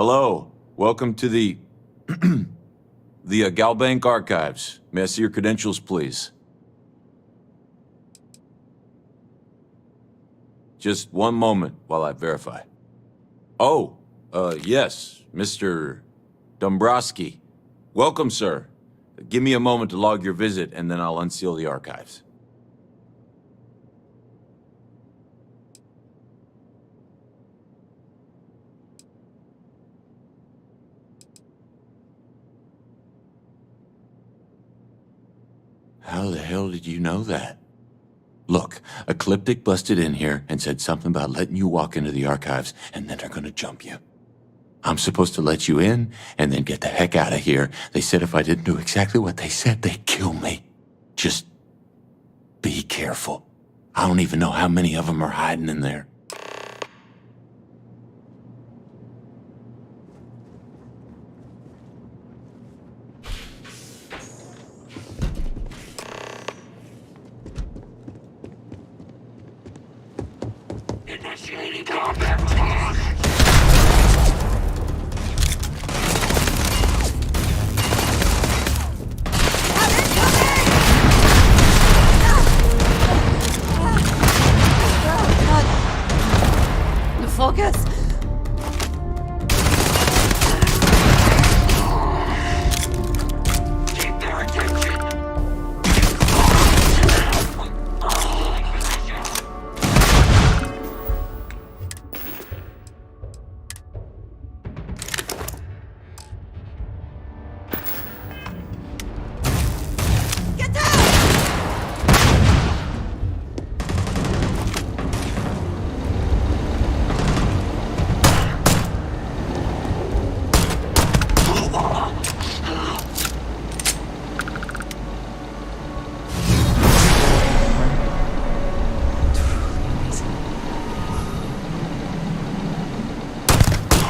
Hello. Welcome to the Galbank Archives. May I see your credentials, please? Just one moment while I verify. Oh, yes, Mr. Dombrowski. Welcome, sir. Give me a moment to log your visit, and then I'll unseal the archives. How the hell did you know that? Look, Ecliptic busted in here and said something about letting you walk into the archives, and then they're gonna jump you. I'm supposed to let you in, and then get the heck out of here. They said if I didn't do exactly what they said, they'd kill me. Just be careful. I don't even know how many of them are hiding in there. Initiating combat response. Focus. Keep their attention. Get down!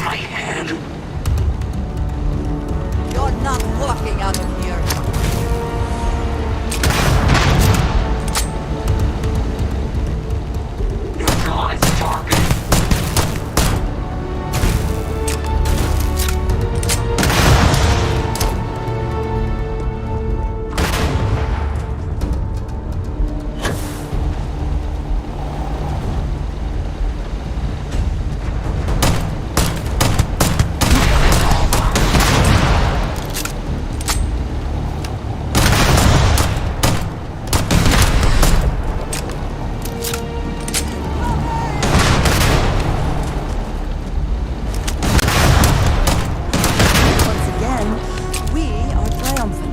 My head. You're not walking out of here. Neutralize target. Once again, we are triumphant.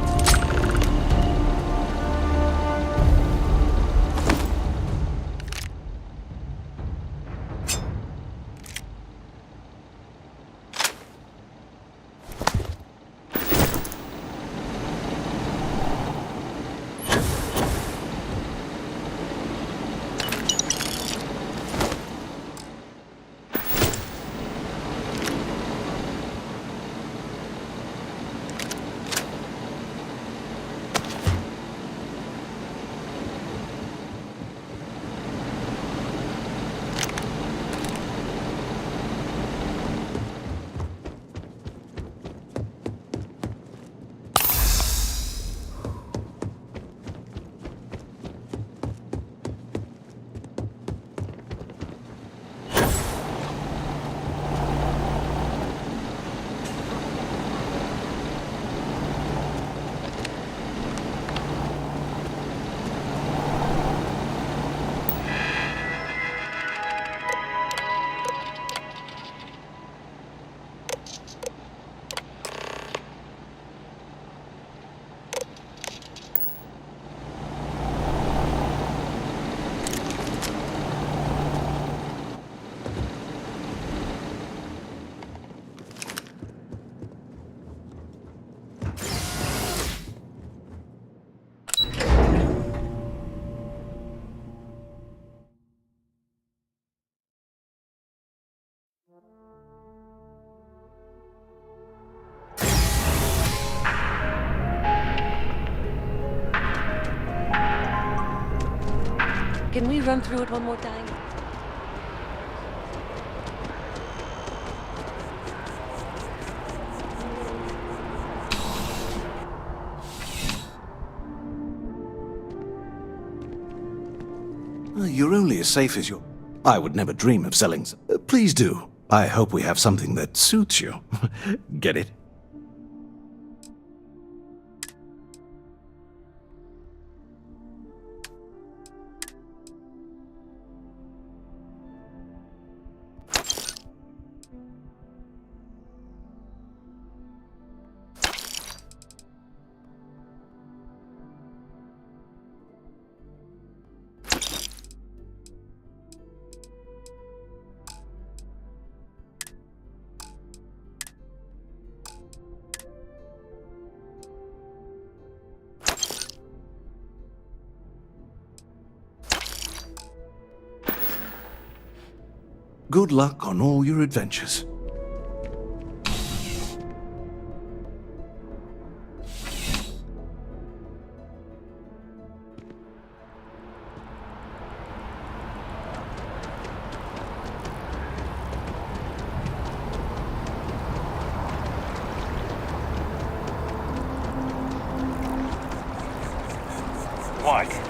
Can we run through it one more time? you're only as safe as your... I would never dream of selling... Please do. I hope we have something that suits you. Get it? Good luck on all your adventures. What?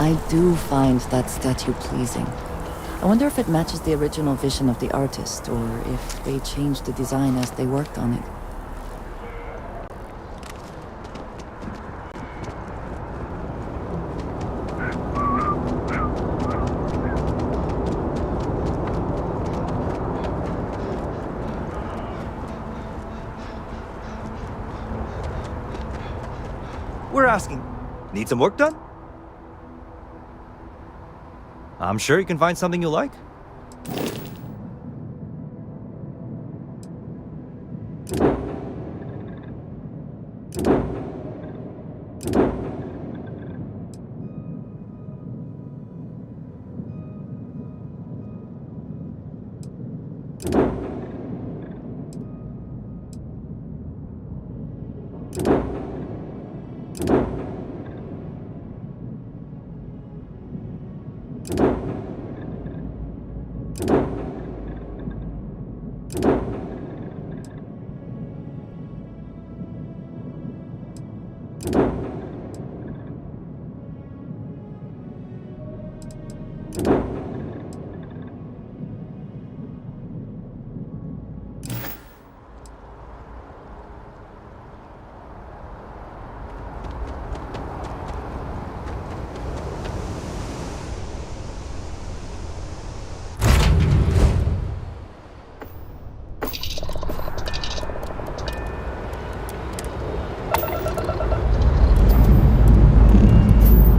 I do find that statue pleasing. I wonder if it matches the original vision of the artist, or if they changed the design as they worked on it. We're asking, need some work done? I'm sure you can find something you like.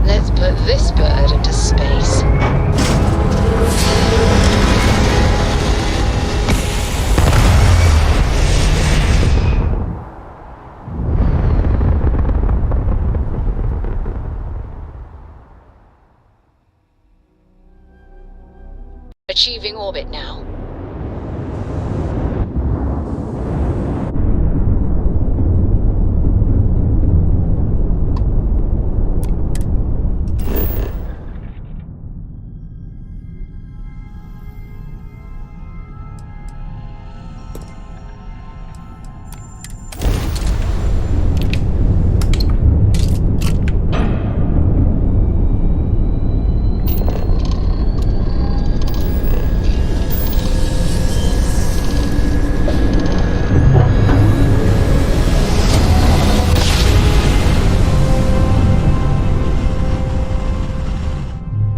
Let's put this bird into space. Achieving orbit now.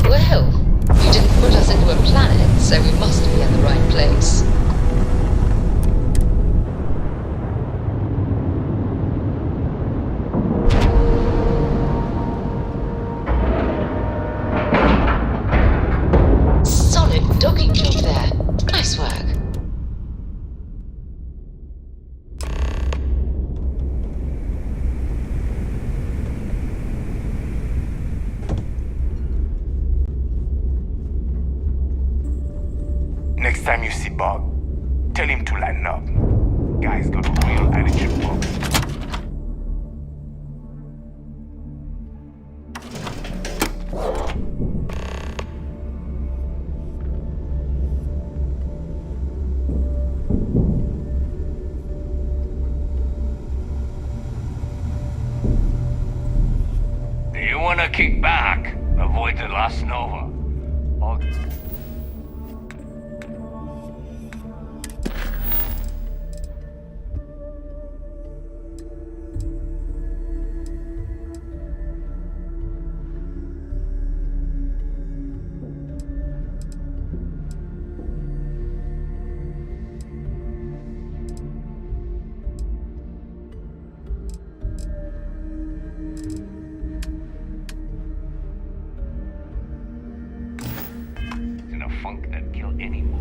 Well, you didn't put us into a planet, so we must be in the right place. Solid docking job there. Nice work. Next time you see Bob, tell him to line up. guy's got a real attitude, folks. Do you want to kick back? Avoid the last Nova. Or in a funk that kill any mood.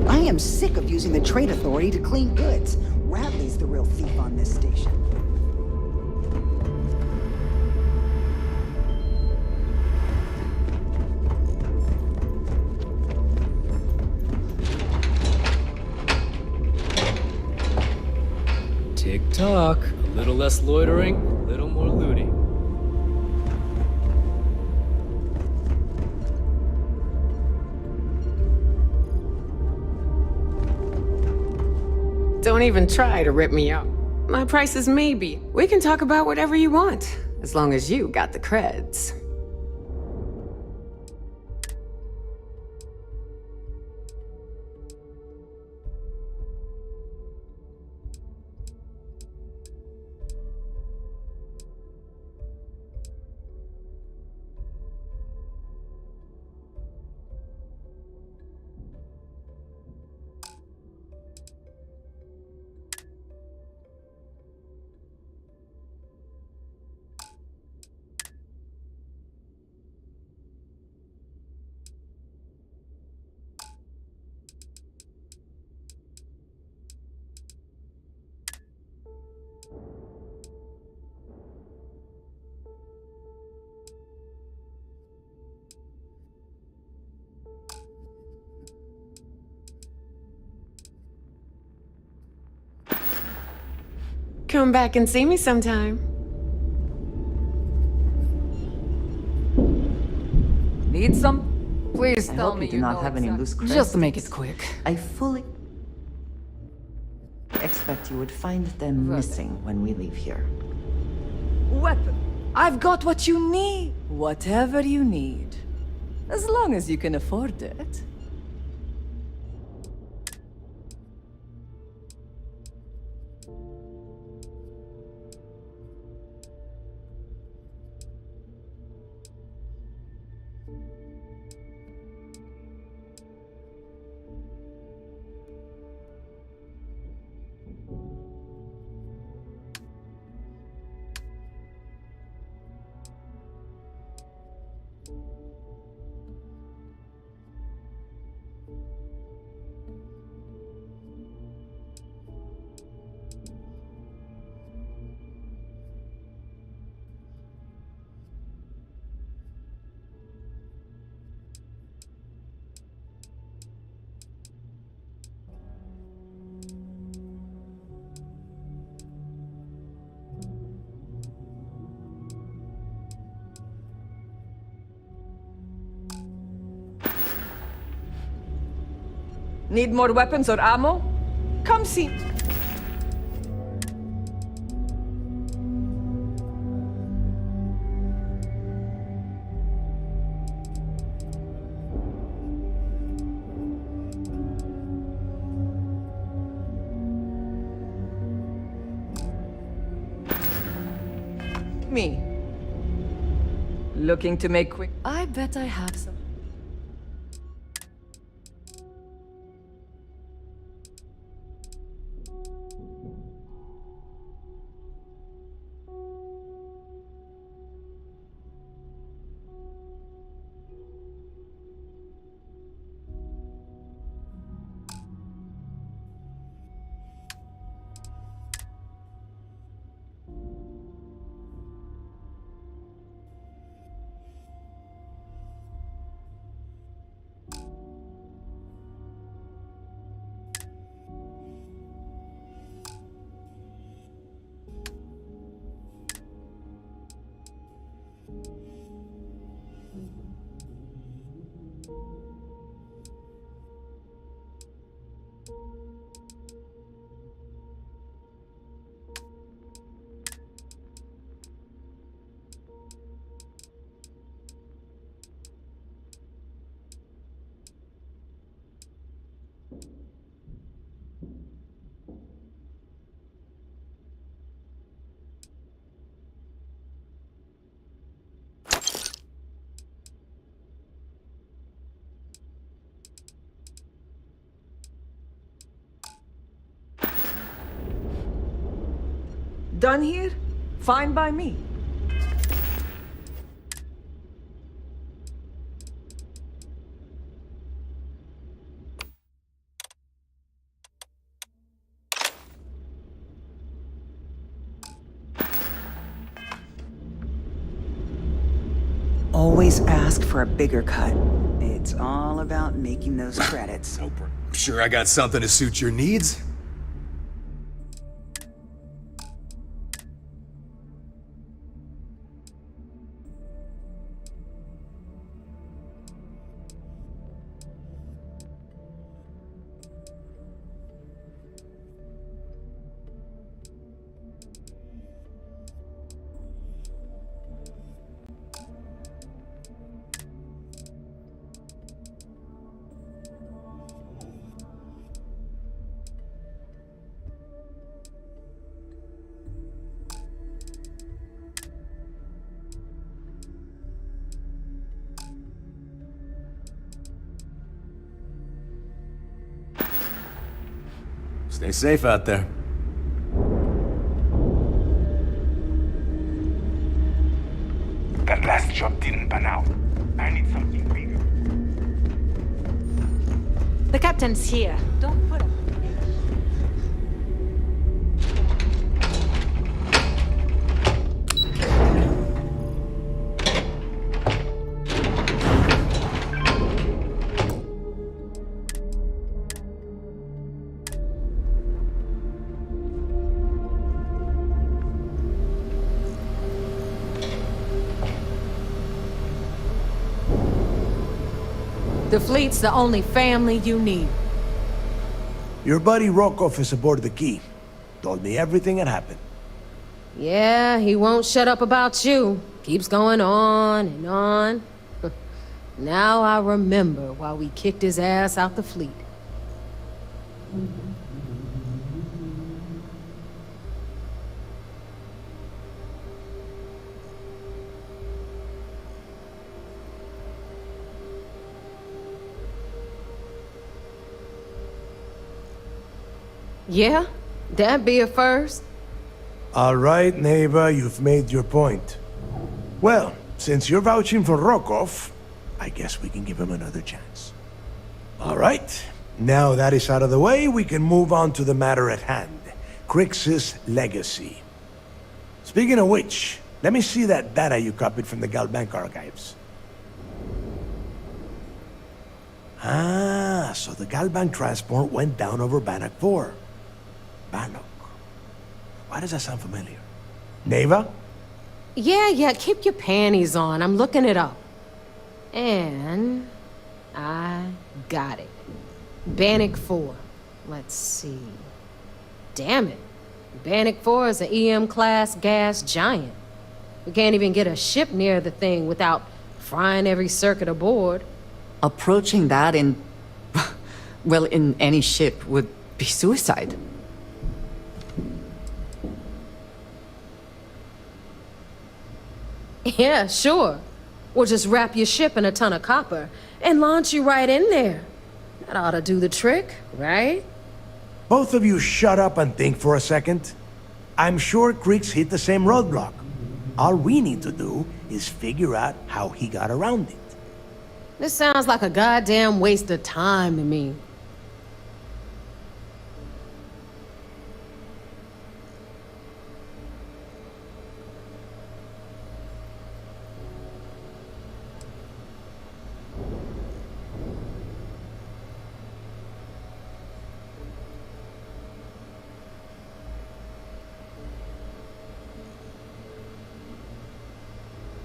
I am sick of using the trade authority to clean goods. Radley's the real thief on this station. Tick tock. A little less loitering, a little more looting. Don't even try to rip me up. My price is maybe. We can talk about whatever you want, as long as you got the creds. Come back and see me sometime. Need some? Please I tell hope me you do not have any loose creds. Just make it quick. I fully expect you would find them missing when we leave here. Weapon. I've got what you need. Whatever you need. As long as you can afford it. Need more weapons or ammo? Come see. Me. Looking to make quick. I bet I have some. Done here? Fine by me. Always ask for a bigger cut. It's all about making those credits. Sure I got something to suit your needs? Stay safe out there. That last job didn't pan out. I need something bigger. The captain's here. Don't put him. The fleet's the only family you need. Your buddy Rokov is aboard the Key. Told me everything that happened. Yeah, he won't shut up about you. Keeps going on and on. Now I remember why we kicked his ass out the fleet. Yeah, that'd be a first. All right, Neva, you've made your point. Well, since you're vouching for Rokov, I guess we can give him another chance. All right, now that is out of the way, we can move on to the matter at hand. Crix's legacy. Speaking of which, let me see that data you copied from the Galbank archives. Ah, so the Galbank transport went down over Bannock 4. Bannock. Why does that sound familiar? Neva? Yeah, keep your panties on. I'm looking it up. And I got it. Bannock 4. Let's see. Damn it. Bannock 4 is an EM-class gas giant. We can't even get a ship near the thing without frying every circuit aboard. Approaching that in... well, in any ship would be suicide. Yeah, sure. Or just wrap your ship in a ton of copper and launch you right in there. That ought to do the trick, right? Both of you shut up and think for a second. I'm sure Crix hit the same roadblock. All we need to do is figure out how he got around it. This sounds like a goddamn waste of time to me.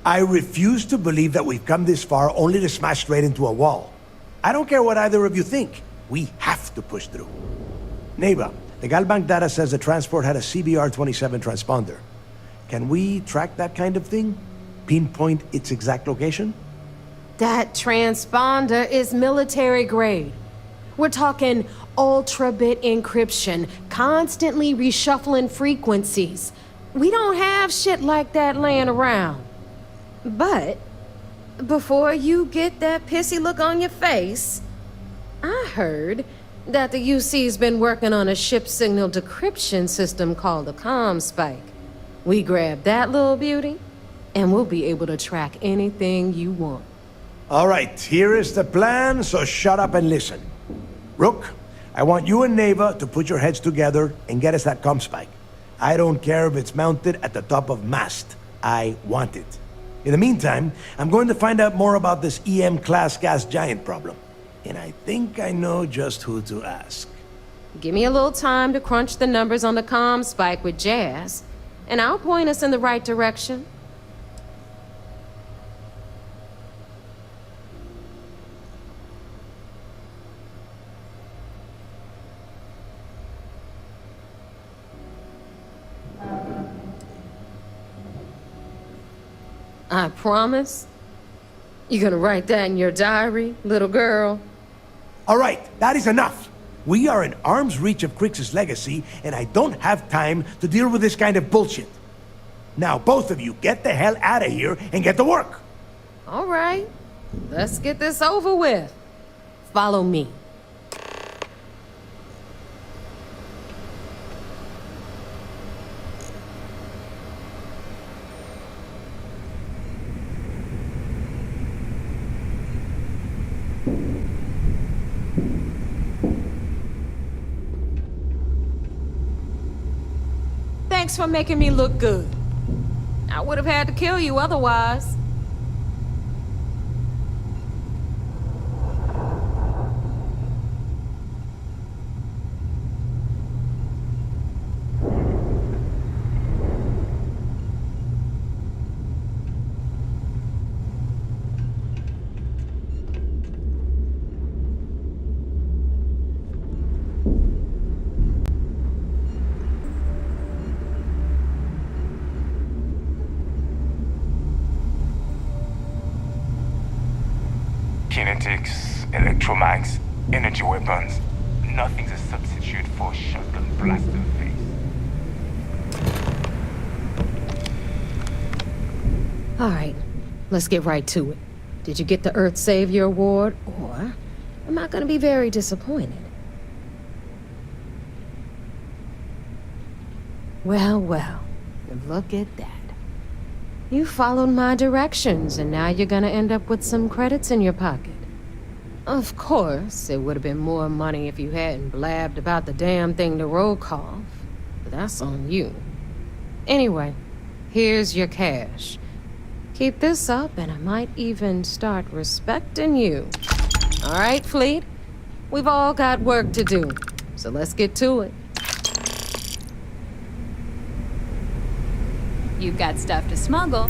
I refuse to believe that we've come this far only to smash straight into a wall. I don't care what either of you think. We have to push through. Neva, the Galbank data says the transport had a CBR-27 transponder. Can we track that kind of thing? Pinpoint its exact location? That transponder is military grade. We're talking ultra-bit encryption, constantly reshuffling frequencies. We don't have shit like that laying around. But before you get that pissy look on your face, I heard that the UC's been working on a ship signal decryption system called a comm spike. We grab that little beauty, and we'll be able to track anything you want. All right, here is the plan, so shut up and listen. Rook, I want you and Neva to put your heads together and get us that comm spike. I don't care if it's mounted at the top of mast. I want it. In the meantime, I'm going to find out more about this EM-class gas giant problem. And I think I know just who to ask. Give me a little time to crunch the numbers on the comm spike with Jazz, and I'll point us in the right direction. I promise. You gonna write that in your diary, little girl? All right, that is enough. We are in arm's reach of Crix's legacy, and I don't have time to deal with this kind of bullshit. Now, both of you, get the hell out of here and get to work. All right, let's get this over with. Follow me. Thanks for making me look good. I would have had to kill you otherwise. Kinetics, electromags, energy weapons. Nothing's a substitute for shotgun blast to the face. All right, let's get right to it. Did you get the Earth Savior Award, or am I gonna be very disappointed? Well, look at that. You followed my directions, and now you're gonna end up with some credits in your pocket. Of course, it would have been more money if you hadn't blabbed about the damn thing to Rokov, but that's on you. Anyway, here's your cash. Keep this up, and I might even start respecting you. All right, Fleet? We've all got work to do, so let's get to it. You've got stuff to smuggle.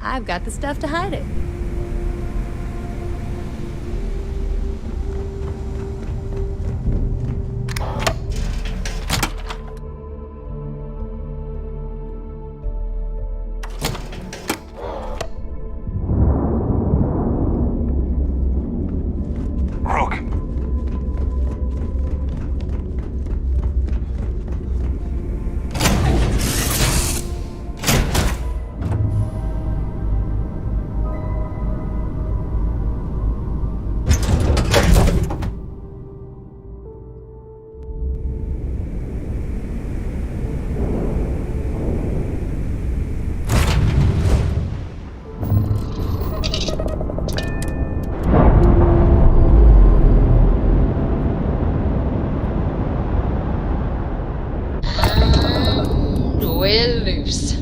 I've got the stuff to hide it. We're loose.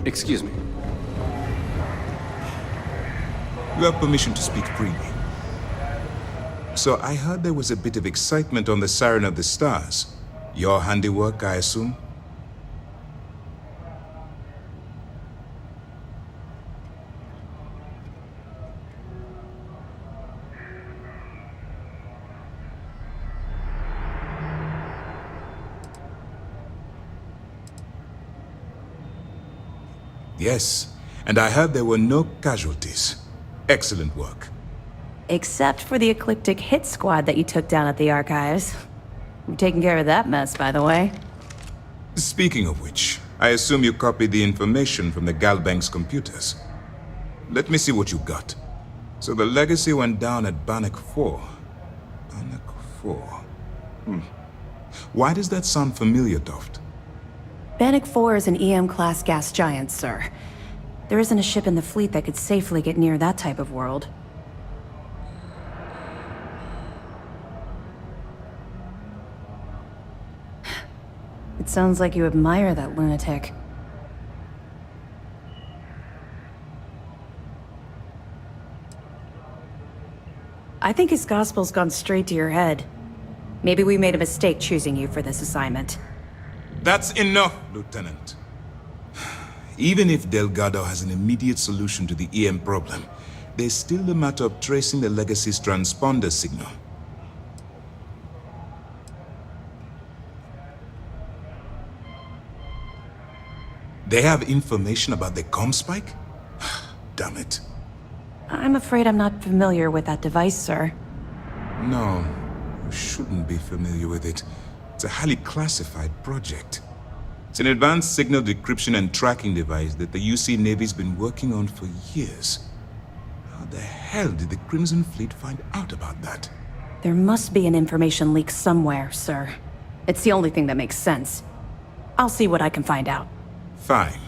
Excuse me. You have permission to speak freely. So I heard there was a bit of excitement on the Siren of the Stars. Your handiwork, I assume? Yes, and I heard there were no casualties. Excellent work. Except for the eclectic hit squad that you took down at the archives. You've taken care of that mess, by the way. Speaking of which, I assume you copied the information from the Galbank's computers. Let me see what you got. So the legacy went down at Bannock 4. Bannock 4. Why does that sound familiar, Toft? Bannock 4 is an EM-class gas giant, sir. There isn't a ship in the fleet that could safely get near that type of world. It sounds like you admire that lunatic. I think his gospel's gone straight to your head. Maybe we made a mistake choosing you for this assignment. That's enough, Lieutenant. Even if Delgado has an immediate solution to the EM problem, there's still the matter of tracing the Legacy's transponder signal. They have information about the comm spike? Damn it. I'm afraid I'm not familiar with that device, sir. No, you shouldn't be familiar with it. It's a highly classified project. It's an advanced signal decryption and tracking device that the UC Navy's been working on for years. How the hell did the Crimson Fleet find out about that? There must be an information leak somewhere, sir. It's the only thing that makes sense. I'll see what I can find out. Fine.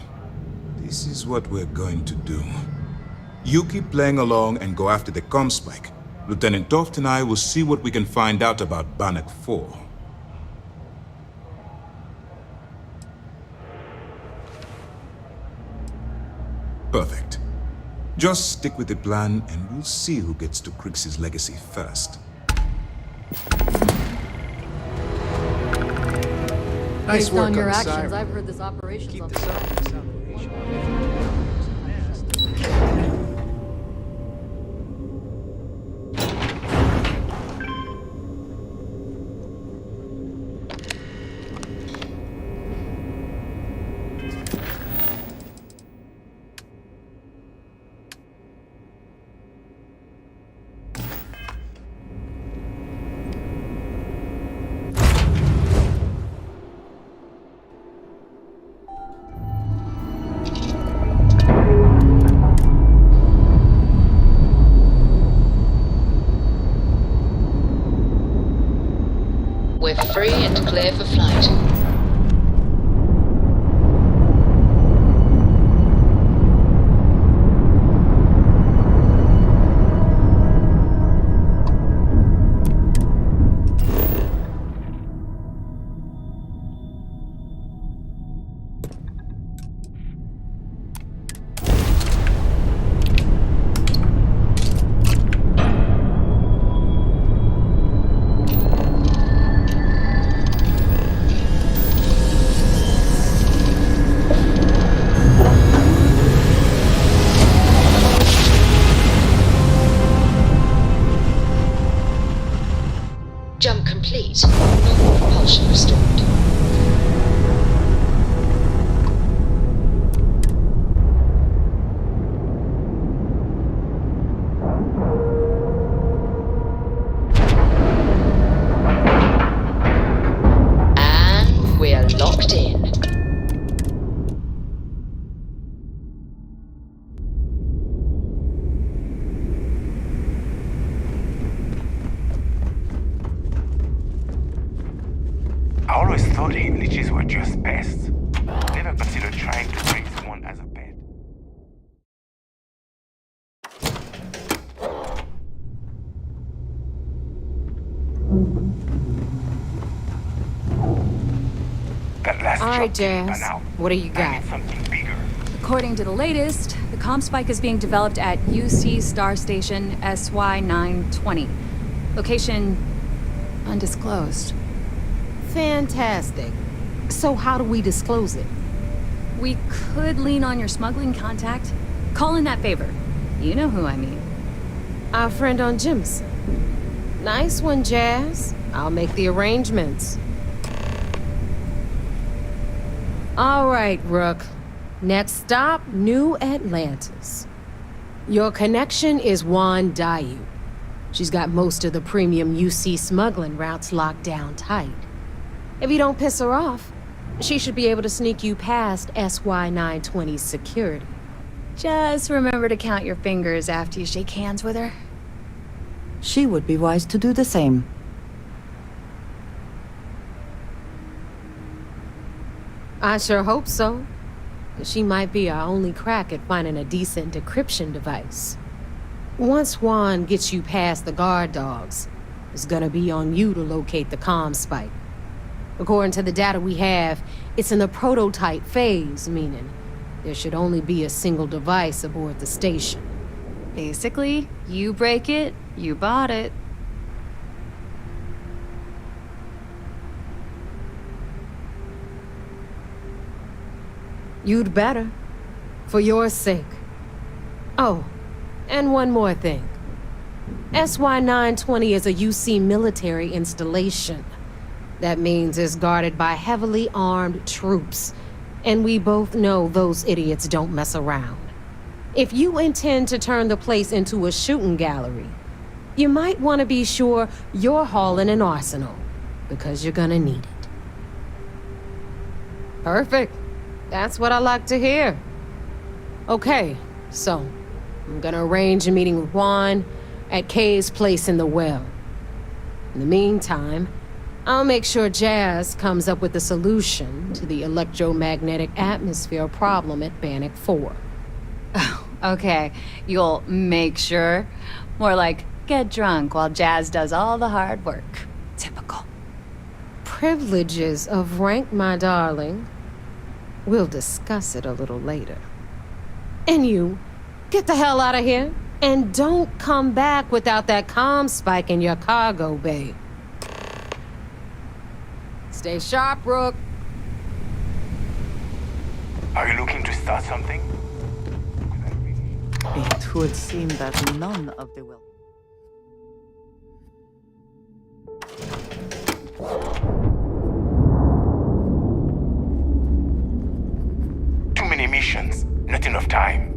This is what we're going to do. You keep playing along and go after the comm spike. Lieutenant Toft and I will see what we can find out about Bannock 4. Perfect. Just stick with the plan and we'll see who gets to Crix's legacy first. Nice Based work on your the actions, siren. I've heard this operation's Keep on this up. This operation. We're free and clear for flight. Jump complete. Normal propulsion restored. And we're locked in. I always thought heat leeches were just pests. Never considered trying to raise one as a pet. That last All right, job didn't Jazz. pan out. What do you I got? need something bigger. According to the latest, the comm spike is being developed at UC Star Station SY-920. Location undisclosed. Fantastic. So how do we disclose it? We could lean on your smuggling contact. Call in that favor. You know who I mean. Our friend on Jimson. Nice one, Jazz. I'll make the arrangements. All right, Rook. Next stop, New Atlantis. Your connection is Juan Dayu. She's got most of the premium UC smuggling routes locked down tight. If you don't piss her off, she should be able to sneak you past SY-920's security. Just remember to count your fingers after you shake hands with her. She would be wise to do the same. I sure hope so. She might be our only crack at finding a decent decryption device. Once Juan gets you past the guard dogs, it's gonna be on you to locate the comm spike. According to the data we have, it's in the prototype phase, meaning there should only be a single device aboard the station. Basically, you break it, you bought it. You'd better. For your sake. Oh, and one more thing. SY-920 is a UC military installation. That means it's guarded by heavily armed troops. And we both know those idiots don't mess around. If you intend to turn the place into a shooting gallery, you might want to be sure you're hauling an arsenal, because you're gonna need it. Perfect. That's what I like to hear. Okay, so I'm gonna arrange a meeting with Juan at Kay's place in the well. In the meantime, I'll make sure Jazz comes up with a solution to the electromagnetic atmosphere problem at Bannock 4. Okay, you'll make sure. More like, get drunk while Jazz does all the hard work. Typical. Privileges of rank, my darling. We'll discuss it a little later. And you, get the hell out of here. And don't come back without that comm spike in your cargo bay. Stay sharp, Rook. Are you looking to start something? It would seem that none of the will. Too many missions, not enough time.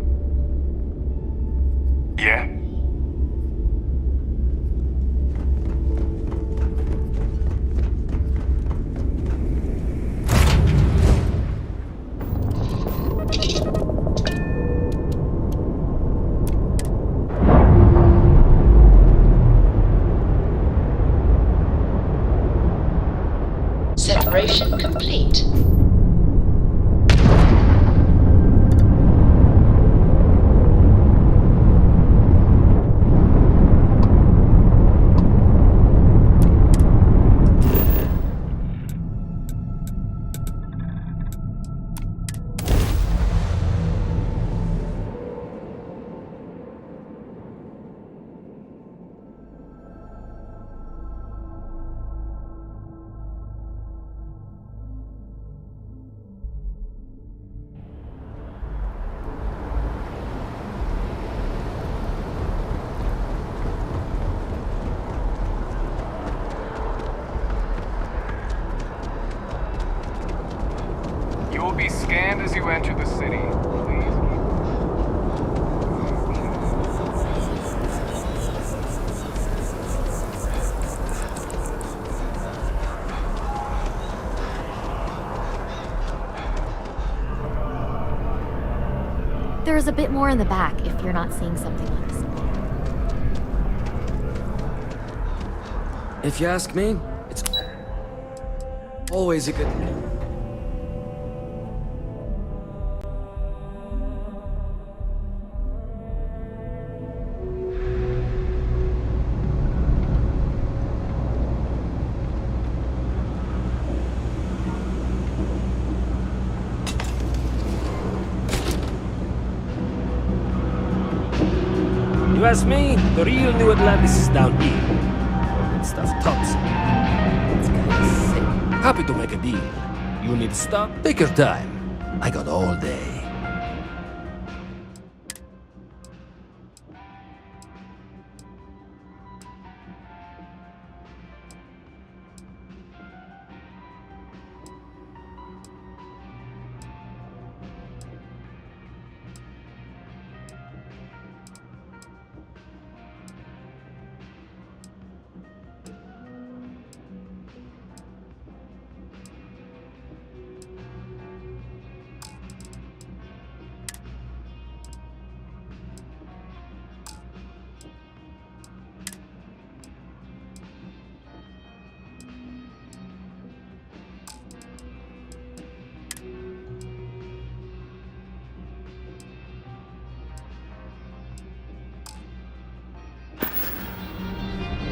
Yeah? Separation complete. You will be scanned as you enter the city. Please. There's a bit more in the back if you're not seeing something on the screen. If you ask me, it's always a good thing. ask me, the real New Atlantis is down here. That stuff topsy. It's kinda sick. Happy to make a deal. You need to stop? Take your time. I got all day.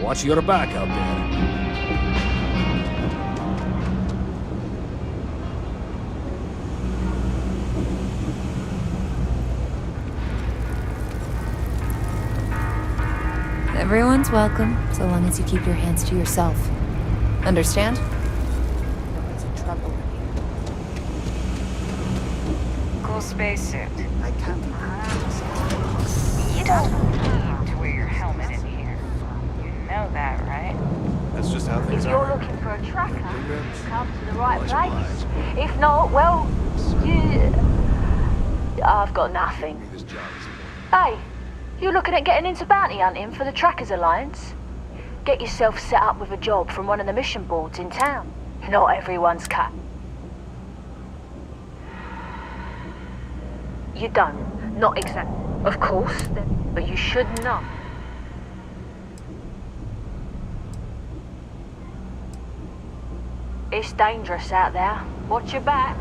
Watch your back out there. Everyone's welcome, so long as you keep your hands to yourself. Understand? Cool spacesuit. I can't. You don't need to wear your helmet in here. You know that, right? That's just how things If you're are. looking for a tracker, you come to the right place. If not, well, you... I've got nothing. Hey, you looking at getting into bounty hunting for the Trackers Alliance? Get yourself set up with a job from one of the mission boards in town. Not everyone's cut. You don't. Not exactly. Of course, but you should know. It's dangerous out there. Watch your back.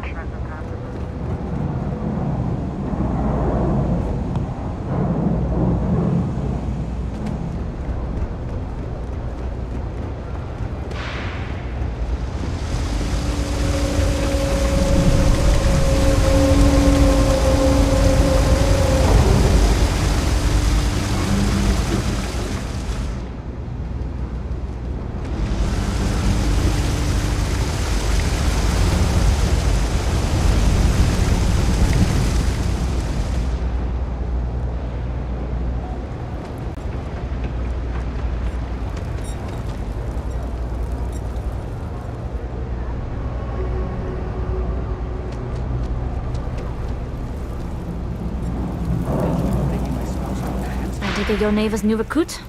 I take it your neighbor's new recruit?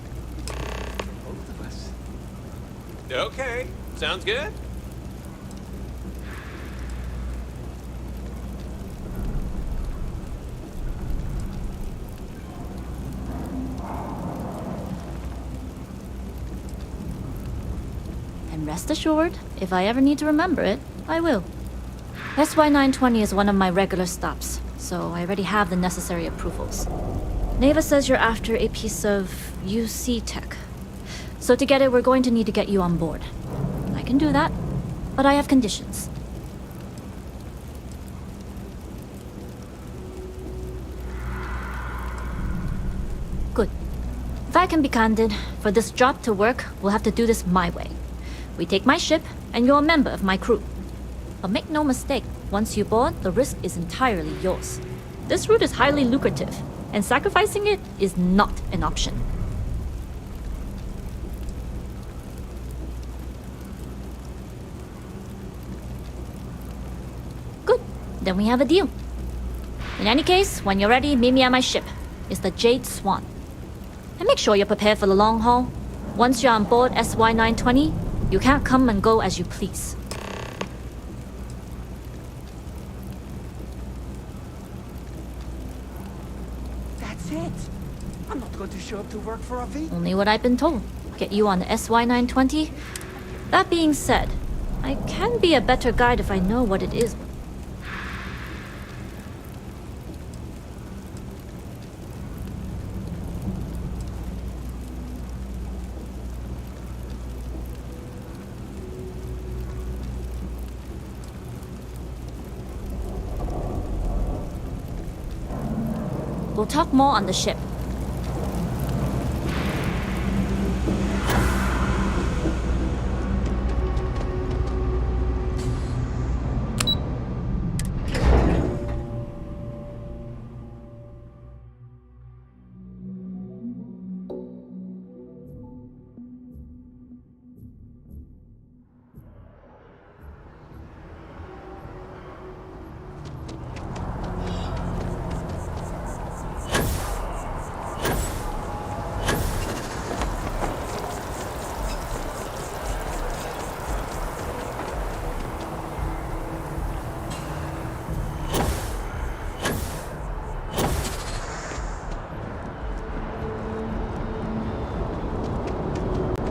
Okay, sounds good. And rest assured, if I ever need to remember it, I will. SY-920 is one of my regular stops, so I already have the necessary approvals. Neva says you're after a piece of UC tech. So to get it, we're going to need to get you on board. I can do that, but I have conditions. Good. If I can be candid, for this job to work, we'll have to do this my way. We take my ship, and you're a member of my crew. But make no mistake, once you board, the risk is entirely yours. This route is highly lucrative, and sacrificing it is not an option. Good. Then we have a deal. In any case, when you're ready, meet me at my ship. It's the Jade Swan. And make sure you're prepared for the long haul. Once you're on board SY-920, you can't come and go as you please. That's it. I'm not going to show up to work for a fee. Only what I've been told. Get you on the SY-920. That being said, I can be a better guide if I know what it is. We'll talk more on the ship.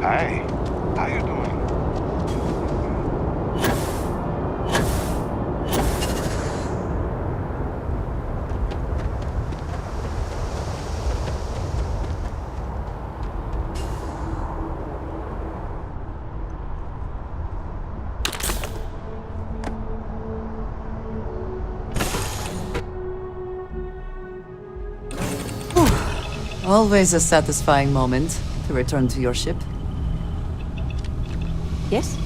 Hi, how you doing? Always a satisfying moment to return to your ship. Yes?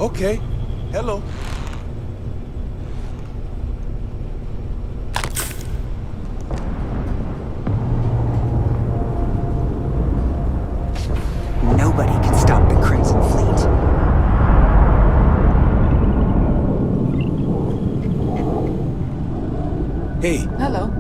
Okay. Hello. Nobody can stop the Crimson Fleet. Hey. Hello.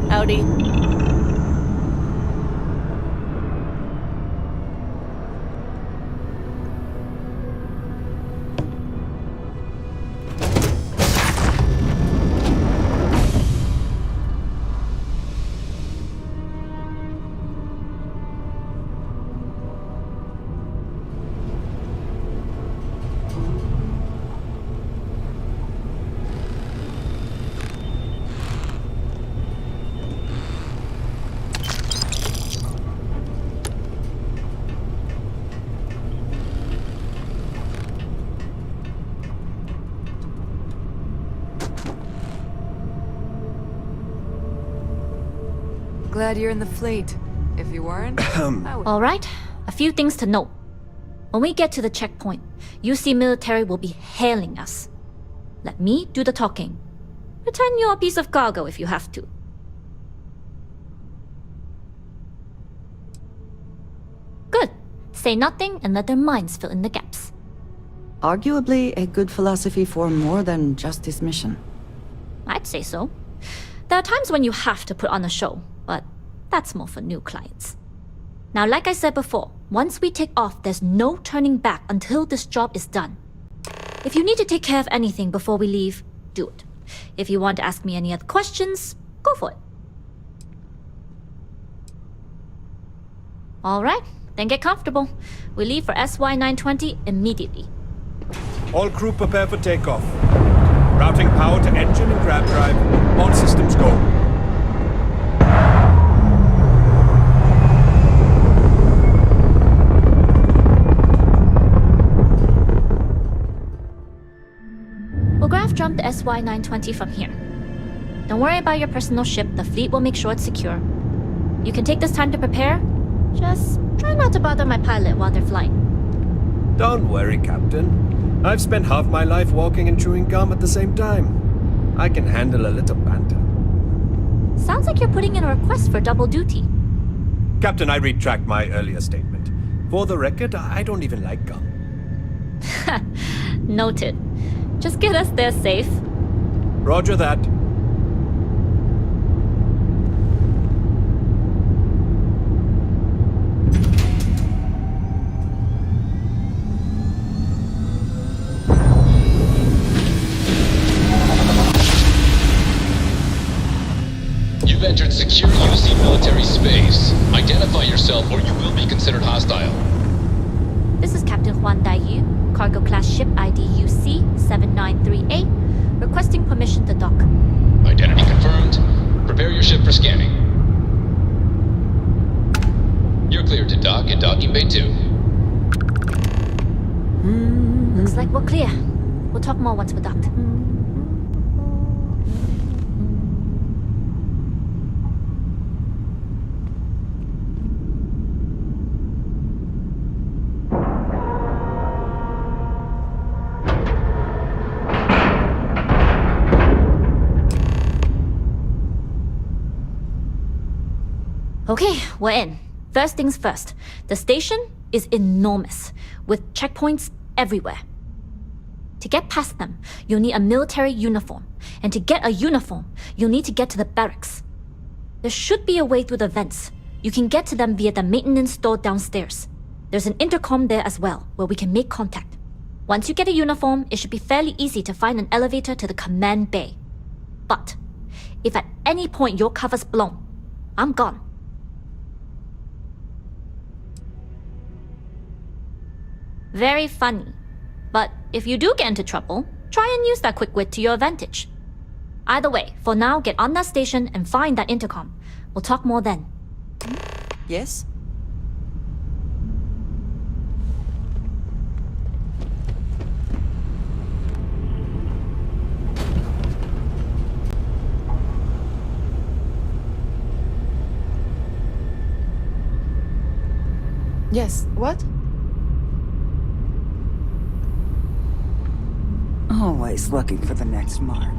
Howdy. Glad you're in the fleet. If you weren't, I would... All right, a few things to note. When we get to the checkpoint, UC military will be hailing us. Let me do the talking. Pretend you're a piece of cargo if you have to. Good. Say nothing and let their minds fill in the gaps. Arguably a good philosophy for more than just this mission. I'd say so. There are times when you have to put on a show, but that's more for new clients. Now, like I said before, once we take off, there's no turning back until this job is done. If you need to take care of anything before we leave, do it. If you want to ask me any other questions, go for it. All right, then get comfortable. We leave for SY-920 immediately. All crew prepare for takeoff. Routing power to engine and grab drive. All systems go. We'll graph jump the SY-920 from here. Don't worry about your personal ship. The fleet will make sure it's secure. You can take this time to prepare. Just try not to bother my pilot while they're flying. Don't worry, Captain. I've spent half my life walking and chewing gum at the same time. I can handle a little banter. Sounds like you're putting in a request for double duty. Captain, I retract my earlier statement. For the record, I don't even like gum. Noted. Just get us there safe. Roger that. You've entered secure UC military space. Identify yourself or you will be considered hostile. This is Captain Huan Daiyu, cargo class ship ID UC-793A, requesting permission to dock. Identity confirmed. Prepare your ship for scanning. You're cleared to dock at docking bay 2. Looks like we're clear. We'll talk more once we're docked. Okay, we're in. First things first, the station is enormous, with checkpoints everywhere. To get past them, you'll need a military uniform, and to get a uniform, you'll need to get to the barracks. There should be a way through the vents. You can get to them via the maintenance store downstairs. There's an intercom there as well, where we can make contact. Once you get a uniform, it should be fairly easy to find an elevator to the command bay. But if at any point your cover's blown, I'm gone. Very funny. But if you do get into trouble, try and use that quick wit to your advantage. Either way, for now, get on that station and find that intercom. We'll talk more then. Yes? Yes, what? Always looking for the next mark.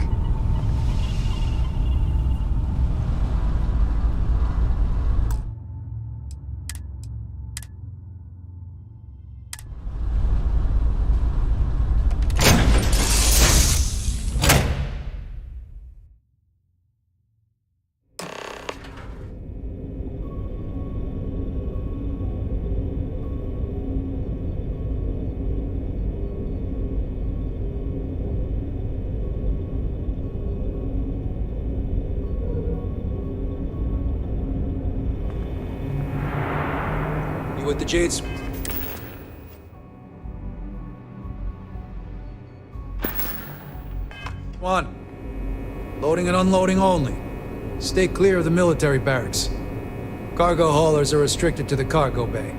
With the Jades. One. Loading and unloading only. Stay clear of the military barracks. Cargo haulers are restricted to the cargo bay.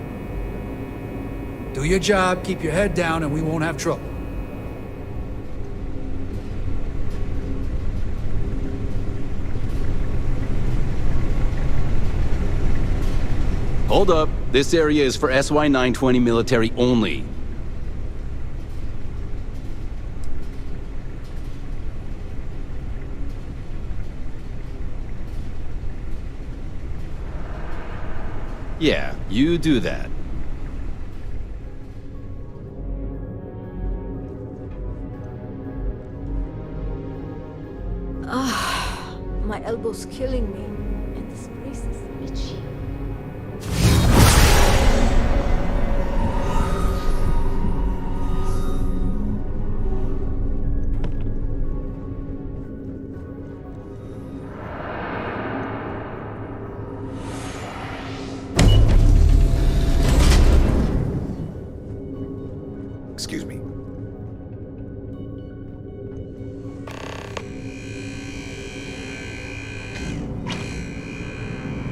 Do your job, keep your head down, and we won't have trouble. Hold up. This area is for SY-920 military only. Yeah, you do that. My elbow's killing me, and this place is itchy. Excuse me.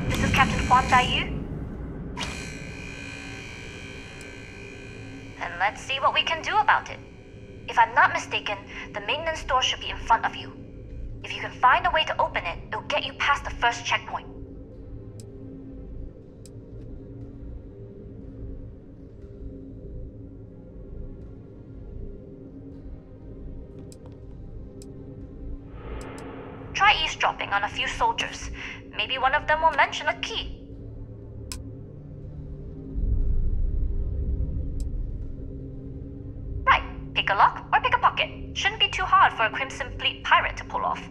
This is Captain Huan Daiyu. Then let's see what we can do about it. If I'm not mistaken, the maintenance door should be in front of you. If you can find a way to open it, it'll get you past the first checkpoint. Try eavesdropping on a few soldiers. Maybe one of them will mention a key. Right, pick Pick a lock or pick a pocket. Shouldn't be too hard for a Crimson Fleet pirate to pull off.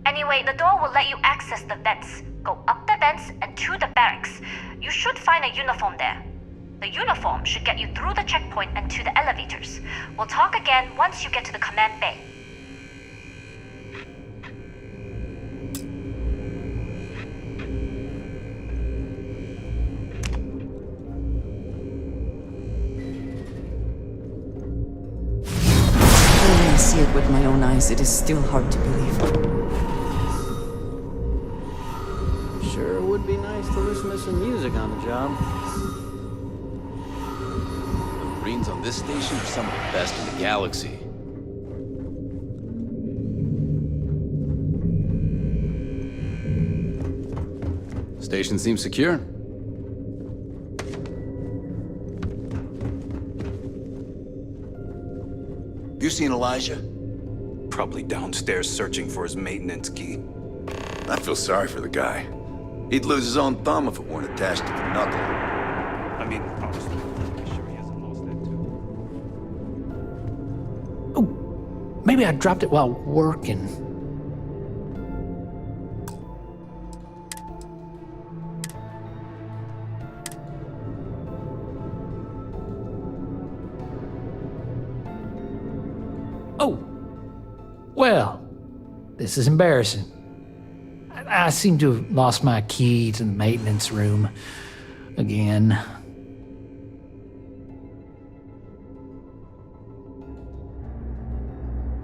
Anyway, the door will let you access the vents. Go up the vents and to the barracks. You should find a uniform there. The uniform should get you through the checkpoint and to the elevators. We'll talk again once you get to the command bay. When I see it with my own eyes, it is still hard to believe. Sure would be nice to listen to some music on the job. The Marines on this station are some of the best in the galaxy. Station seems secure. You seen Elijah? Probably downstairs searching for his maintenance key. I feel sorry for the guy. He'd lose his own thumb if it weren't attached to the knuckle. I mean, obviously, I'm sure he hasn't lost that too. Maybe I dropped it while working. Oh! Well, this is embarrassing. I seem to have lost my key to the maintenance room again.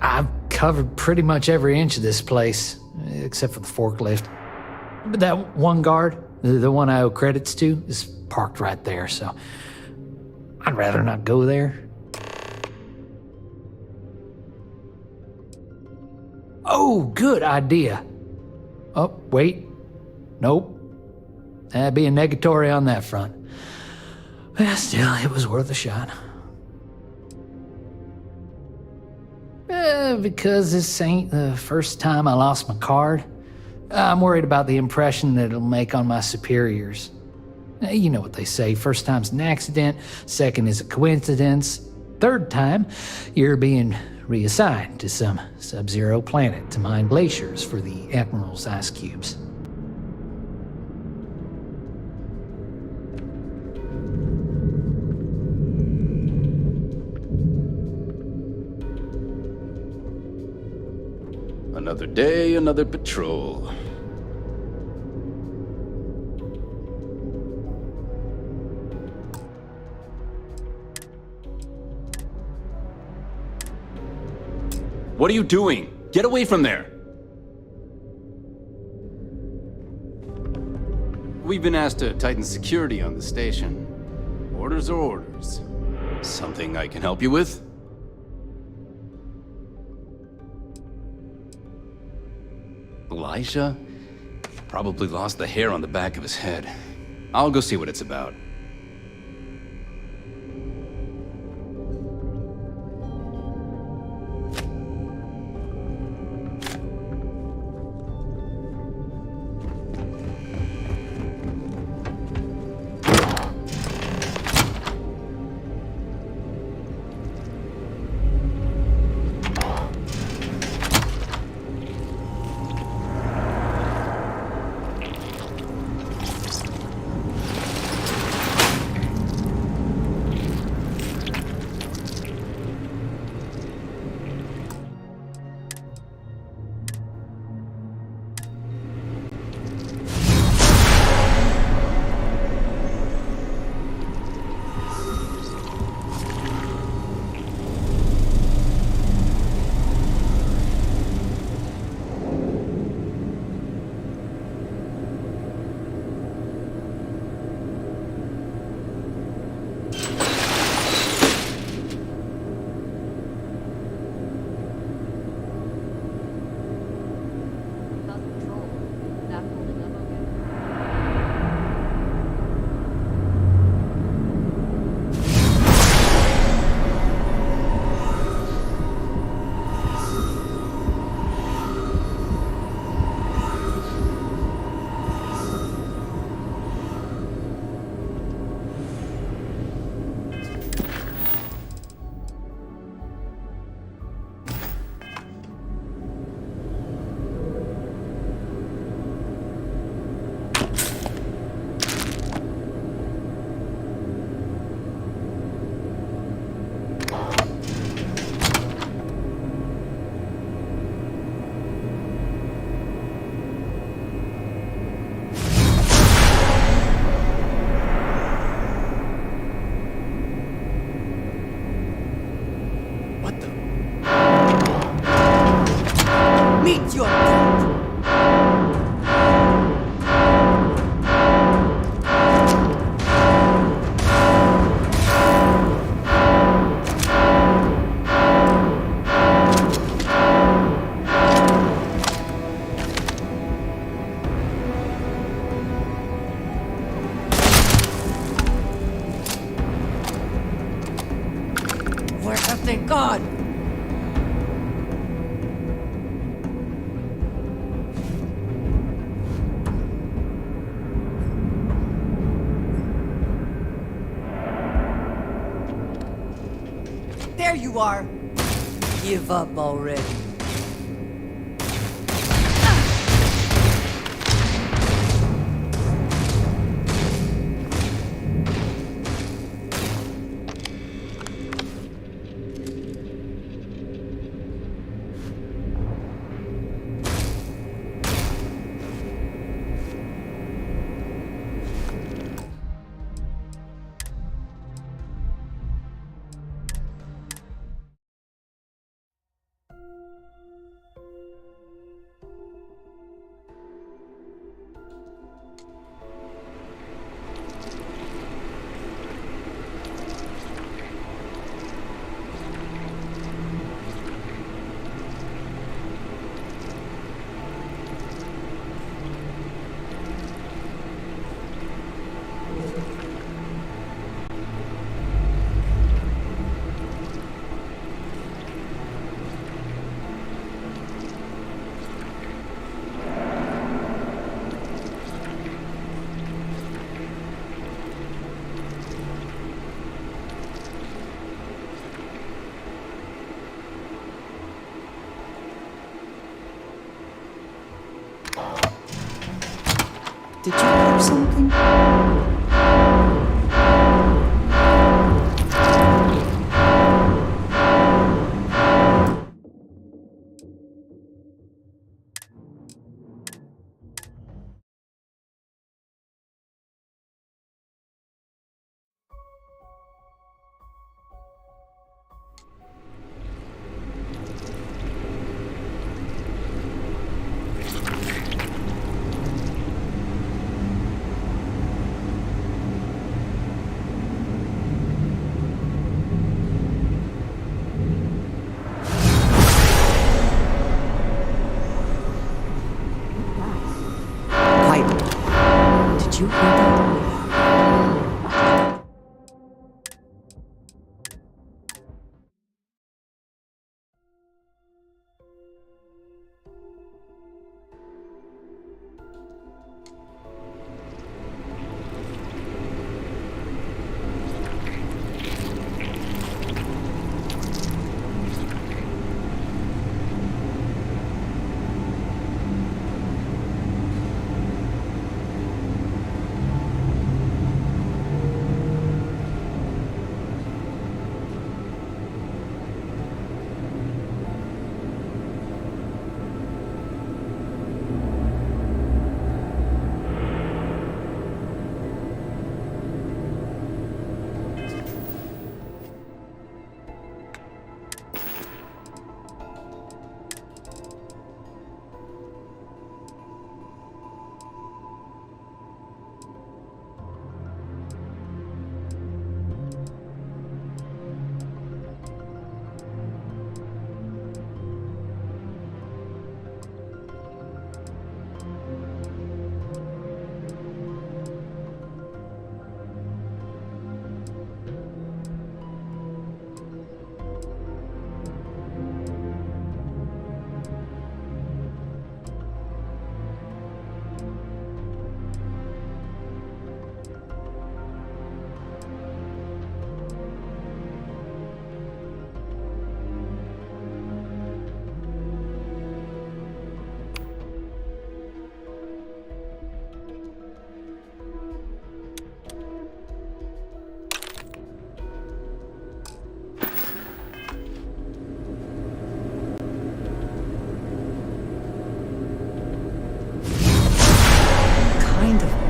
I've covered pretty much every inch of this place, except for the forklift. But that one guard, the one I owe credits to, is parked right there, so I'd rather not go there. Oh, good idea. Oh, wait. Nope. That'd be a negatory on that front. Well, still, it was worth a shot. Because this ain't the first time I lost my card, I'm worried about the impression that it'll make on my superiors. You know what they say, first time's an accident, second is a coincidence, third time, you're being reassigned to some sub-zero planet to mine glaciers for the Admiral's ice cubes. Another day, another patrol. What are you doing? Get away from there! We've been asked to tighten security on the station. Orders are orders. Something I can help you with? Elijah? Probably lost the hair on the back of his head. I'll go see what it's about. Thank God! There you are! Give up already. Did you hear something? Did you hear that?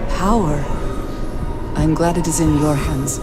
Power. I'm glad it is in your hands.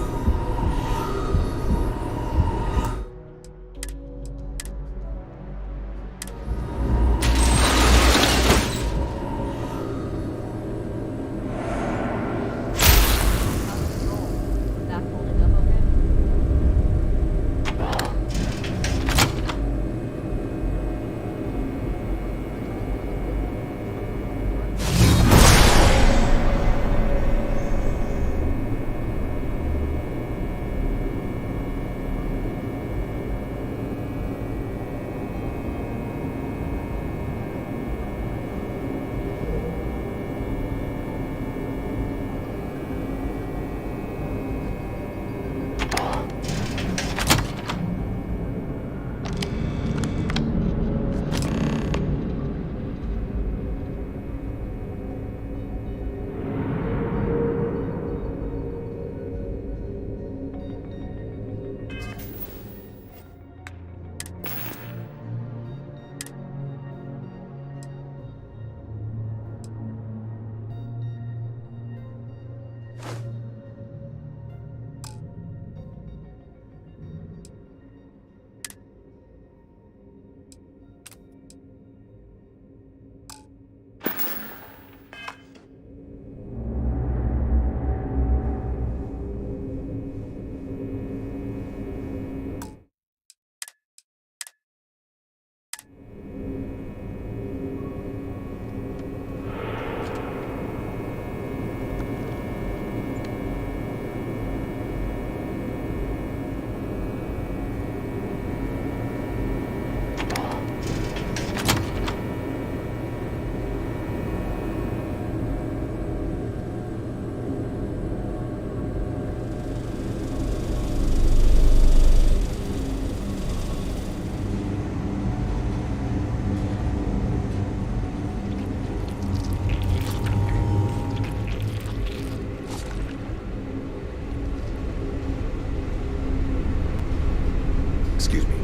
Excuse me.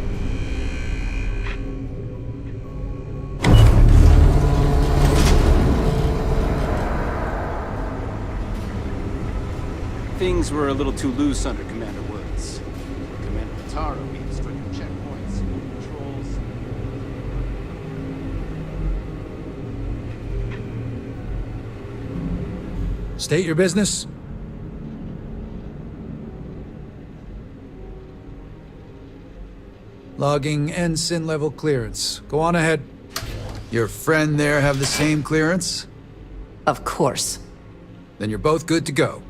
Things were a little too loose under Commander Woods. Commander Taro being strict on checkpoints, patrols. State your business. Logging ensign level clearance. Go on ahead. Your friend there have the same clearance? Of course. Then you're both good to go.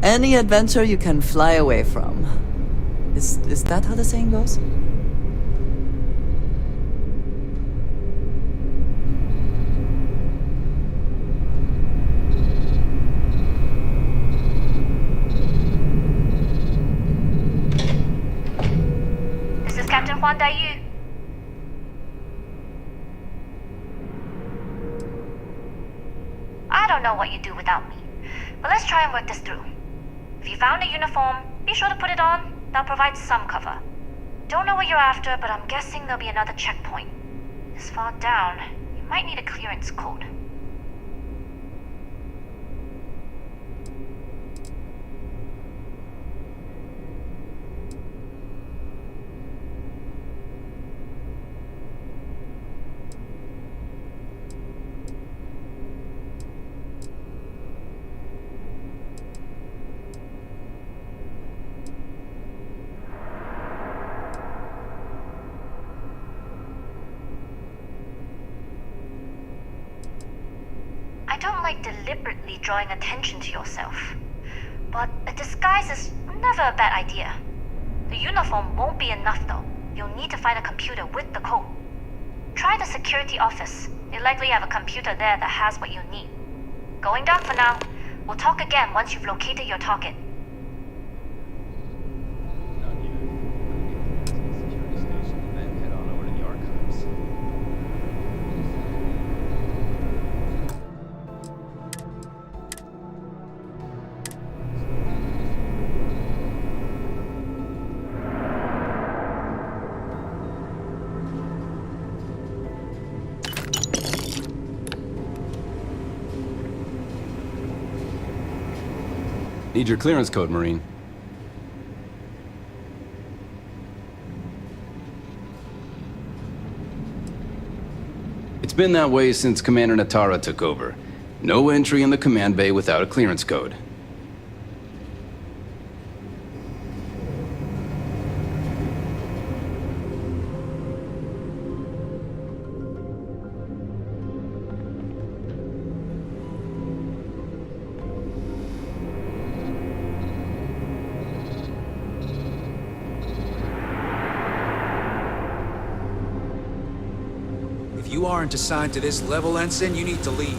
Any adventure you can fly away from. Is that how the saying goes? This is Captain Huan Daiyu. I don't know what you do without me, but let's try and work this through. If you found a uniform, be sure to put it on. That'll provide some cover. Don't know what you're after, but I'm guessing there'll be another checkpoint. This far down, you might need a clearance code. I don't like deliberately drawing attention to yourself, but a disguise is never a bad idea. The uniform won't be enough though. You'll need to find a computer with the code. Try the security office. They likely have a computer there that has what you need. Going down for now. We'll talk again once you've located your target. Security station, then head on over to the archives. Need your clearance code, Marine. It's been that way since Commander Natara took over. No entry in the command bay without a clearance code. If you aren't assigned to this level, Ensign, you need to leave.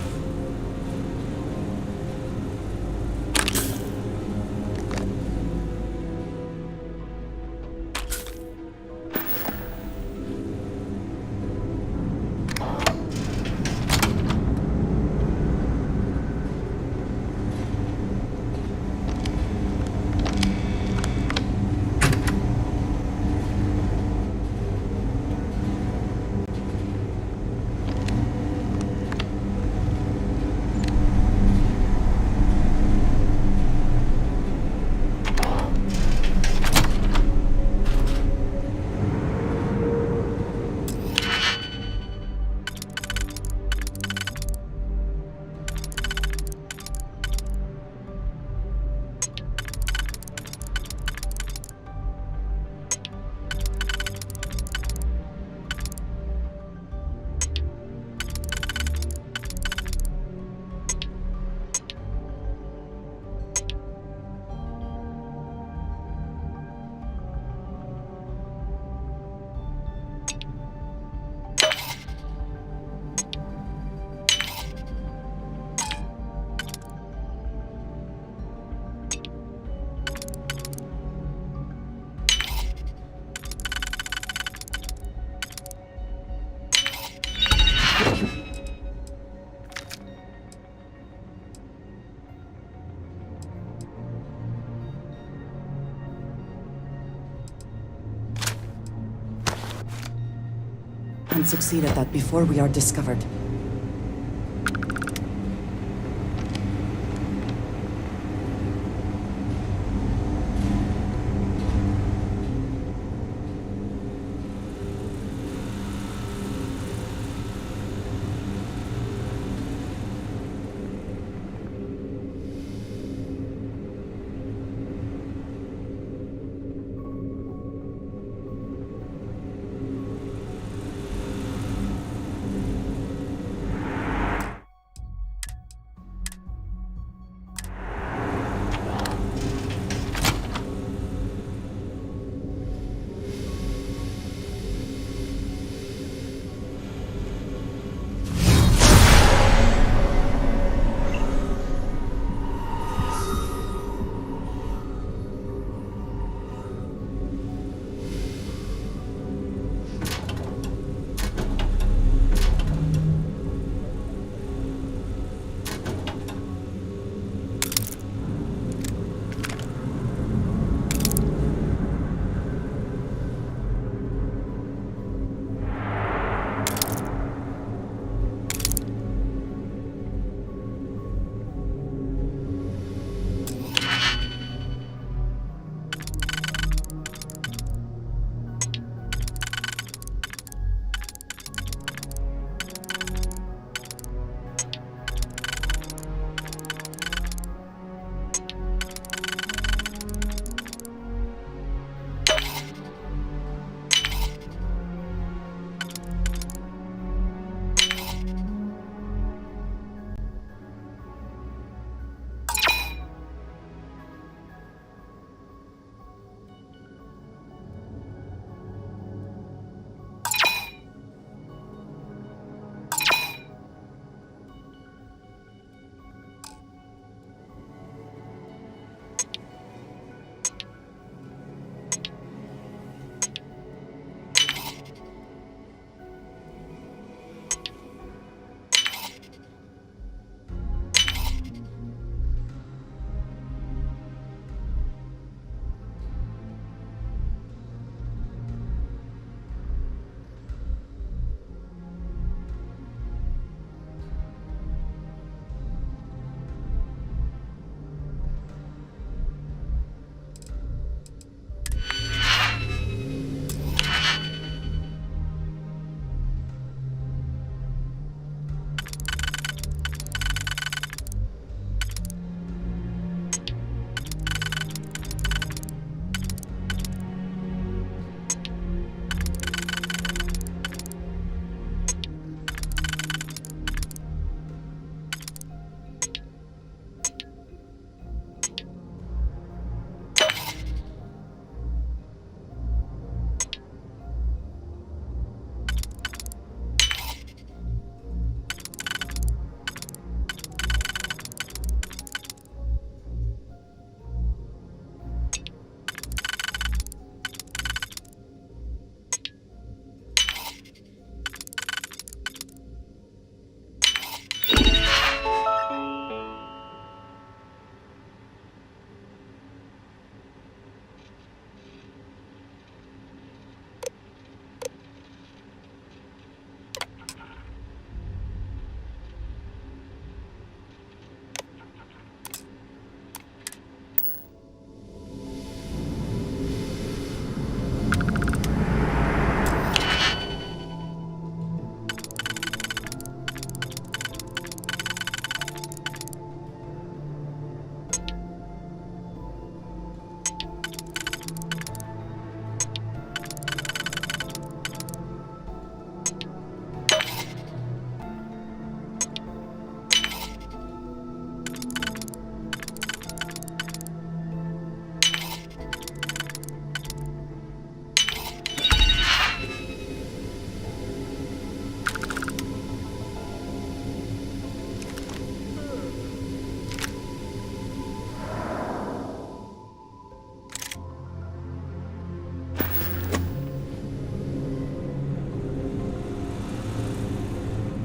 can succeed at that before we are discovered.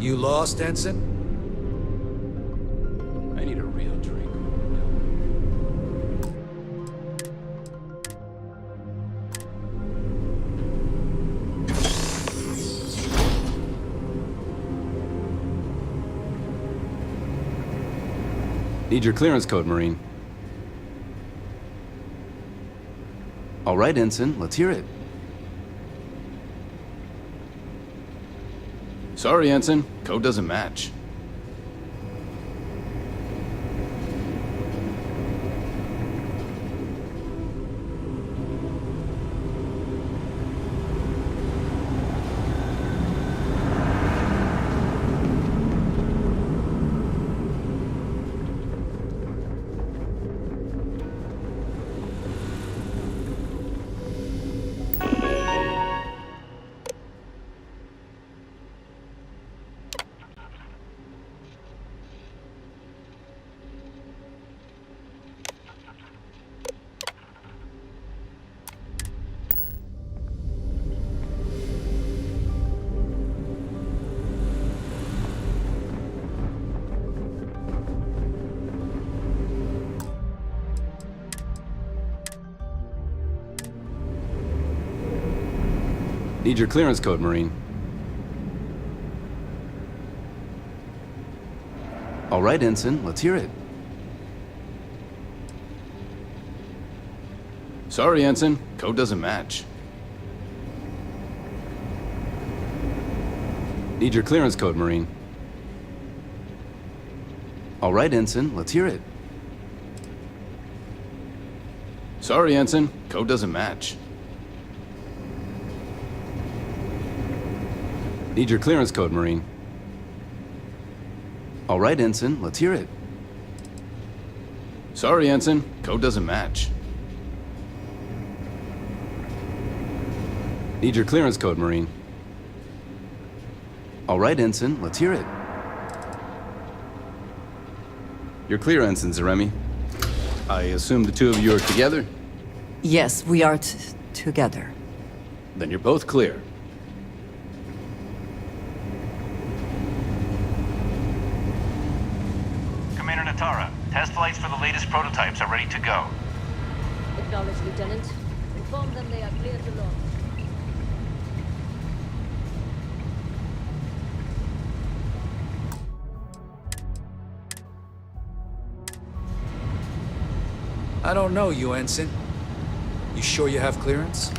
You lost, Ensign? I need a real drink. Need your clearance code, Marine. All right, Ensign, let's hear it. Sorry, Ensign. Code doesn't match. Need your clearance code, Marine. All right, Ensign, let's hear it. Sorry, Ensign. Code doesn't match. Need your clearance code, Marine. All right, Ensign, let's hear it. Sorry, Ensign. Code doesn't match. Need your clearance code, Marine. All right, Ensign, let's hear it. Sorry, Ensign. Code doesn't match. Need your clearance code, Marine. All right, Ensign, let's hear it. You're clear, Ensign Zaremi. I assume the two of you are together? Yes, we are together. Then you're both clear. Commander Natara, test flights for the latest prototypes are ready to go. Acknowledged, Lieutenant. Inform them they are clear to launch. I don't know you, Ensign. You sure you have clearance?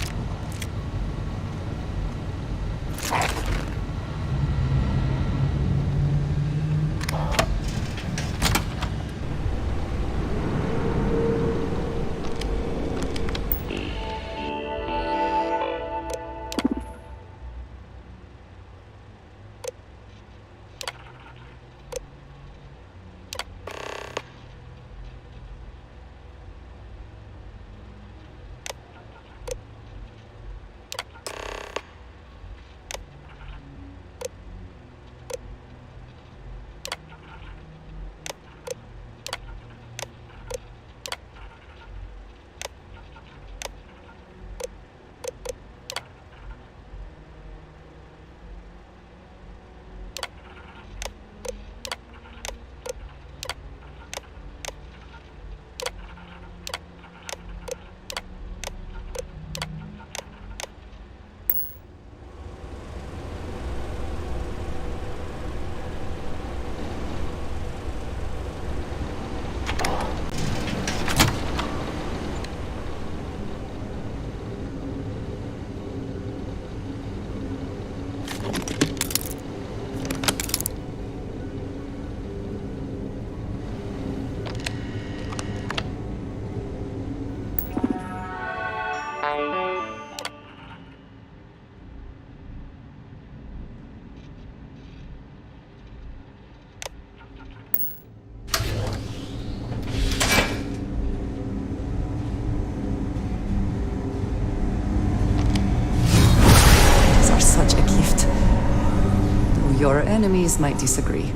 Your enemies might disagree.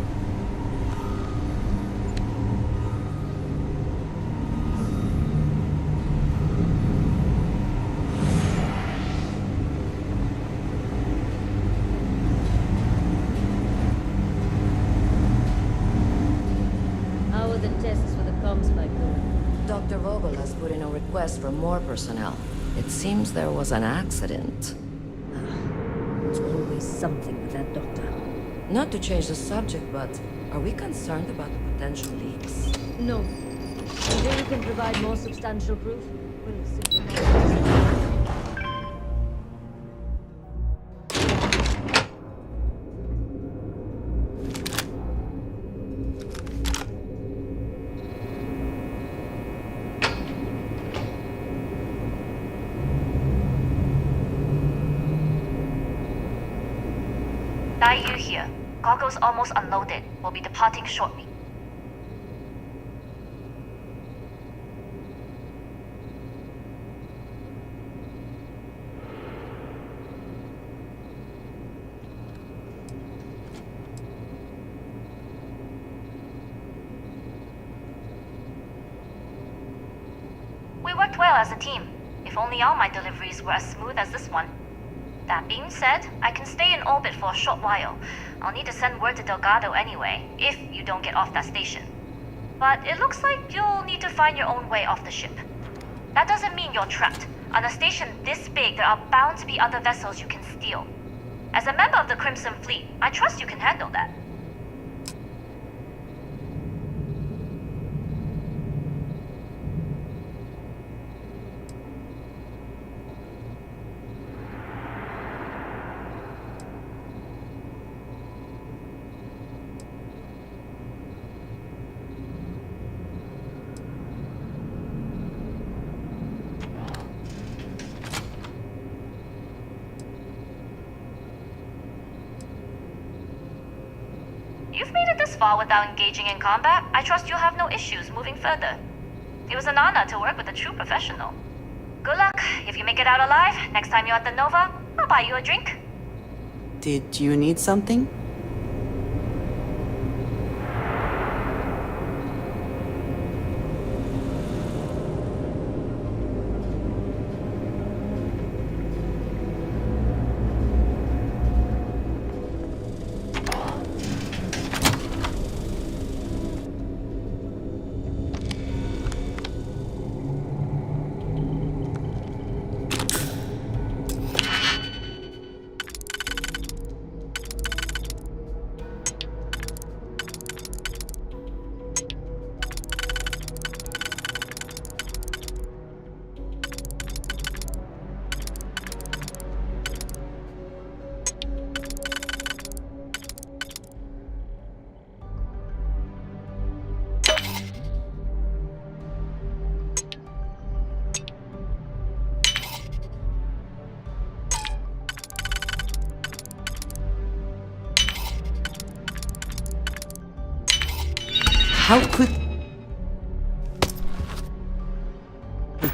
How are the tests for the comms bike going? Dr. Vogel has put in a request for more personnel. It seems there was an accident. There's always something with that doctor. Not to change the subject, but Are we concerned about the potential leaks? No. Until you can provide more substantial proof, we'll simply not. Dai Yu here. Cargo's almost unloaded. We'll be departing shortly. We worked well as a team. If only all my deliveries were as smooth as this one. That being said, I can stay in orbit for a short while. I'll need to send word to Delgado anyway, if you don't get off that station. But it looks like you'll need to find your own way off the ship. That doesn't mean you're trapped. On a station this big, there are bound to be other vessels you can steal. As a member of the Crimson Fleet, I trust you can handle that. You've made it this far without engaging in combat. I trust you'll have no issues moving further. It was an honor to work with a true professional. Good luck. If you make it out alive, next time you're at the Nova, I'll buy you a drink. Did you need something? How quick...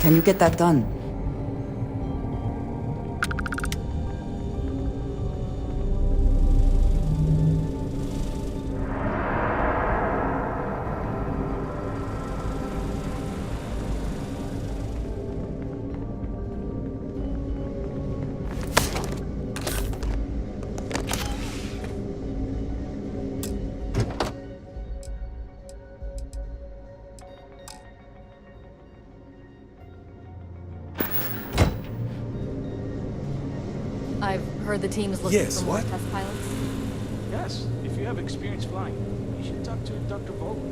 Can you get that done? I've heard the team is looking Yes, for more what? test pilots. Yes, if you have experience flying, you should talk to Dr. Vogel.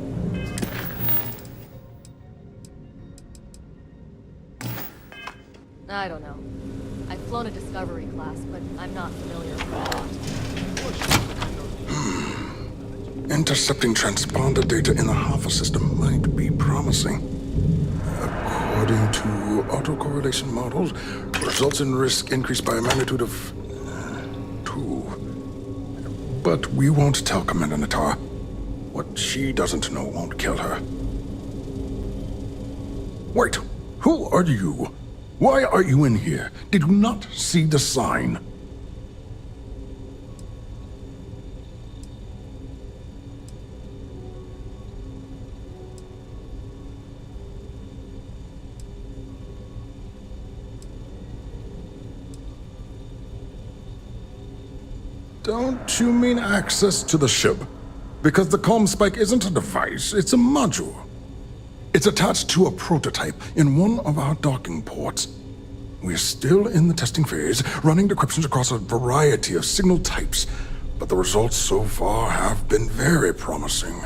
I don't know. I've flown a Discovery class, but I'm not familiar with it. Intercepting transponder data in the Alpha system might be promising. According to autocorrelation models, results in risk increased by a magnitude of 2. But we won't tell Commander Natar. What she doesn't know won't kill her. Wait, who are you? Why are you in here? Did you not see the sign? Don't you mean access to the ship? Because the comm spike isn't a device, it's a module. It's attached to a prototype in one of our docking ports. We're still in the testing phase, running decryptions across a variety of signal types. but the results so far have been very promising.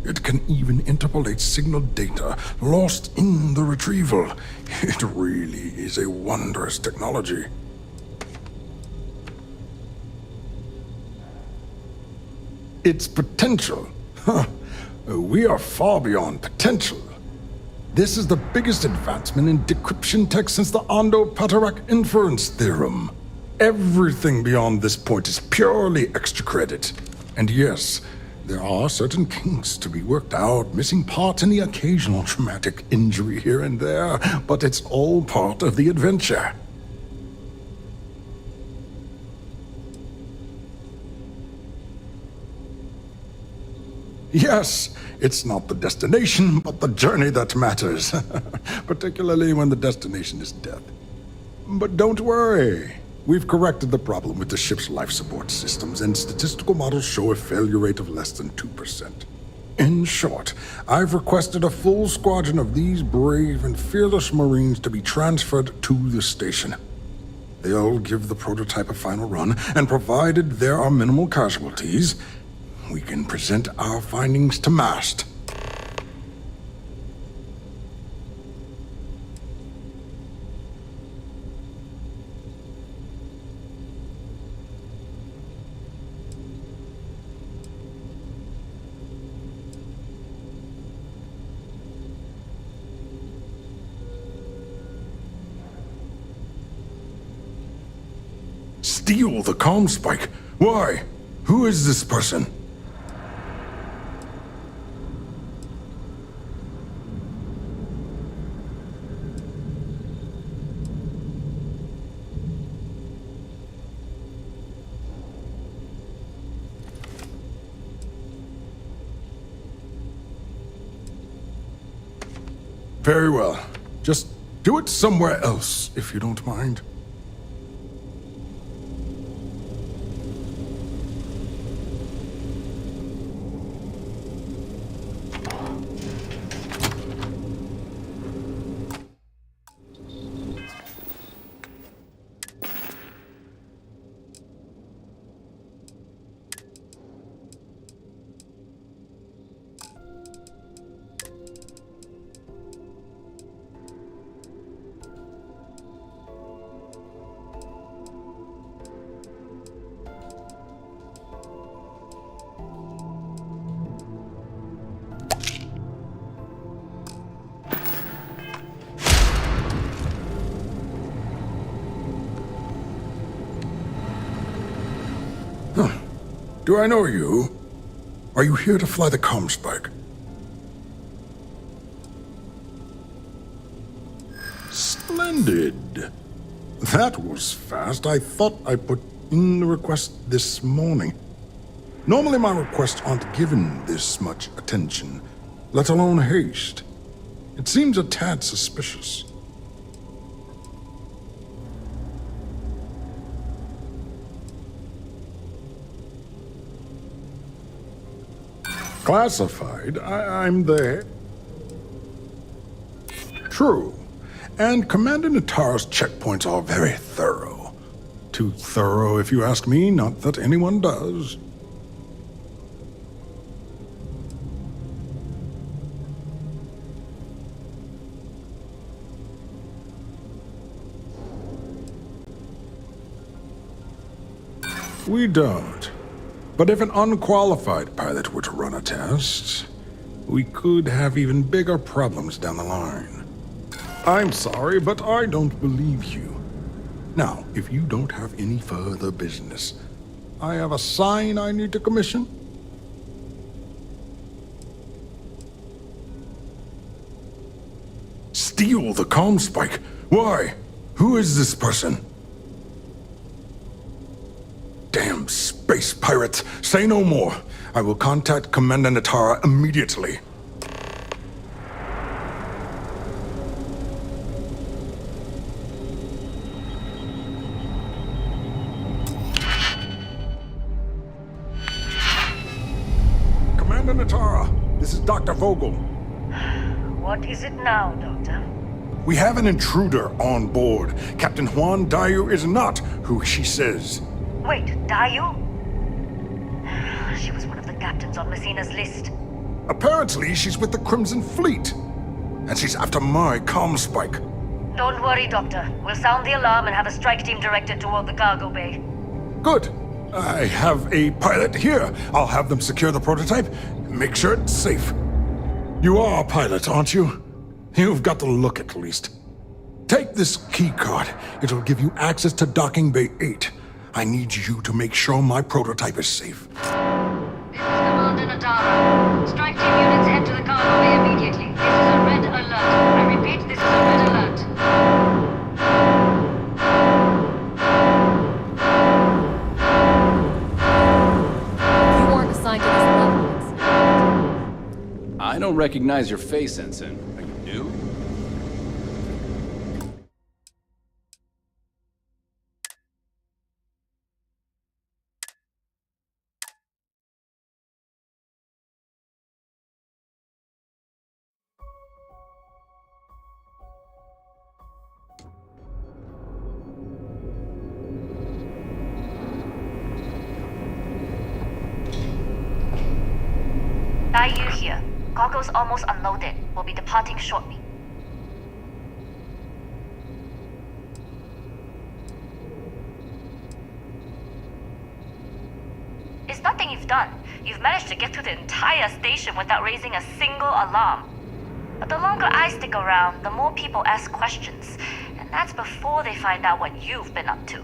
It can even interpolate signal data lost in the retrieval. It really is a wondrous technology. Its potential? Huh. We are far beyond potential. This is the biggest advancement in decryption tech since the Ondo-Patarak inference theorem. Everything beyond this point is purely extra credit. And yes, there are certain kinks to be worked out, missing parts and the occasional traumatic injury here and there, but it's all part of the adventure. Yes, it's not the destination, but the journey that matters. Particularly when the destination is death. But don't worry. We've corrected the problem with the ship's life support systems, and statistical models show a failure rate of less than 2%. In short, I've requested a full squadron of these brave and fearless Marines to be transferred to the station. They'll give the prototype a final run, and provided there are minimal casualties, we can present our findings to Mast. Steal the comm spike? Why? Who is this person? Very well. Just do it somewhere else, if you don't mind. Do I know you? Are you here to fly the comm spike? Splendid. That was fast. I thought I put in the request this morning. Normally my requests aren't given this much attention, let alone haste. It seems a tad suspicious. Classified? I'm the... True. And Commander Natara's checkpoints are very thorough. Too thorough, if you ask me, not that anyone does. We don't. But if an unqualified pilot were to run a test, we could have even bigger problems down the line. I'm sorry, but I don't believe you. Now, if you don't have any further business, I have a sign I need to commission. Steal the comm spike? Why? Who is this person? Damn space pirates! Say no more. I will contact Commander Natara immediately. Commander Natara, this is Dr. Vogel. What is it now, Doctor? We have an intruder on board. Captain Juan Dayu is not who she says. Wait, Dayu? she was one of the captains on Messina's list. Apparently, she's with the Crimson Fleet. And she's after my comm spike. Don't worry, Doctor. We'll sound the alarm and have a strike team directed toward the cargo bay. Good. I have a pilot here. I'll have them secure the prototype. Make sure it's safe. You are a pilot, aren't you? You've got the look, at least. Take this key card. It'll give you access to Docking Bay 8. I need you to make sure my prototype is safe. This is Commander Nadara. Strike team units head to the cargo bay immediately. This is a red alert. I repeat, this is a red alert. You weren't assigned to this level. I don't recognize your face, Ensign. Are you new? Dai Yu here. Cargo's almost unloaded. We'll be departing shortly. It's nothing you've done. You've managed to get through the entire station without raising a single alarm. But the longer I stick around, the more people ask questions. And that's before they find out what you've been up to.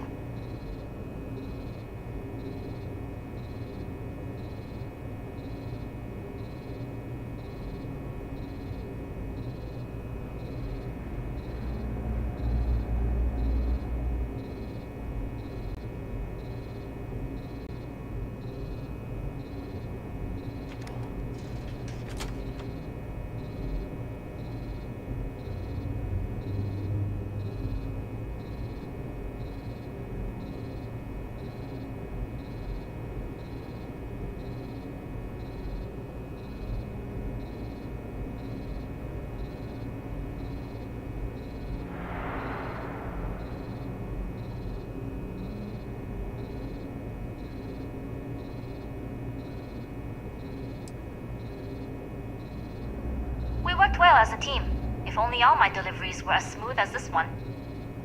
Worked well as a team. If only all my deliveries were as smooth as this one.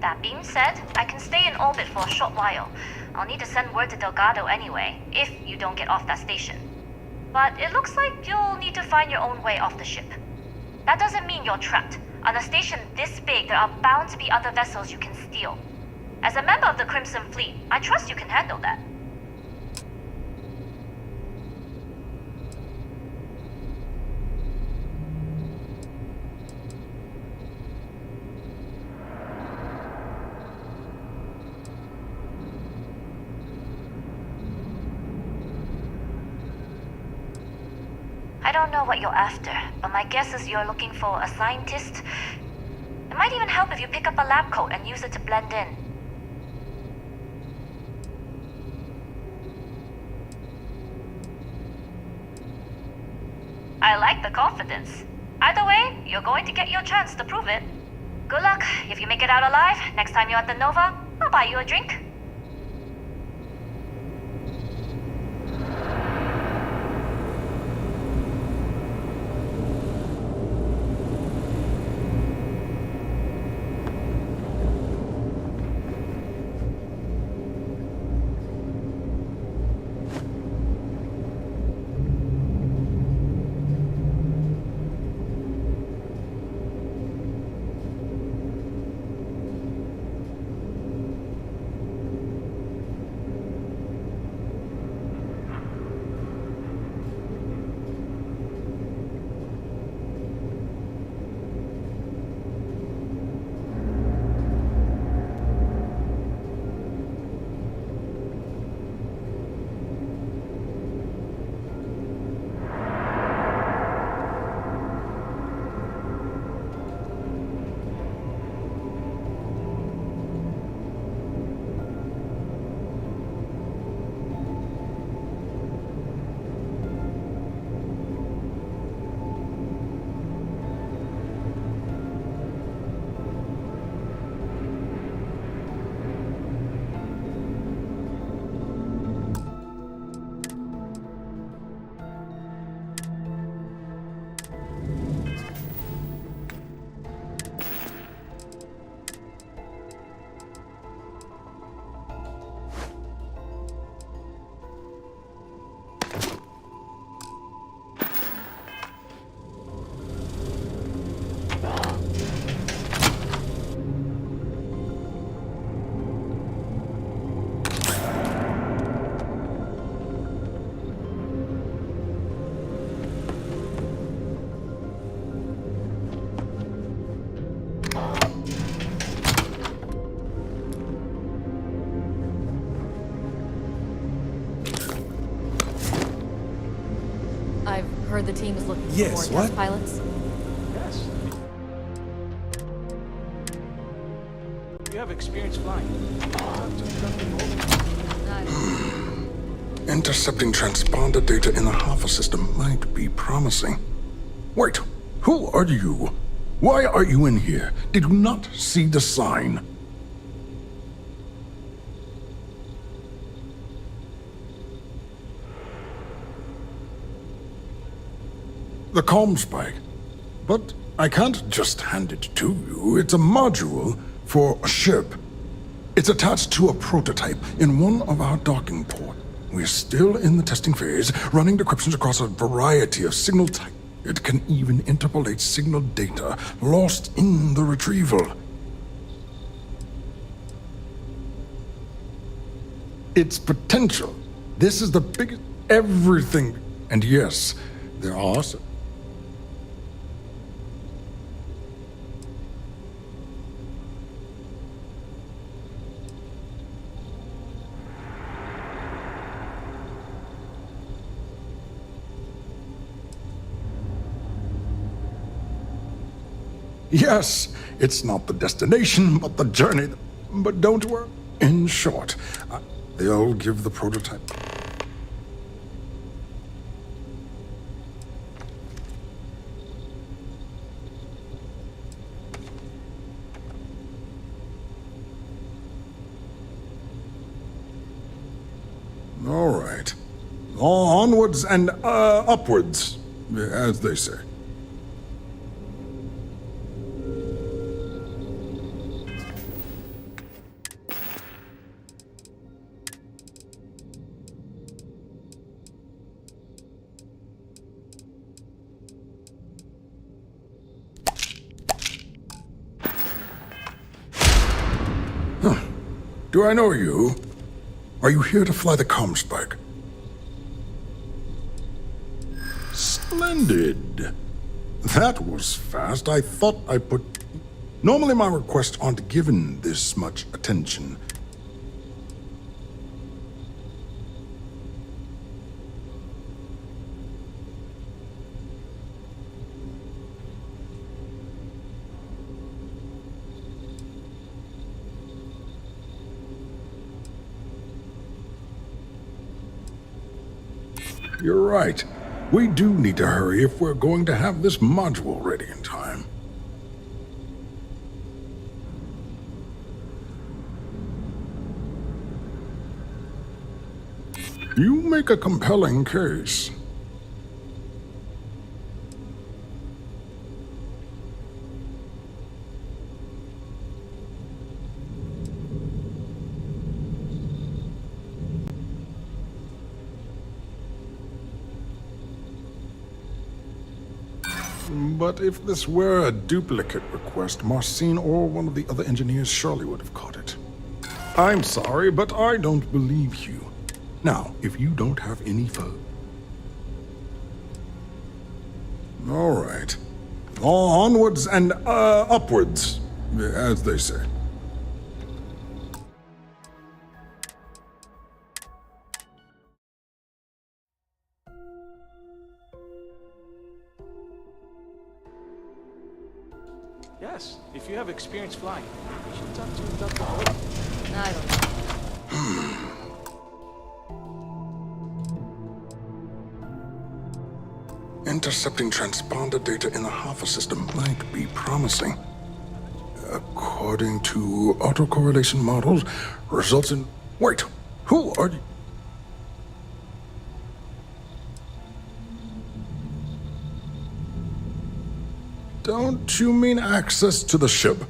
That being said, I can stay in orbit for a short while. I'll need to send word to Delgado anyway, if you don't get off that station. But it looks like you'll need to find your own way off the ship. That doesn't mean you're trapped. On a station this big, there are bound to be other vessels you can steal. As a member of the Crimson Fleet, I trust you can handle that. I don't know what you're after, but my guess is you're looking for a scientist. It might even help if you pick up a lab coat and use it to blend in. I like the confidence. Either way, you're going to get your chance to prove it. Good luck. If you make it out alive, next time you're at the Nova, I'll buy you a drink. heard the team is looking for Yes, more what? test pilots. Yes. You have experience flying. Talk to Dr. Volk. Intercepting transponder data in the Alpha system might be promising. Wait, who are you? Why are you in here? Did you not see the sign? The comm spike. But I can't just hand it to you. It's a module for a ship. It's attached to a prototype in one of our docking ports. We're still in the testing phase, running decryptions across a variety of signal types. It can even interpolate signal data lost in the retrieval. Its potential. This is the biggest everything. And yes, there are some. Yes, it's not the destination, but the journey. But don't worry. In short, they'll give the prototype. All right. Onwards and upwards, as they say. Do I know you? Are you here to fly the comm spike? Splendid. That was fast. I thought I put... Normally my requests aren't given this much attention. You're right. We do need to hurry if we're going to have this module ready in time. You make a compelling case. But if this were a duplicate request, Marcin or one of the other engineers surely would have caught it. I'm sorry, but I don't believe you. Now, if you don't have any All right. Onwards and upwards, as they say. Yes, if you have experience flying, you should talk to Dr. Volk. I don't know. Intercepting transponder data in the Alpha system might be promising. According to autocorrelation models, results in... Wait, who are you? Don't you mean access to the ship?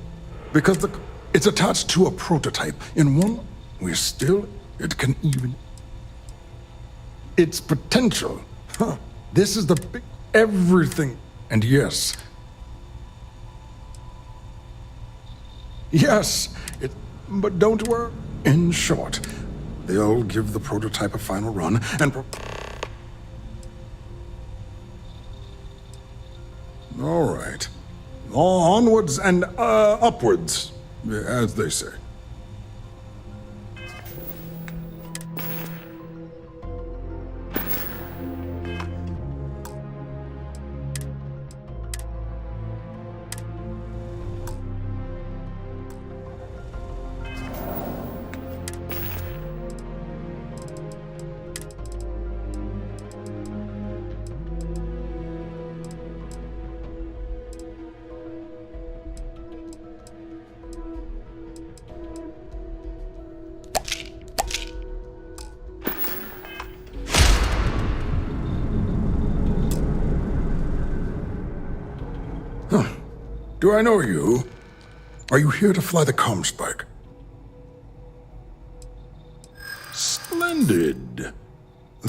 Because it's attached to a prototype. In one, we're still... It can even... Its potential. Huh. This is the big... Everything. And yes. Yes. But don't worry. In short, they'll give the prototype a final run and... All right. Onwards and upwards, as they say. Do I know you? Are you here to fly the comm spike? Splendid.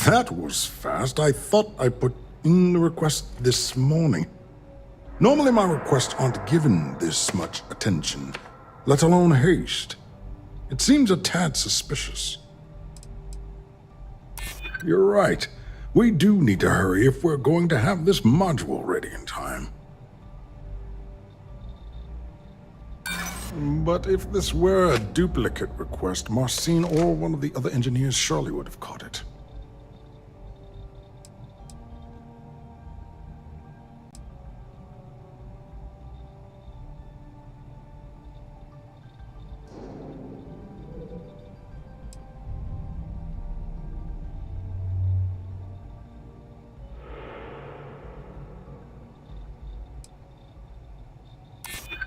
That was fast. I thought I put in the request this morning. Normally my requests aren't given this much attention, let alone haste. It seems a tad suspicious. You're right. We do need to hurry if we're going to have this module ready in time. But if this were a duplicate request, Marcin or one of the other engineers surely would have caught it.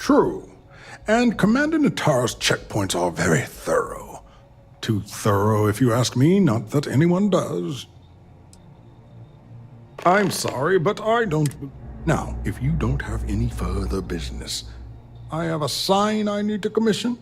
True. And Commander Natara's checkpoints are very thorough. Too thorough, if you ask me, not that anyone does. I'm sorry, but I don't... Now, if you don't have any further business, I have a sign I need to commission.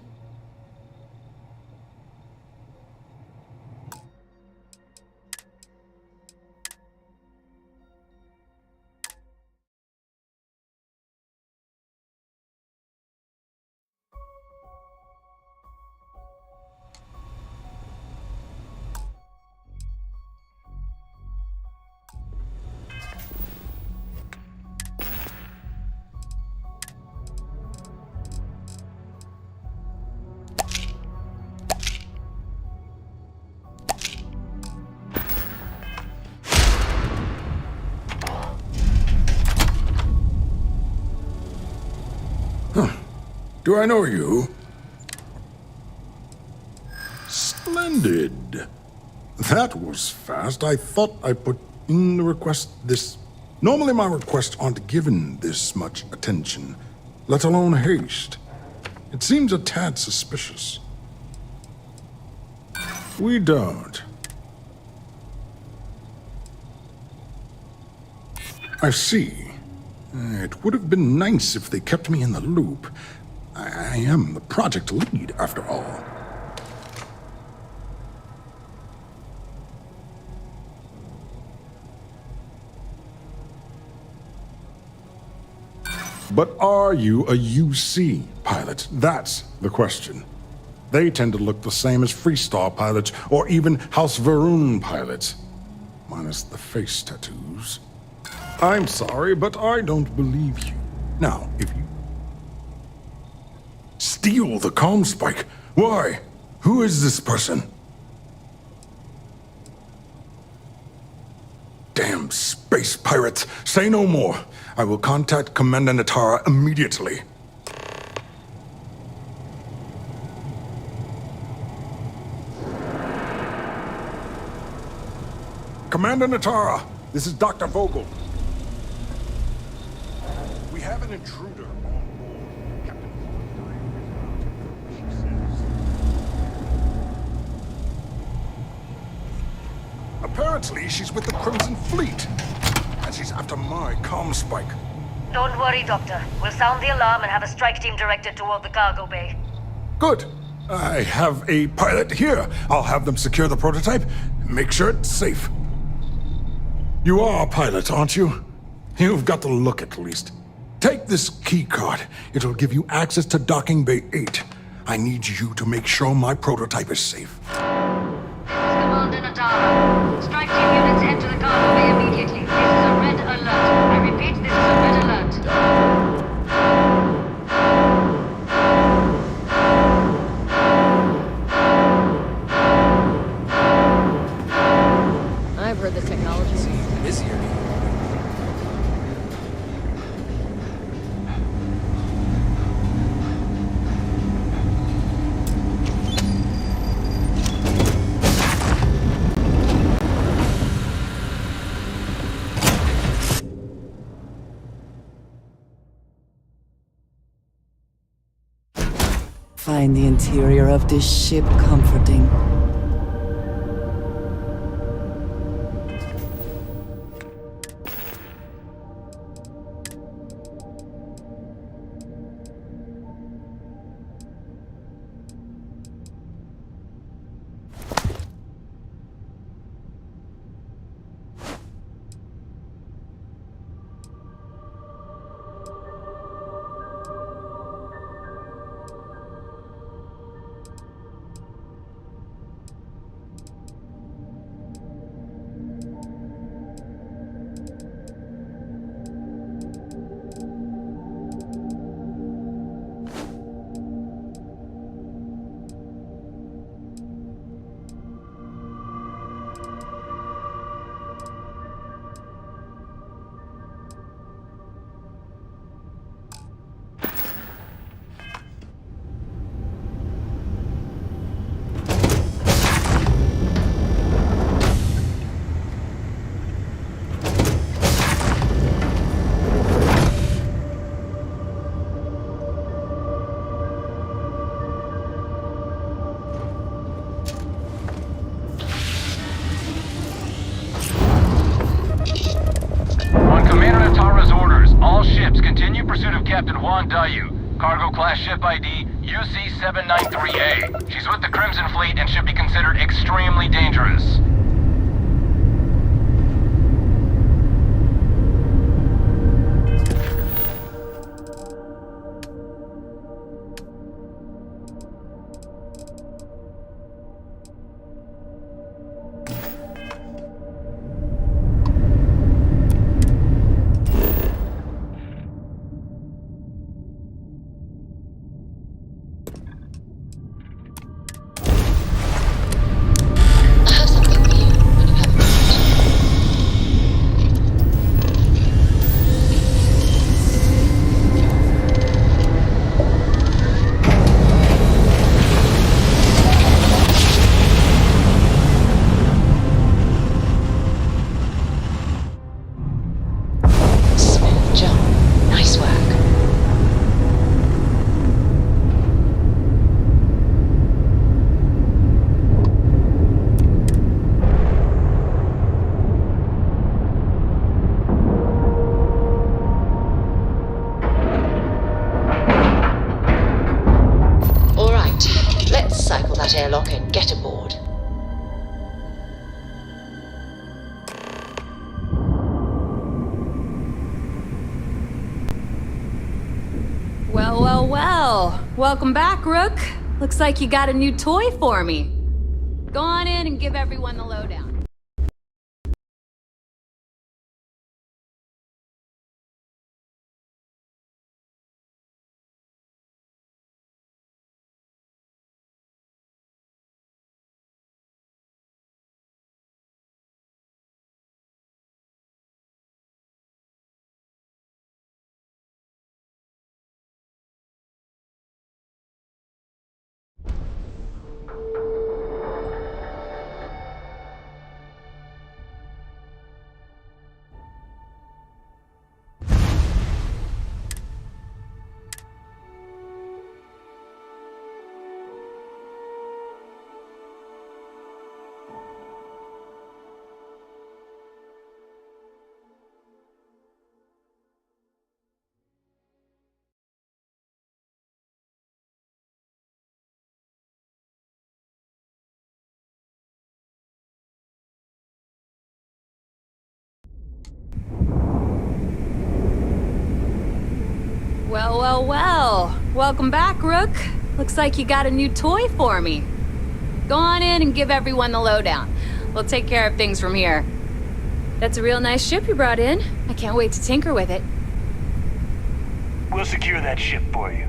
Do I know you? Splendid. That was fast. I thought I put in the request this... Normally my requests aren't given this much attention, let alone haste. It seems a tad suspicious. We don't. I see. It would have been nice if they kept me in the loop. I am the project lead, after all. But are you a UC pilot? That's the question. They tend to look the same as Freestar pilots, or even House Varun pilots. Minus the face tattoos. I'm sorry, but I don't believe you. Now, if you... Steal the comm spike? Why? Who is this person? Damn space pirates! Say no more. I will contact Commander Natara immediately. Commander Natara, this is Dr. Vogel. We have an intruder on board. Apparently, she's with the Crimson Fleet. And she's after my comm spike. Don't worry, Doctor. We'll sound the alarm and have a strike team directed toward the cargo bay. Good. I have a pilot here. I'll have them secure the prototype. Make sure it's safe. You are a pilot, aren't you? You've got the look, at least. Take this key card. It'll give you access to Docking Bay 8. I need you to make sure my prototype is safe. Commander Natara. Strike team units head to the cargo bay immediately. This is a red alert. I repeat, this is a red alert. I've heard the technology is busier. Find the interior of this ship comforting. pursuit of Captain Juan Dayu. Cargo class ship ID UC-793A. She's with the Crimson Fleet and should be considered extremely dangerous. Airlock and get aboard. Well, well, well. Welcome back, Rook. Looks like you got a new toy for me. Go on in and give everyone the lowdown. Well, well, well. Welcome back, Rook. Looks like you got a new toy for me. Go on in and give everyone the lowdown. We'll take care of things from here. That's a real nice ship you brought in. I can't wait to tinker with it. We'll secure that ship for you.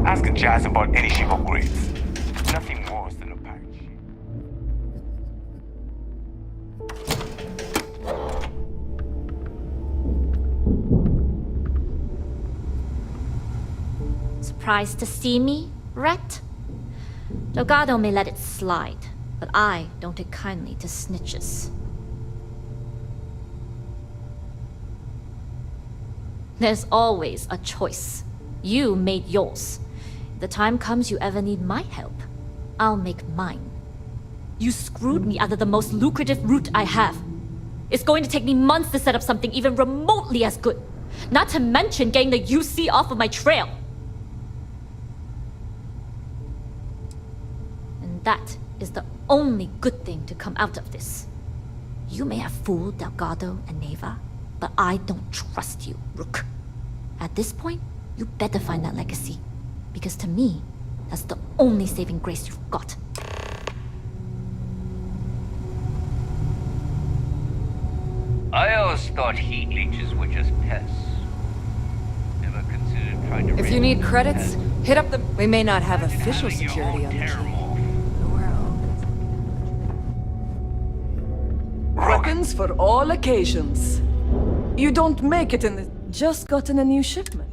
Ask Jazz about any ship upgrades. Nothing worse than a pirate ship. Surprised to see me, Ret? Delgado may let it slide, but I don't take kindly to snitches. There's always a choice. You made yours. If the time comes you ever need my help, I'll make mine. You screwed me out of the most lucrative route I have. It's going to take me months to set up something even remotely as good. Not to mention getting the UC off of my trail. And that is the only good thing to come out of this. You may have fooled Delgado and Neva, but I don't trust you, Rook. At this point, you better find that legacy. Because to me, that's the only saving grace you've got. I always thought heat leeches were just pests. Never considered trying to... If you need credits, hit up the... We may not have official security on the key. Weapons for all occasions. You don't make it in the... Just gotten a new shipment.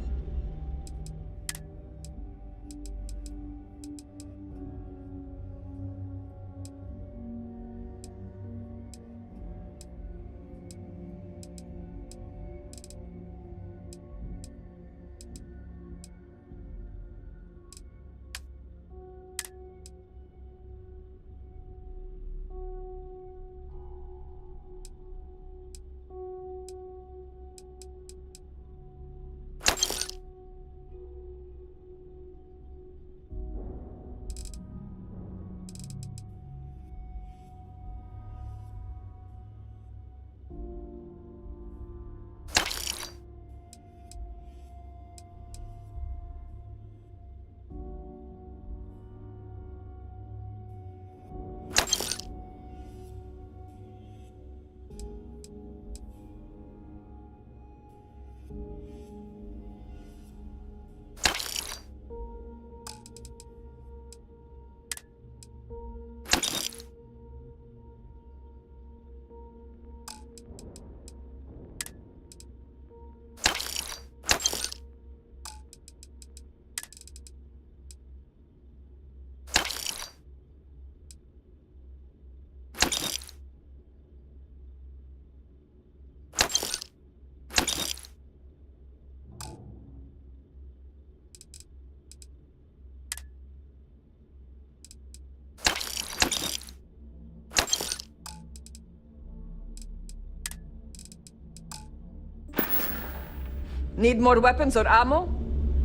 Need more weapons or ammo?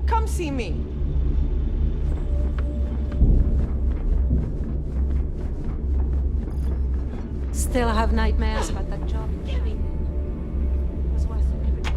Come see me. Still have nightmares about that job in China. It was worth it every day.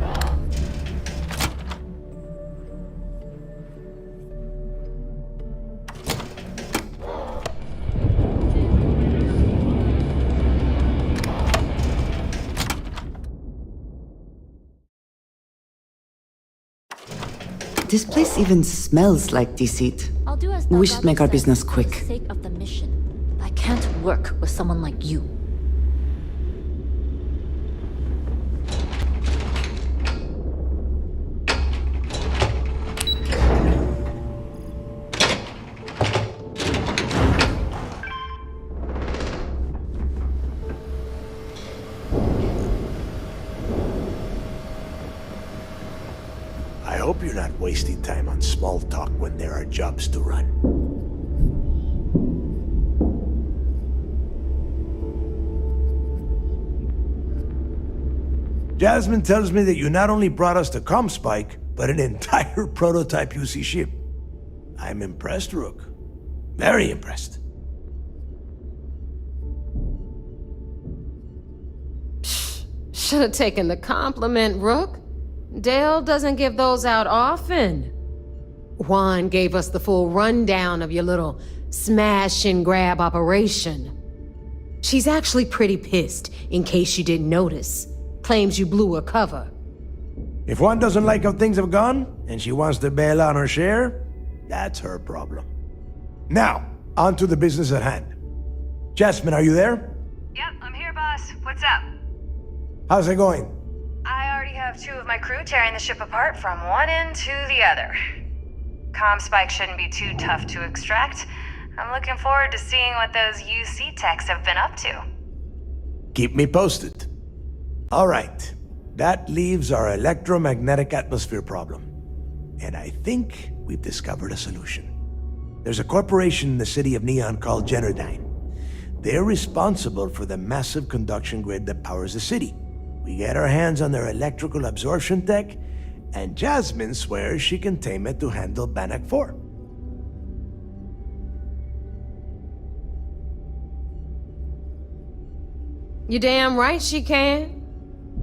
This place even smells like deceit. I'll do as We should make our business for the quick. sake of the mission. I can't work with someone like you. I hope you're not wasting time on small talk when there are jobs to run. Jasmine tells me that you not only brought us the ComSpike, but an entire prototype UC ship. I'm impressed, Rook. Very impressed. Should have taken the compliment, Rook. Dale doesn't give those out often. Juan gave us the full rundown of your little smash and grab operation. She's actually pretty pissed, in case you didn't notice. Claims you blew her cover. If one doesn't like how things have gone, and she wants to bail on her share, that's her problem. Now, on to the business at hand. Jasmine, are you there? Yep, I'm here, boss. What's up? How's it going? I already have 2 of my crew tearing the ship apart from one end to the other. ComSpike shouldn't be too tough to extract. I'm looking forward to seeing what those UC techs have been up to. Keep me posted. All right, that leaves our electromagnetic atmosphere problem. And I think we've discovered a solution. There's a corporation in the city of Neon called Generdyne. They're responsible for the massive conduction grid that powers the city. We get our hands on their electrical absorption tech, and Jasmine swears she can tame it to handle Bannock 4. You damn right she can.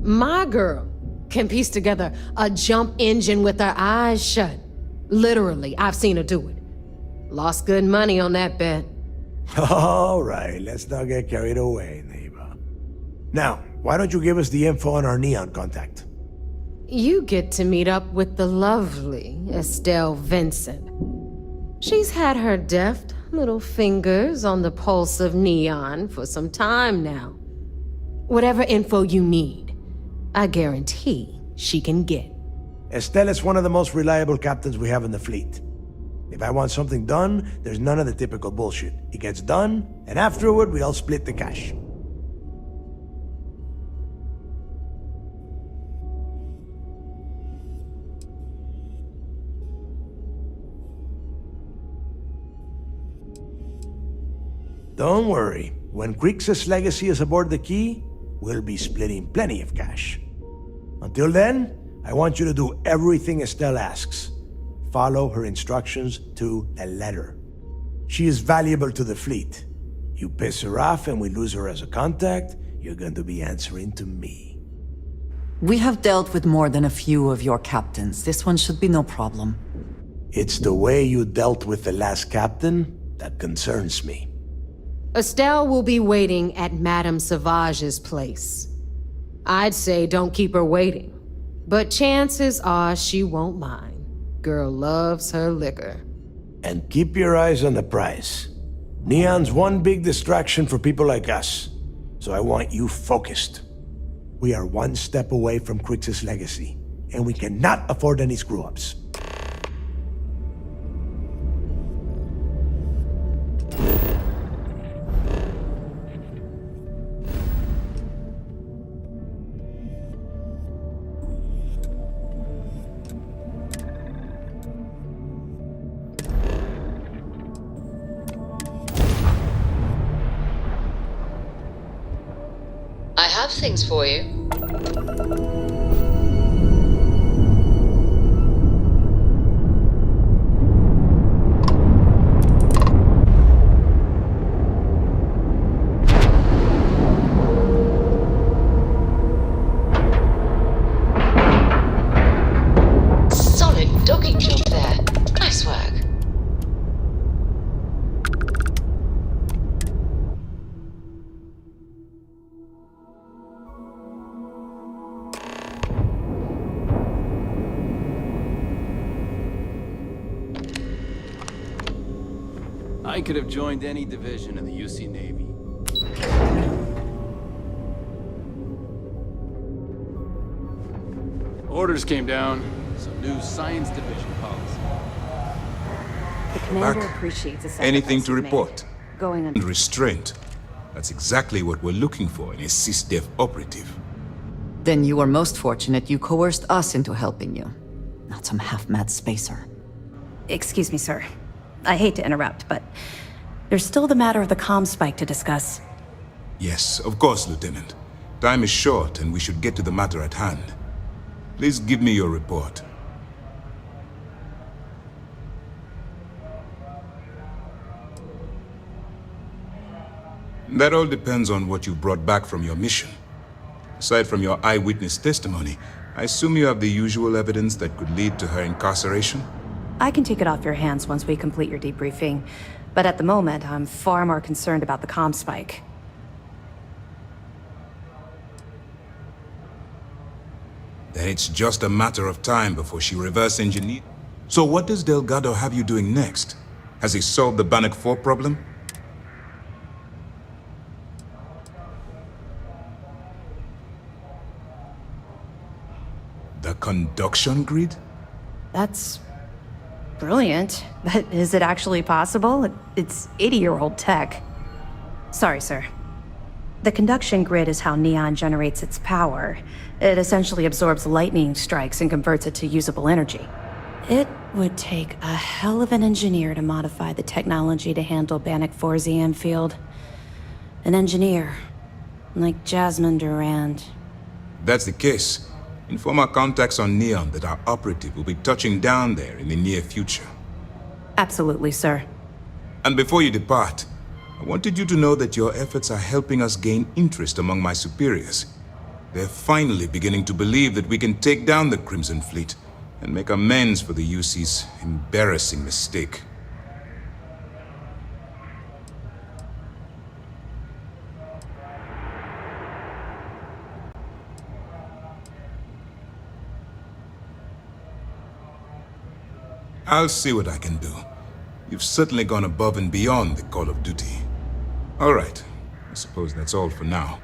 My girl can piece together a jump engine with her eyes shut. Literally, I've seen her do it. Lost good money on that bet. All right, let's not get carried away, neighbor. Now, why don't you give us the info on our Neon contact? You get to meet up with the lovely Estelle Vincent. She's had her deft little fingers on the pulse of Neon for some time now. Whatever info you need, I guarantee she can get. Estelle is one of the most reliable captains we have in the fleet. If I want something done, there's none of the typical bullshit. It gets done, and afterward, we all split the cash. Don't worry. When Crixus' legacy is aboard the Key, we'll be splitting plenty of cash. Until then, I want you to do everything Estelle asks. Follow her instructions to a letter. She is valuable to the fleet. You piss her off and we lose her as a contact, you're going to be answering to me. We have dealt with more than a few of your captains. This one should be no problem. It's the way you dealt with the last captain that concerns me. Estelle will be waiting at Madame Sauvage's place. I'd say don't keep her waiting, but chances are she won't mind. Girl loves her liquor. And keep your eyes on the prize. Neon's one big distraction for people like us, so I want you focused. We are one step away from Crixus' legacy, and we cannot afford any screw-ups. I have things for you. Great job there. Nice work. I could have joined any division in the UC Navy. Orders came down. Some new science division policy. The commander Back. appreciates a Anything sacrifice to you report? made. Going on. And restraint. That's exactly what we're looking for in a SysDev operative. Then you were most fortunate you coerced us into helping you. Not some half-mad spacer. Excuse me, sir. I hate to interrupt, but there's still the matter of the comm spike to discuss. Yes, of course, Lieutenant. Time is short, and we should get to the matter at hand. Please give me your report. That all depends on what you brought back from your mission. Aside from your eyewitness testimony, I assume you have the usual evidence that could lead to her incarceration? I can take it off your hands once we complete your debriefing, but at the moment, I'm far more concerned about the comm spike. Then it's just a matter of time before she reverse engineers. So what does Delgado have you doing next? Has he solved the Bannock 4 problem? The conduction grid? That's brilliant, but is it actually possible? It's 80-year-old tech. Sorry, sir. The conduction grid is how Neon generates its power. It essentially absorbs lightning strikes and converts it to usable energy. It would take a hell of an engineer to modify the technology to handle Bannock 4's EM field. An engineer, like Jasmine Durand. If that's the case, inform our contacts on Neon that our operative will be touching down there in the near future. Absolutely, sir. And before you depart, I wanted you to know that your efforts are helping us gain interest among my superiors. They're finally beginning to believe that we can take down the Crimson Fleet and make amends for the UC's embarrassing mistake. I'll see what I can do. You've certainly gone above and beyond the call of duty. All right, I suppose that's all for now.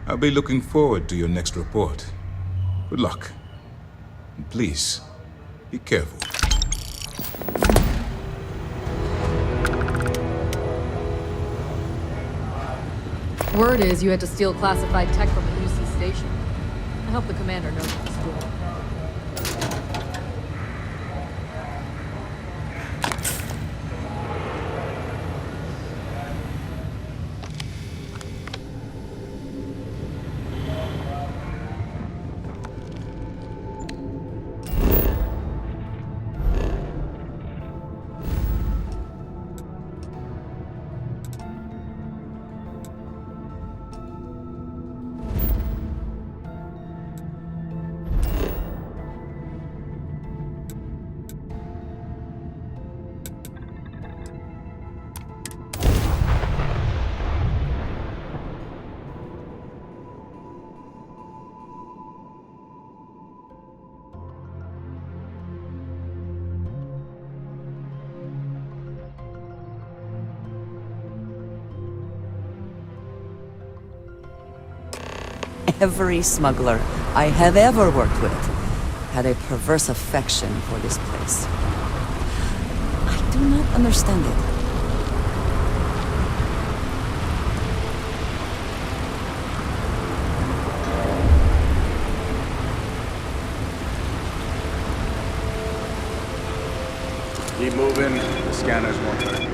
I'll be looking forward to your next report. Good luck. And please, be careful. Word is you had to steal classified tech from a UC station. I hope the commander knows what he's doing. Every smuggler I have ever worked with had a perverse affection for this place. I do not understand it. Keep moving. The scanner's won't hurt you.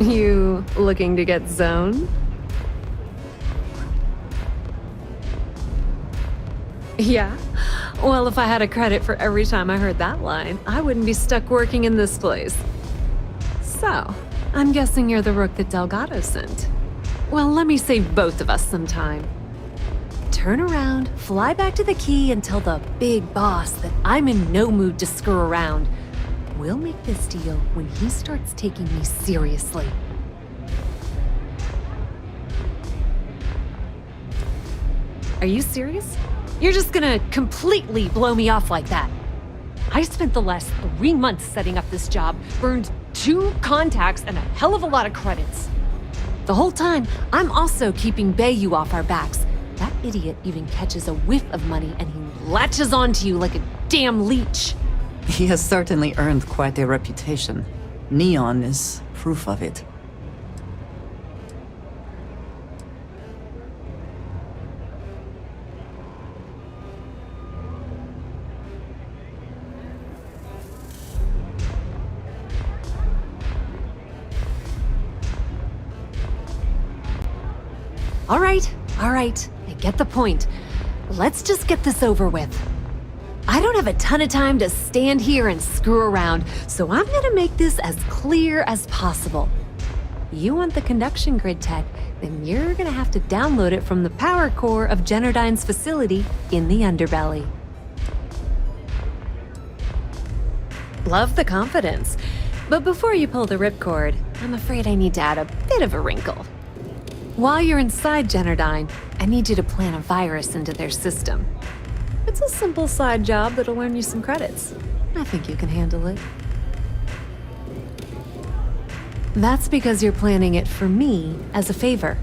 You looking to get zoned? Yeah? Well, if I had a credit for every time I heard that line, I wouldn't be stuck working in this place. So, I'm guessing you're the rook that Delgado sent. Well, let me save both of us some time. Turn around, fly back to the key, and tell the big boss that I'm in no mood to screw around. We'll make this deal when he starts taking me seriously. Are you serious? You're just gonna completely blow me off like that? I spent the last 3 months setting up this job, burned 2 contacts and a hell of a lot of credits. The whole time, I'm also keeping Bayou off our backs. That idiot even catches a whiff of money and he latches onto you like a damn leech. He has certainly earned quite a reputation. Neon is proof of it. All right, I get the point. Let's just get this over with. I don't have a ton of time to stand here and screw around, so I'm gonna make this as clear as possible. You want the conduction grid tech, then you're gonna have to download it from the power core of Generdyne's facility in the underbelly. Love the confidence, but before you pull the ripcord, I'm afraid I need to add a bit of a wrinkle. While you're inside Generdyne, I need you to plant a virus into their system. It's a simple side job that'll earn you some credits. I think you can handle it. That's because you're planning it for me as a favor.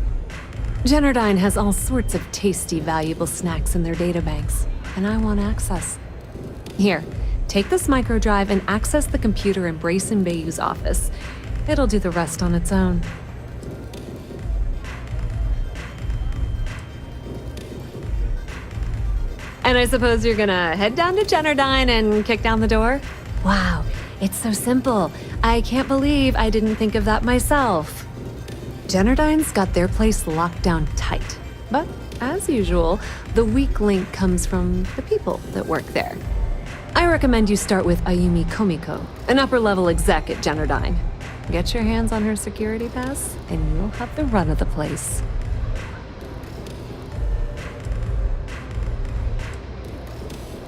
Generdyne has all sorts of tasty, valuable snacks in their databanks, and I want access. Here, take this microdrive and access the computer in Brace and Bayou's office. It'll do the rest on its own. And I suppose you're gonna head down to Generdyne and kick down the door? Wow, it's so simple. I can't believe I didn't think of that myself. Generdyne's got their place locked down tight. But, as usual, the weak link comes from the people that work there. I recommend you start with Ayumi Komiko, an upper-level exec at Generdyne. Get your hands on her security pass, and you'll have the run of the place.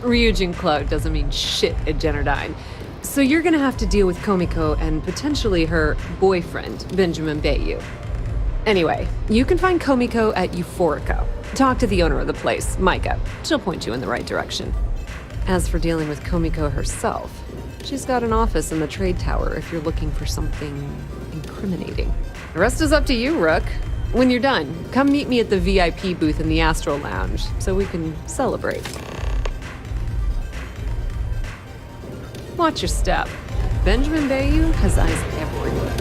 Ryujin Cloud doesn't mean shit at Generdyne. So you're gonna have to deal with Komiko and potentially her boyfriend, Benjamin Bayou. Anyway, you can find Komiko at Euphorico. Talk to the owner of the place, Micah. She'll point you in the right direction. As for dealing with Komiko herself, she's got an office in the trade tower if you're looking for something incriminating. The rest is up to you, Rook. When you're done, come meet me at the VIP booth in the Astral Lounge so we can celebrate. Watch your step. Benjamin Bayou has eyes everywhere.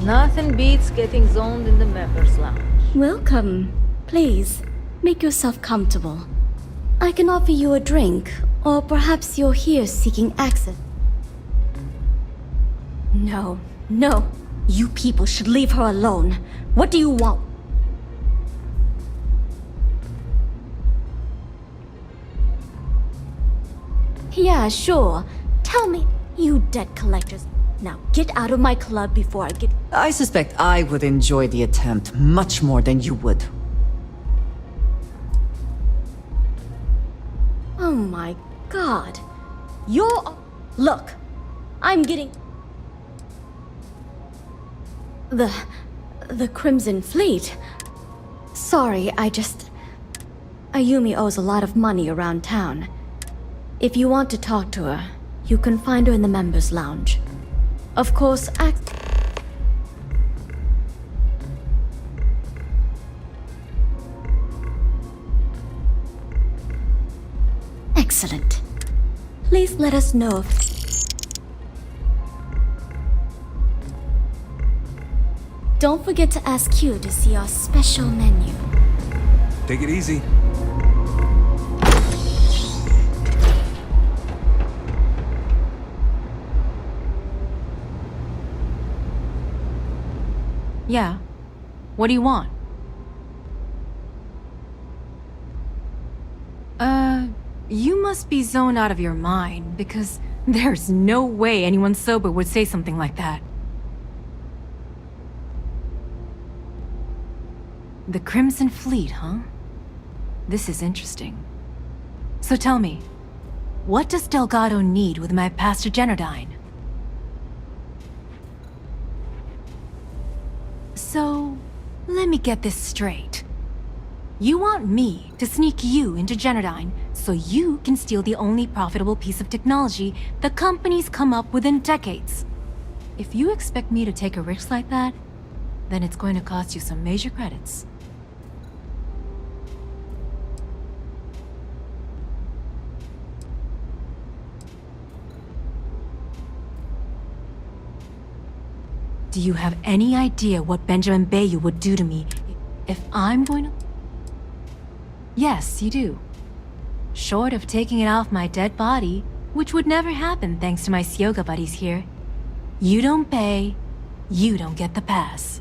Nothing beats getting zoned in the members' lounge. Welcome. Please, make yourself comfortable. I can offer you a drink, or perhaps you're here seeking access. No, no. You people should leave her alone. What do you want? Yeah, sure. Tell me, you debt collectors. Now get out of my club before I get... I suspect I would enjoy the attempt much more than you would. Oh my god. You're... Look, I'm getting... The Crimson Fleet. Sorry, Ayumi owes a lot of money around town. If you want to talk to her, you can find her in the members' lounge. Of course, Excellent. Please let us know if... Don't forget to ask Q to see our special menu. Take it easy. Yeah. What do you want? You must be zoned out of your mind, because there's no way anyone sober would say something like that. The Crimson Fleet, huh? This is interesting. So tell me, what does Delgado need with my Pastor Generdyne? So, let me get this straight. You want me to sneak you into Generdyne so you can steal the only profitable piece of technology the company's come up with in decades. If you expect me to take a risk like that, then it's going to cost you some major credits. Do you have any idea what Benjamin Bayou would do to me if I'm going to... Yes, you do. Short of taking it off my dead body, which would never happen thanks to my Syoga buddies here. You don't pay, you don't get the pass.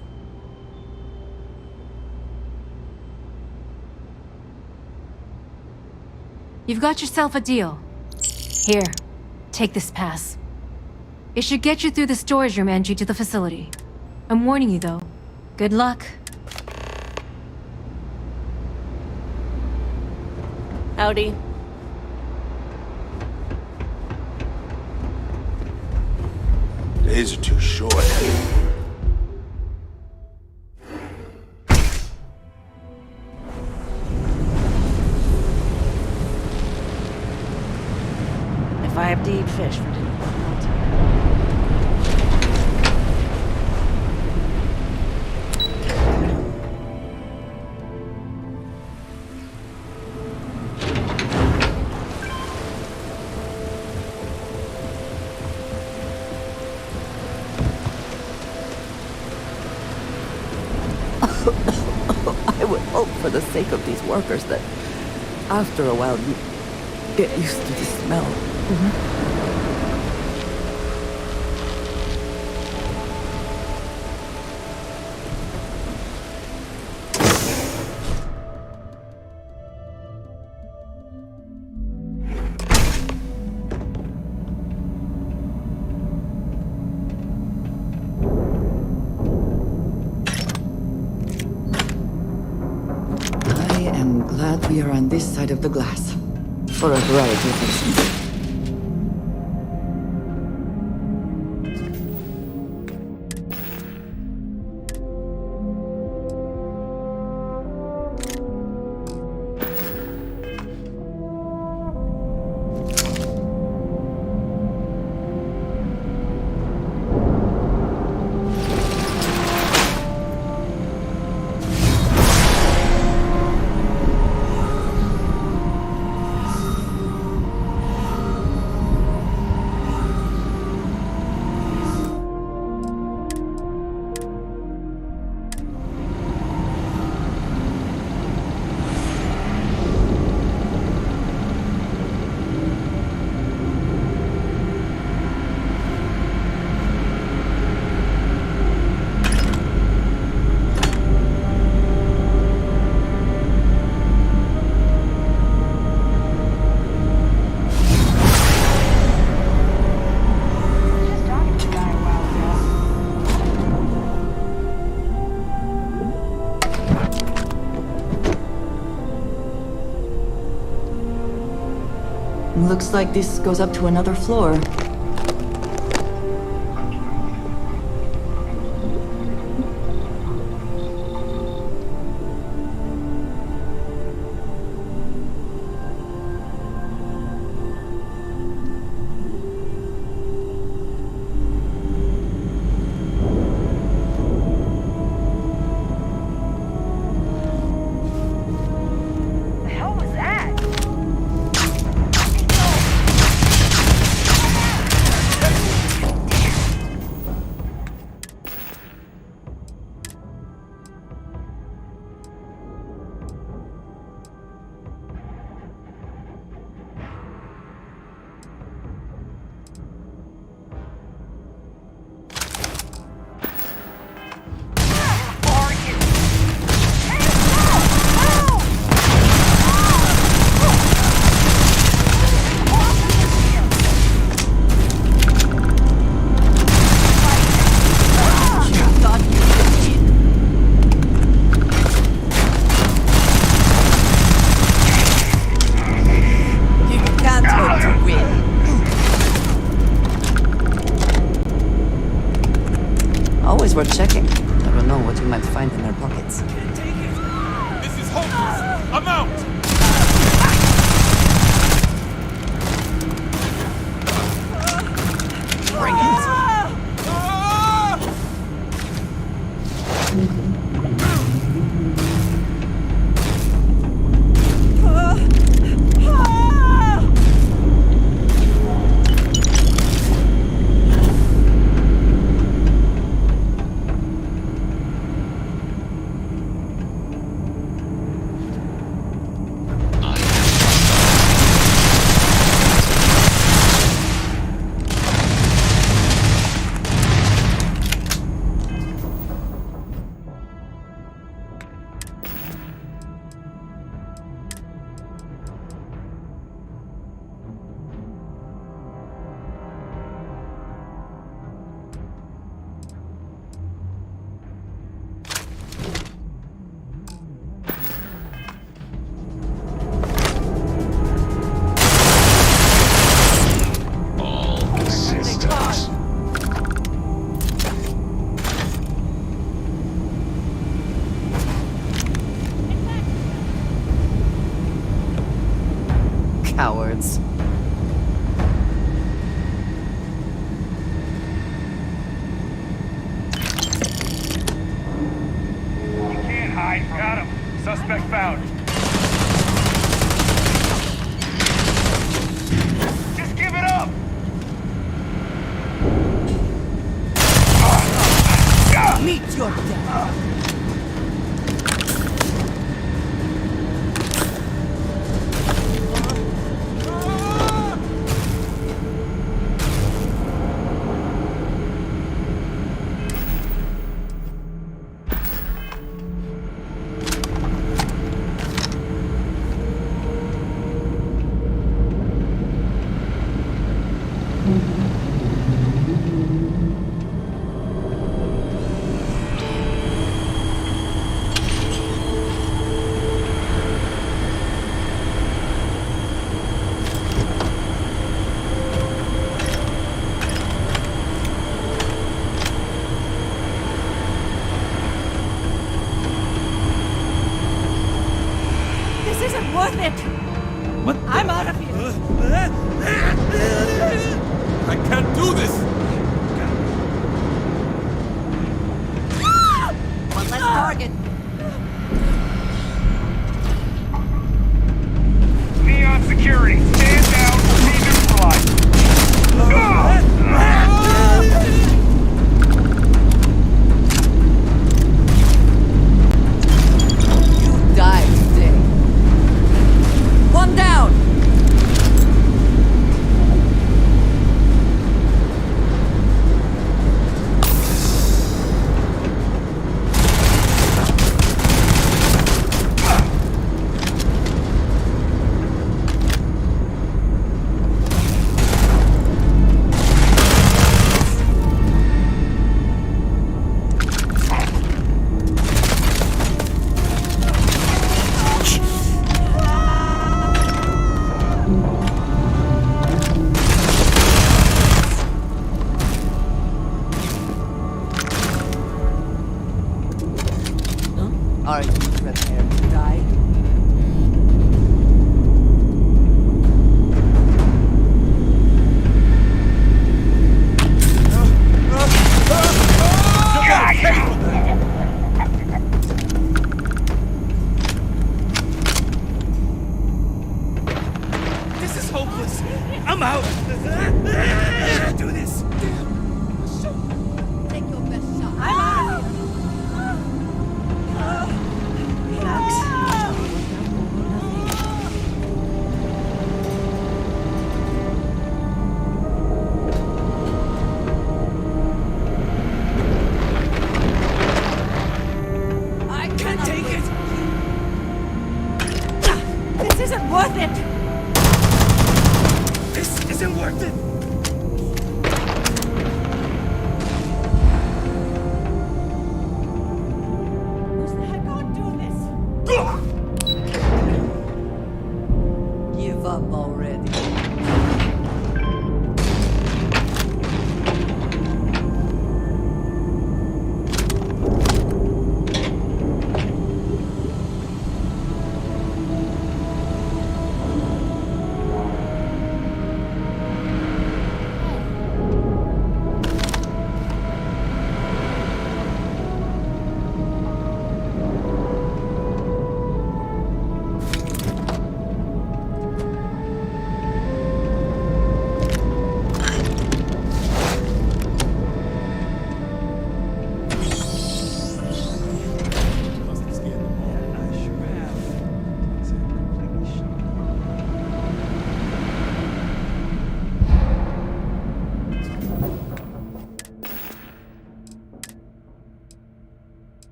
You've got yourself a deal. Here, take this pass. It should get you through the storage room entry to the facility. I'm warning you though. Good luck. Howdy. Days are too short. If I have to eat fish for dinner, I'll take it. I would hope for the sake of these workers that after a while you get used to the smell. I am glad we are on this side of the glass, for a variety of reasons. Looks like this goes up to another floor. Always worth checking. Never know what you might find in their pockets. This is hopeless! I'm out! Bring it! Cowards. You can't hide. Got him. Suspect found. Just give it up! Meet your death. This isn't worth it! What? I'm out of here! I can't do this! One less target. Neon security, stand down or be neutralized. You died today. One down! Are you prepared to die? This is hopeless. I'm out. I can't do this. Take your best shot. I'm out of here. Max. I can't take it. This isn't worth it. This isn't worth it. Give up already.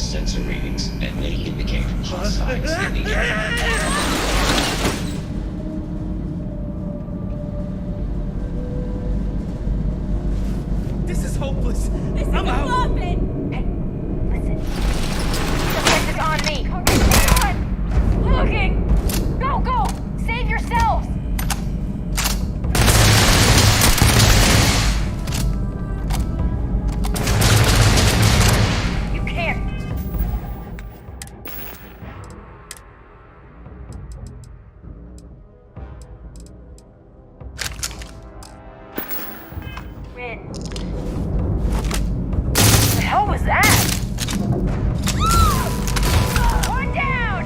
sensor readings and may indicate hostiles in the area. This is hopeless. I'm out. Hey, listen. The fence is on me. Come on. Looking. Go, go. Save yourselves. You can't. Rin. The hell was that? One down!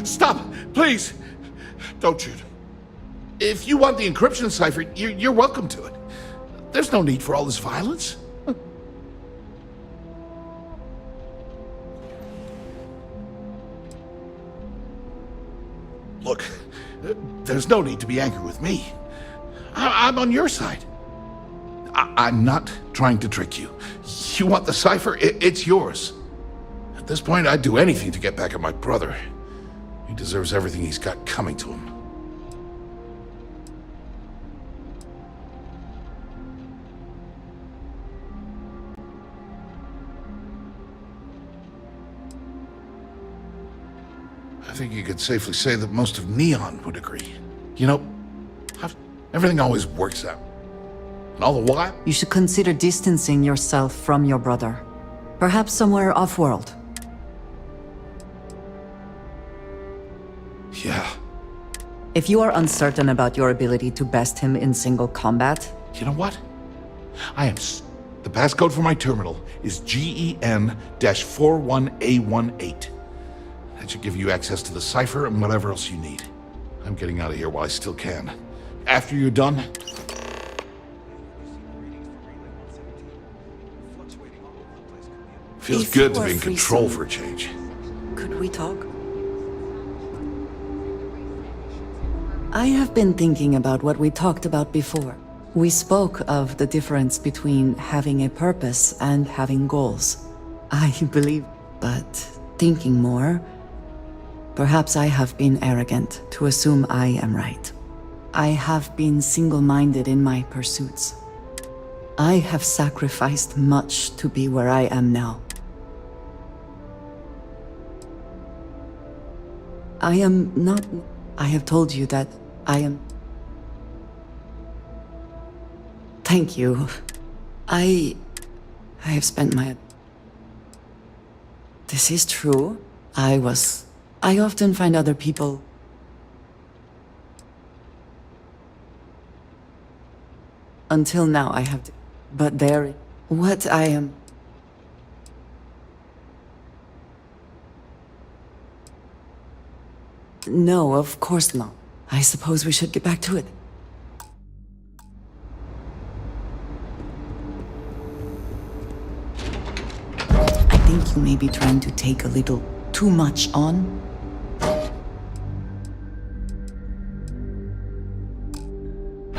Stop! Please! Don't shoot. If you want the encryption cipher, you're welcome to it. There's no need for all this violence. Look, there's no need to be angry with me. I'm on your side. I'm not trying to trick you. You want the cipher? It's yours. At this point, I'd do anything to get back at my brother. He deserves everything he's got coming to him. I think you could safely say that most of Neon would agree. You know, everything always works out. And all the while... You should consider distancing yourself from your brother. Perhaps somewhere off-world. Yeah. If you are uncertain about your ability to best him in single combat... You know what? I am... The passcode for my terminal is GEN-41A18. That should give you access to the cipher and whatever else you need. I'm getting out of here while I still can. After you're done... Feels good to be in control for a change. Could we talk? I have been thinking about what we talked about before. We spoke of the difference between having a purpose and having goals. I believe, but thinking more, perhaps I have been arrogant to assume I am right. I have been single-minded in my pursuits. I have sacrificed much to be where I am now. I am not... I have told you that I am... Thank you. I have spent my... This is true. I often find other people... Until now I have... But there... What I am... No, of course not. I suppose we should get back to it. I think you may be trying to take a little too much on.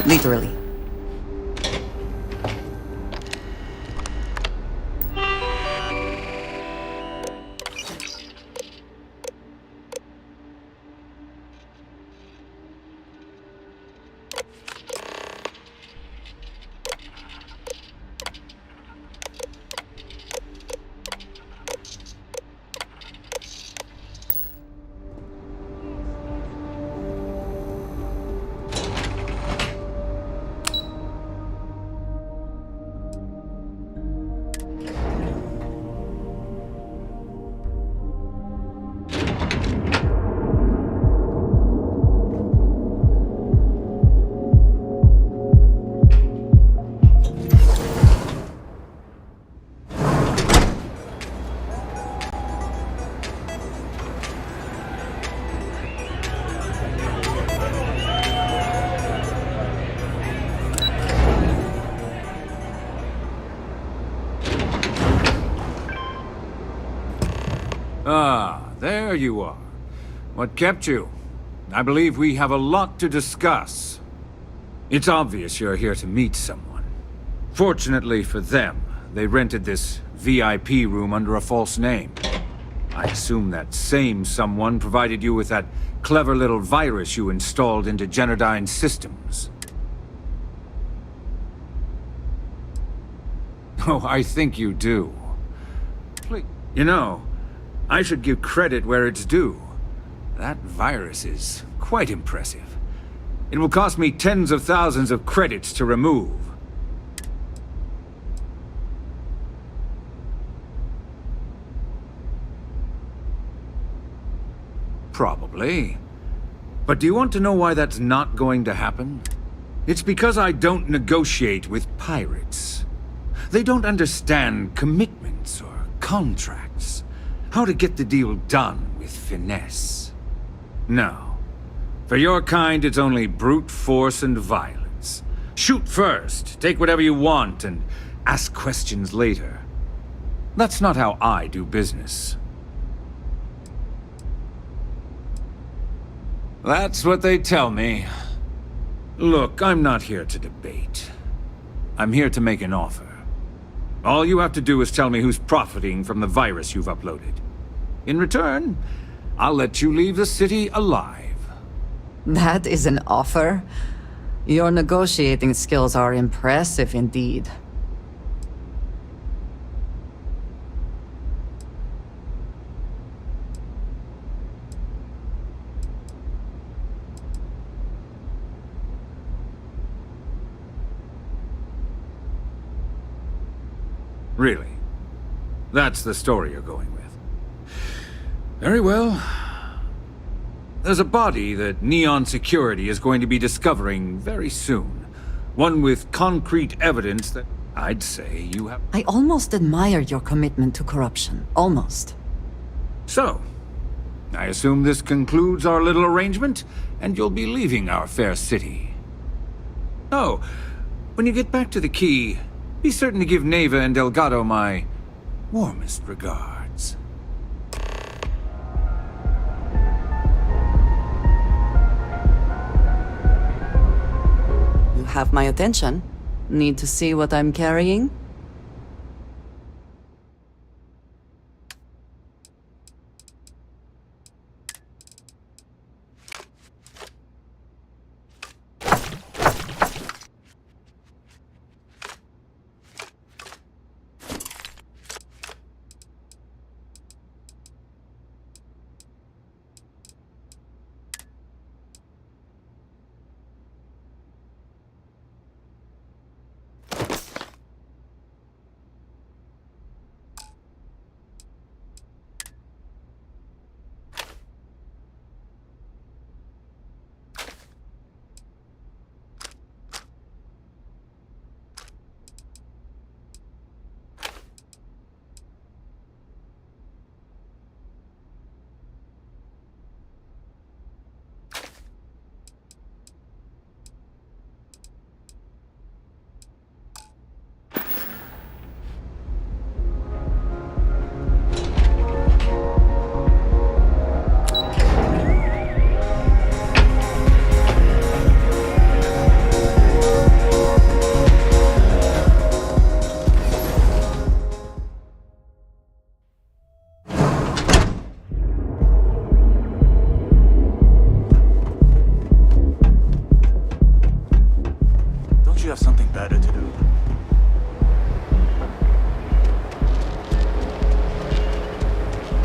Literally. Ah, there you are. What kept you? I believe we have a lot to discuss. It's obvious you're here to meet someone. Fortunately for them, they rented this VIP room under a false name. I assume that same someone provided you with that clever little virus you installed into Genodyne's systems. Oh, I think you do. You know, I should give credit where it's due. That virus is quite impressive. It will cost me tens of thousands of credits to remove. Probably. But do you want to know why that's not going to happen? It's because I don't negotiate with pirates. They don't understand commitments or contracts. How to get the deal done with finesse. No. For your kind, it's only brute force and violence. Shoot first, take whatever you want, and ask questions later. That's not how I do business. That's what they tell me. Look, I'm not here to debate. I'm here to make an offer. All you have to do is tell me who's profiting from the virus you've uploaded. In return, I'll let you leave the city alive. That is an offer? Your negotiating skills are impressive indeed. Really? That's the story you're going with. Very well. There's a body that Neon Security is going to be discovering very soon. One with concrete evidence that I'd say you have... I almost admire your commitment to corruption. Almost. So, I assume this concludes our little arrangement, and you'll be leaving our fair city. Oh, when you get back to the key, be certain to give Neva and Delgado my warmest regards. You have my attention. Need to see what I'm carrying?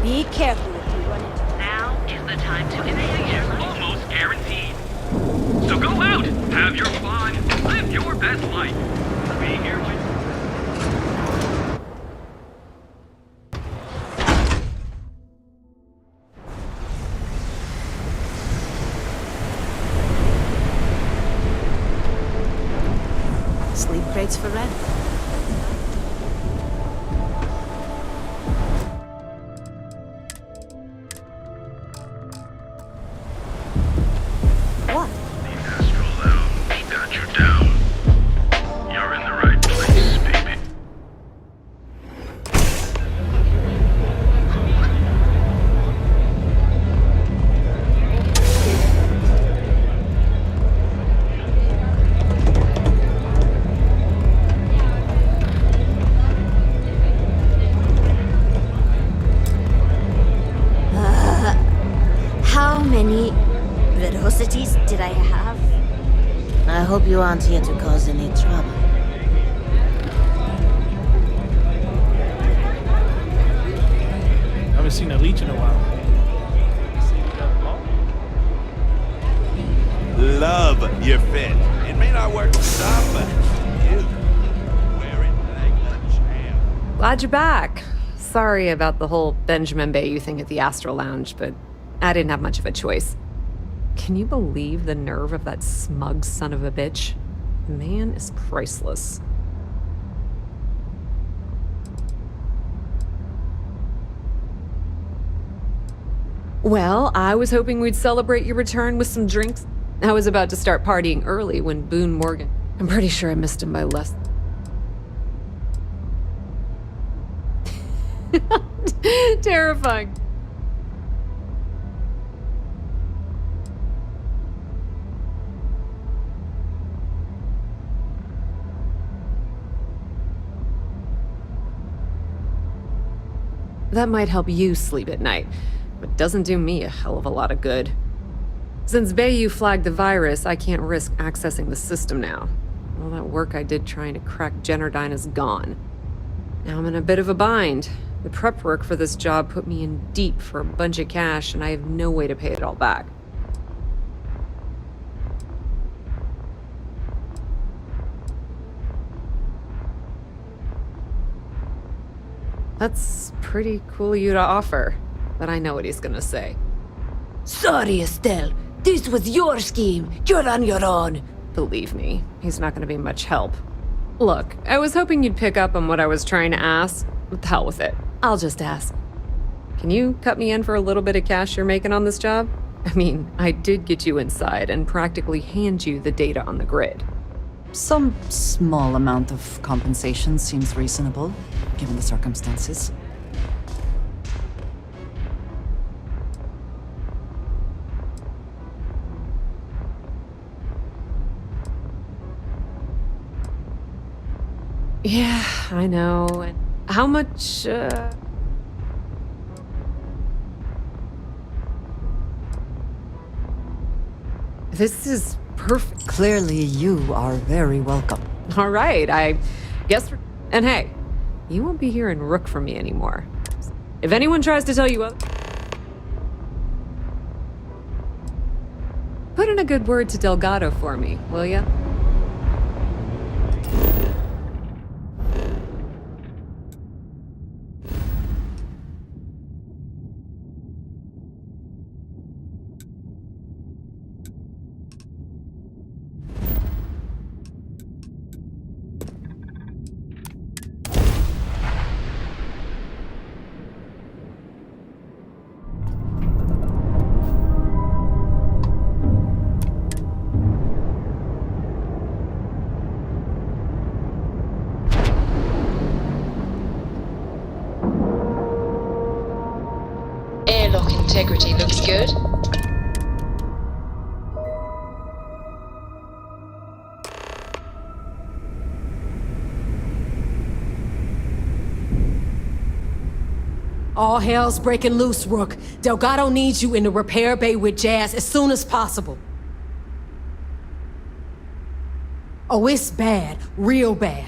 Be careful if you run into... Now is the time to inhale. Almost guaranteed. So go out, have your fun, live your best life. Be here when... Sleep crates for rent. How many velocities did I have? I hope you aren't here to cause any trouble. I haven't seen a leech in a while. Love your fit. It may not work for some, but you wear it like a champ. Glad you're back. Sorry about the whole Benjamin Bayou thing at the Astral Lounge, but I didn't have much of a choice. Can you believe the nerve of that smug son of a bitch? The man is priceless. Well, I was hoping we'd celebrate your return with some drinks. I was about to start partying early when Boone Morgan... I'm pretty sure I missed him by less... Terrifying. That might help you sleep at night, but doesn't do me a hell of a lot of good. Since Bayou flagged the virus, I can't risk accessing the system now. All that work I did trying to crack Generdyne is gone. Now I'm in a bit of a bind. The prep work for this job put me in deep for a bunch of cash, and I have no way to pay it all back. That's pretty cool of you to offer, but I know what he's gonna say. Sorry, Estelle. This was your scheme. You're on your own. Believe me, he's not gonna be much help. Look, I was hoping you'd pick up on what I was trying to ask. What the hell with it? I'll just ask. Can you cut me in for a little bit of cash you're making on this job? I mean, I did get you inside and practically hand you the data on the grid. Some small amount of compensation seems reasonable, given the circumstances. Yeah, I know. And how much, This is perfect. Clearly, you are very welcome. All right, I guess... And hey, you won't be hearing Rook from me anymore. If anyone tries to tell you other... Put in a good word to Delgado for me, will ya? Airlock integrity looks good. All hell's breaking loose, Rook. Delgado needs you in the repair bay with Jazz as soon as possible. Oh, it's bad. Real bad.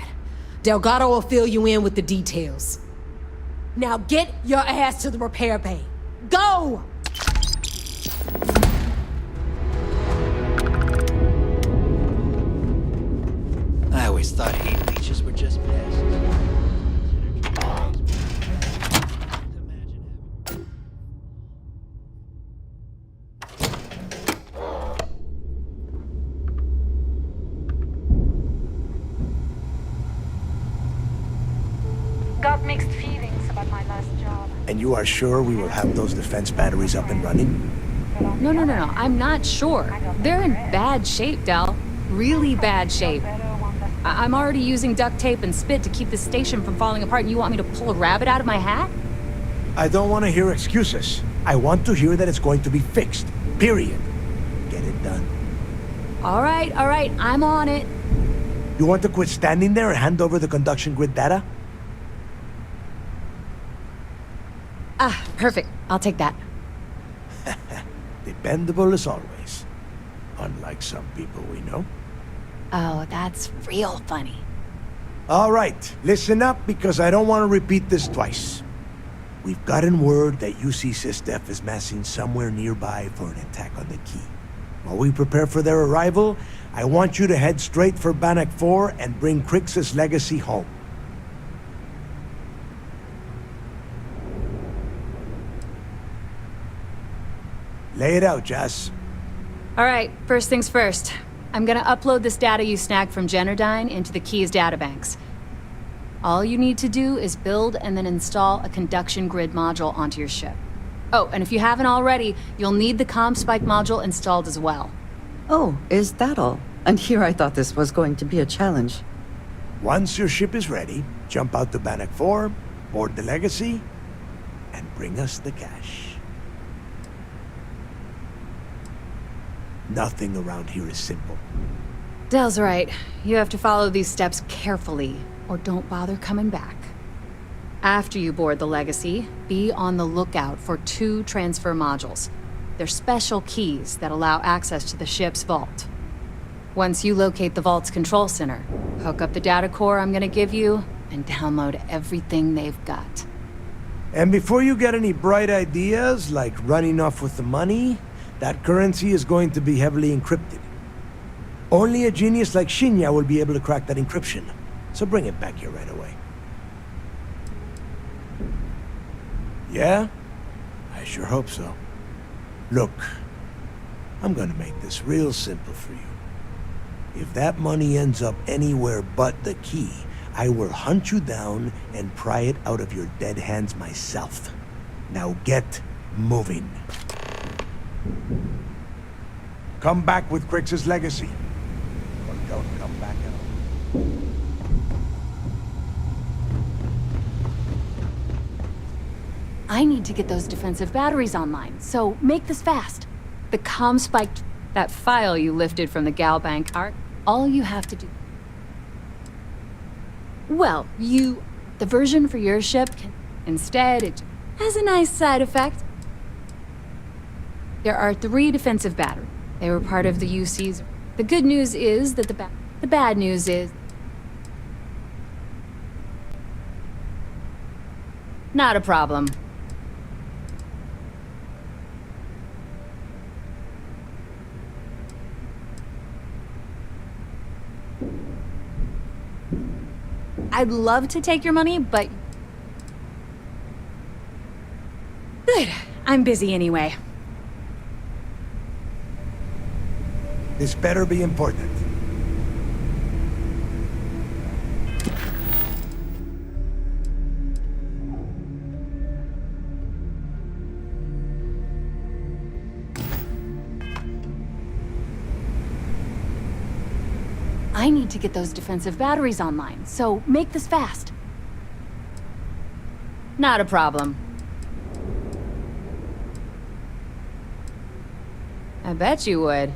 Delgado will fill you in with the details. Now get your ass to the repair bay. Go! I always thought hate leeches were just pests. Got mixed feelings about my last job. And you are sure we will have those defense batteries up and running? No, I'm not sure. They're in bad shape, Del. Really bad shape. I'm already using duct tape and spit to keep the station from falling apart, and you want me to pull a rabbit out of my hat? I don't want to hear excuses. I want to hear that it's going to be fixed. Period. Get it done. All right, I'm on it. You want to quit standing there and hand over the conduction grid data? Ah, perfect. I'll take that. Dependable as always. Unlike some people we know. Oh, that's real funny. All right, listen up because I don't want to repeat this twice. We've gotten word that UC SysDef is massing somewhere nearby for an attack on the key. While we prepare for their arrival, I want you to head straight for Bannock 4 and bring Crix's legacy home. Lay it out, Jess. All right, first things first. I'm gonna upload this data you snagged from Generdyne into the Key's databanks. All you need to do is build and then install a conduction grid module onto your ship. Oh, and if you haven't already, you'll need the comm spike module installed as well. Oh, is that all? And here I thought this was going to be a challenge. Once your ship is ready, jump out to Bannock 4, board the Legacy, and bring us the cash. Nothing around here is simple. Dell's right. You have to follow these steps carefully, or don't bother coming back. After you board the Legacy, be on the lookout for 2 transfer modules. They're special keys that allow access to the ship's vault. Once you locate the vault's control center, hook up the data core I'm gonna give you, and download everything they've got. And before you get any bright ideas, like running off with the money, that currency is going to be heavily encrypted. Only a genius like Shinya will be able to crack that encryption, so bring it back here right away. Yeah? I sure hope so. Look, I'm gonna make this real simple for you. If that money ends up anywhere but the key, I will hunt you down and pry it out of your dead hands myself. Now get moving. Come back with Crix's Legacy. Or don't come back at all. I need to get those defensive batteries online, so make this fast. The comm spike, that file you lifted from the Galbank arc, all you have to do... Well, the version for your ship can... Instead, it has a nice side effect. There are 3 defensive batteries. They were part of the UC's... The good news is that the bad news is... Not a problem. I'd love to take your money, but... Good. I'm busy anyway. This better be important. I need to get those defensive batteries online, so make this fast. Not a problem. I bet you would.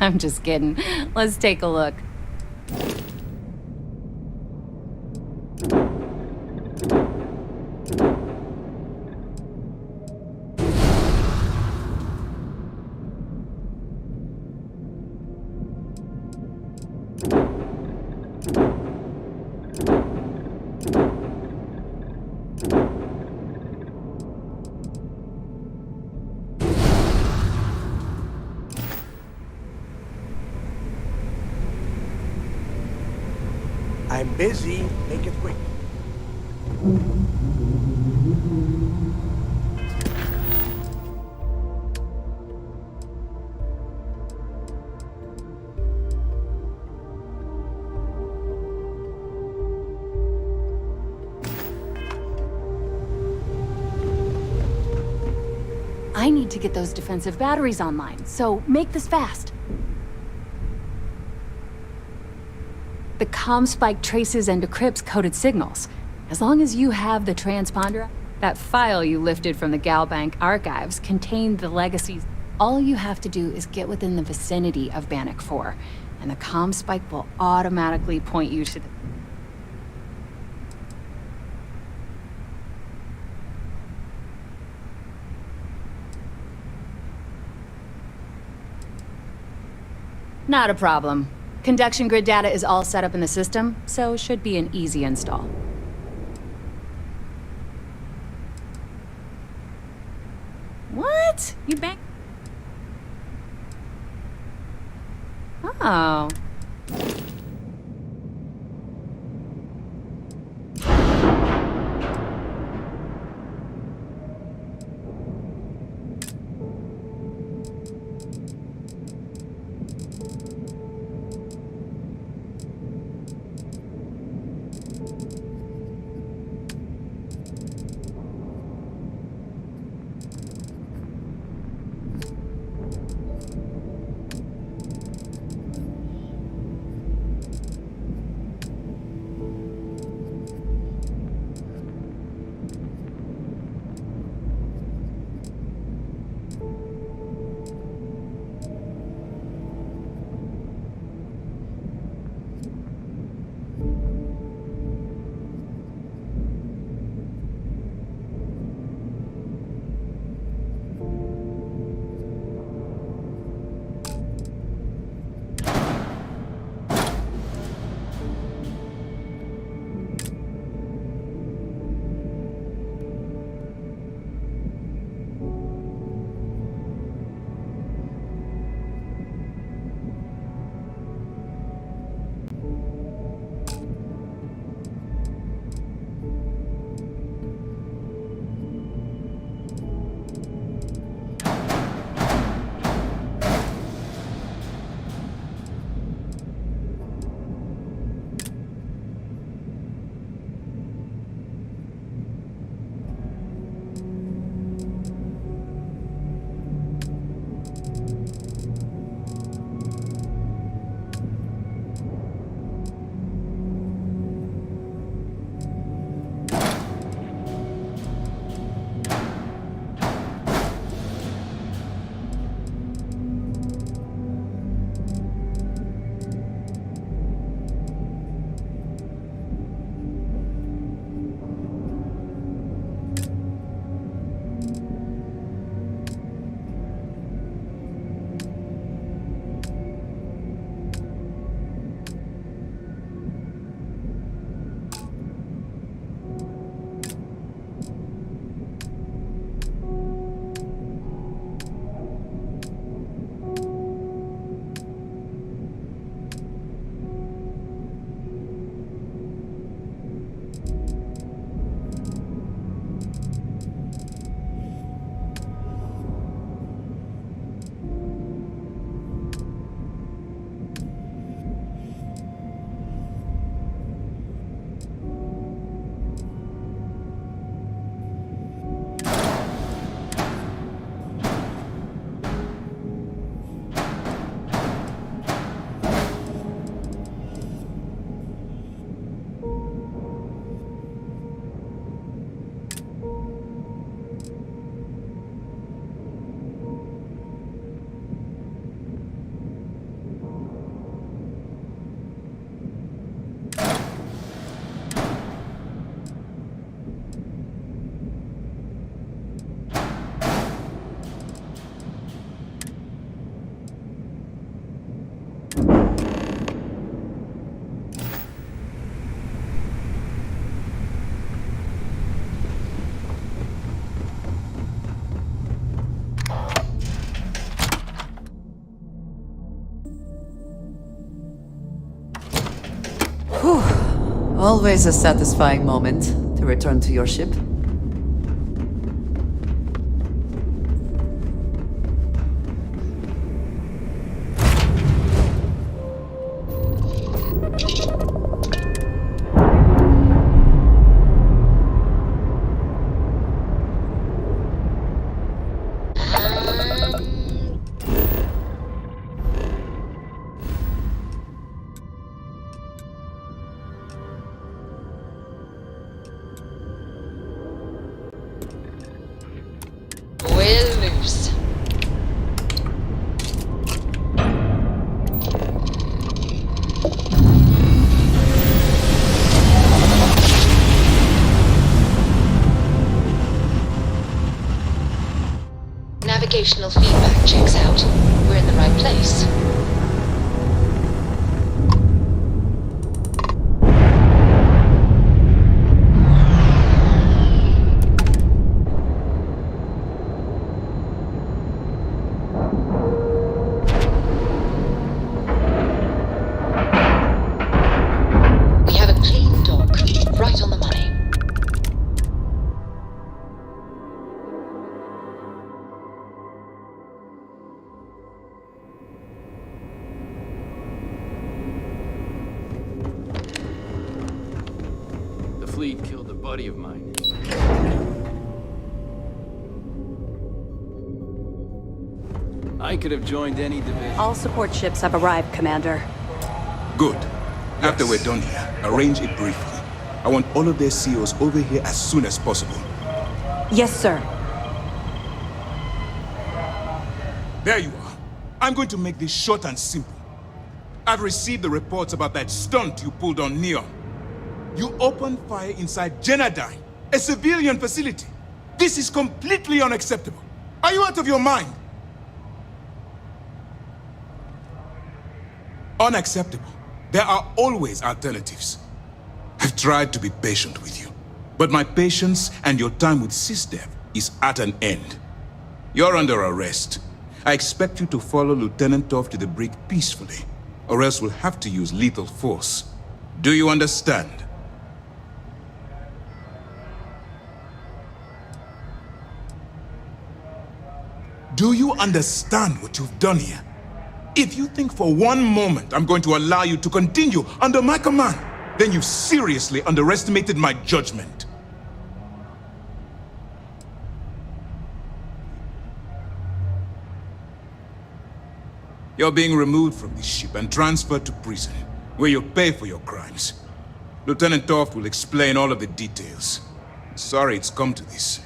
I'm just kidding. Let's take a look. I'm busy. Make it quick. I need to get those defensive batteries online, so make this fast. The comm spike traces and decrypts coded signals. As long as you have the transponder, that file you lifted from the Galbank archives contained the legacies. All you have to do is get within the vicinity of Bannock 4, and the comm spike will automatically point you to the... Not a problem. Conduction grid data is all set up in the system, so should be an easy install. What? You bang? Oh. Always a satisfying moment to return to your ship. We're loose. Navigational feedback checks out. We're in the right place. We have a clean dock, right on the money. The fleet killed a buddy of mine. I could have joined any division. All support ships have arrived, Commander. Good. After we're done here, arrange it briefly. I want all of their CEOs over here as soon as possible. Yes, sir. There you are. I'm going to make this short and simple. I've received the reports about that stunt you pulled on Neon. You opened fire inside Genadine, a civilian facility. This is completely unacceptable. Are you out of your mind? Unacceptable. There are always alternatives. I've tried to be patient with you, but my patience and your time with SysDev is at an end. You're under arrest. I expect you to follow Lieutenant Toff to the brig peacefully, or else we'll have to use lethal force. Do you understand? Do you understand what you've done here? If you think for one moment I'm going to allow you to continue under my command, then you've seriously underestimated my judgment. You're being removed from this ship and transferred to prison, where you'll pay for your crimes. Lieutenant Toft will explain all of the details. Sorry it's come to this,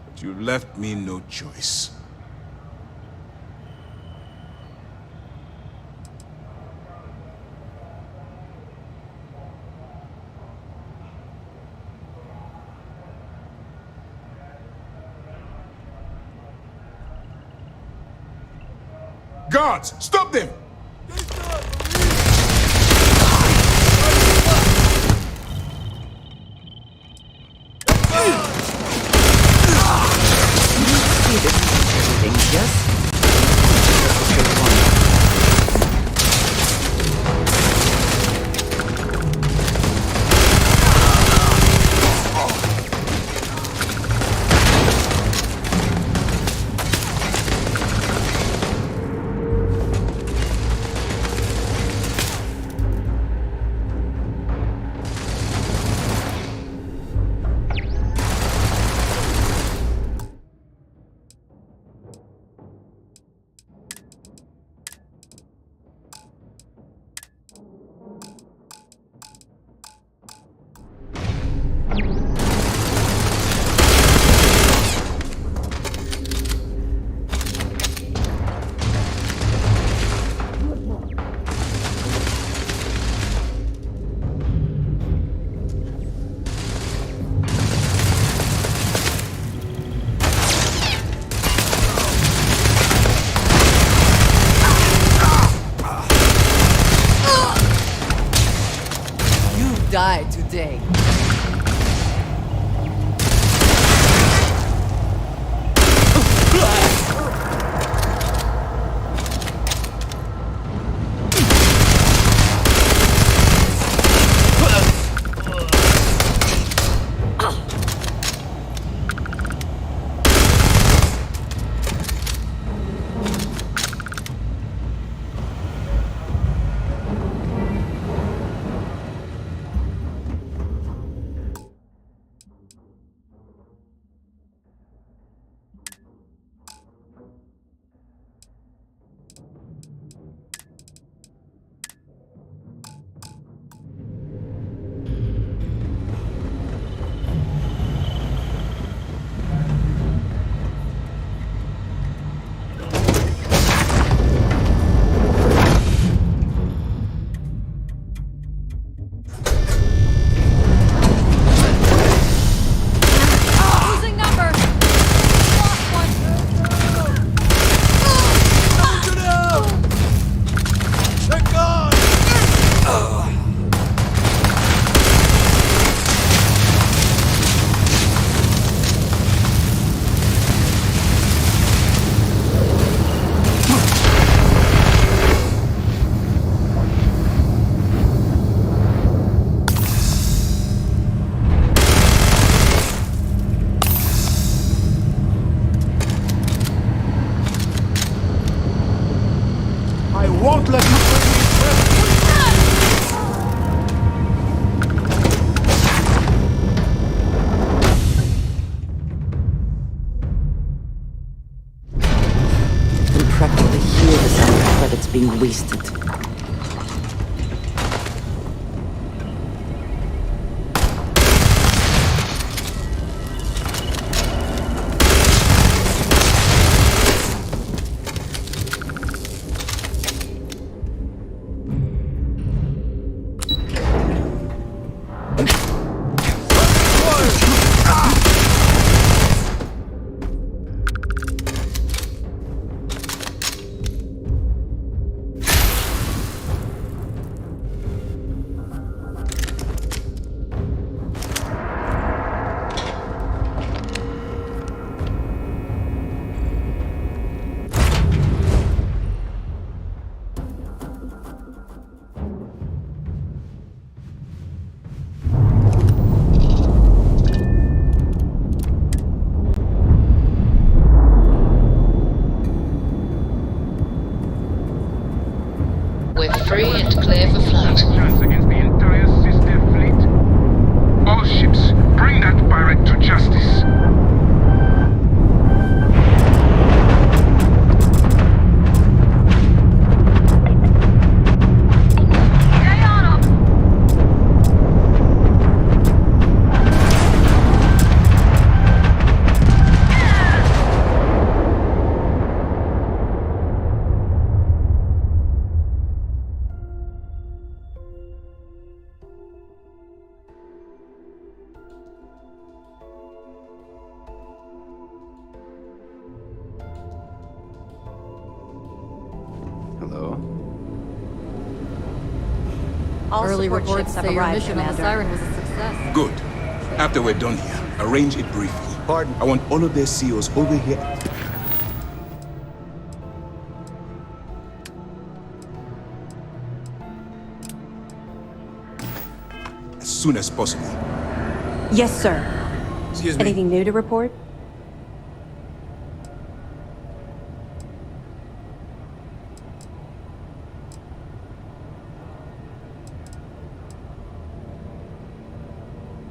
but you left me no choice. Guards, stop them! won't let you bring me You can practically hear the sound of credits being wasted. We're free and clear for flight. Chance against the entire sister fleet. All ships, bring that pirate to justice. Hello? All Early support reports ships have say your arrived, mission on the Commander. Siren was a success. Good. After we're done here, arrange it briefly. Pardon? I want all of their CEOs over here. As soon as possible. Yes, sir. Excuse me. Anything new to report?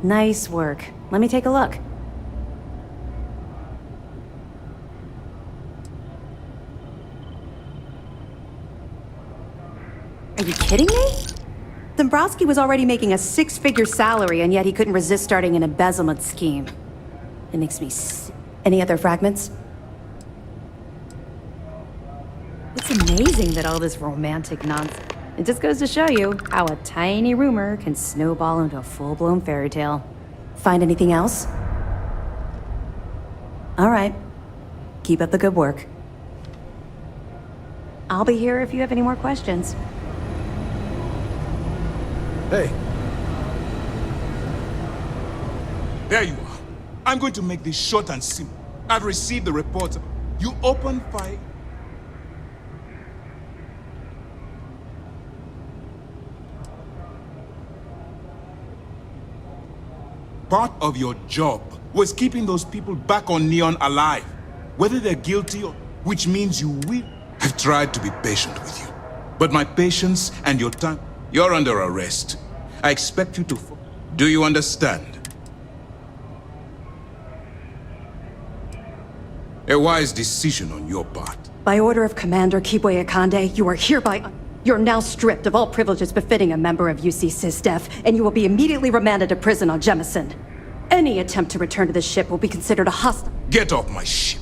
Nice work. Let me take a look. Are you kidding me? Dombrowski was already making a six-figure salary, and yet he couldn't resist starting an embezzlement scheme. It makes me Any other fragments? It's amazing that all this romantic nonsense... It just goes to show you how a tiny rumor can snowball into a full-blown fairy tale. Find anything else? All right. Keep up the good work. I'll be here if you have any more questions. Hey. There you are. I'm going to make this short and simple. I've received the report. You opened fire. Part of your job was keeping those people back on Neon alive. Whether they're guilty or... Which means you will. I've tried to be patient with you. But my patience and your time... You're under arrest. I expect you to... Do you understand? A wise decision on your part. By order of Commander Kibwe Akande, you are hereby... You're now stripped of all privileges befitting a member of UC SysDef, and you will be immediately remanded to prison on Jemison. Any attempt to return to the ship will be considered a hostile... Get off my ship.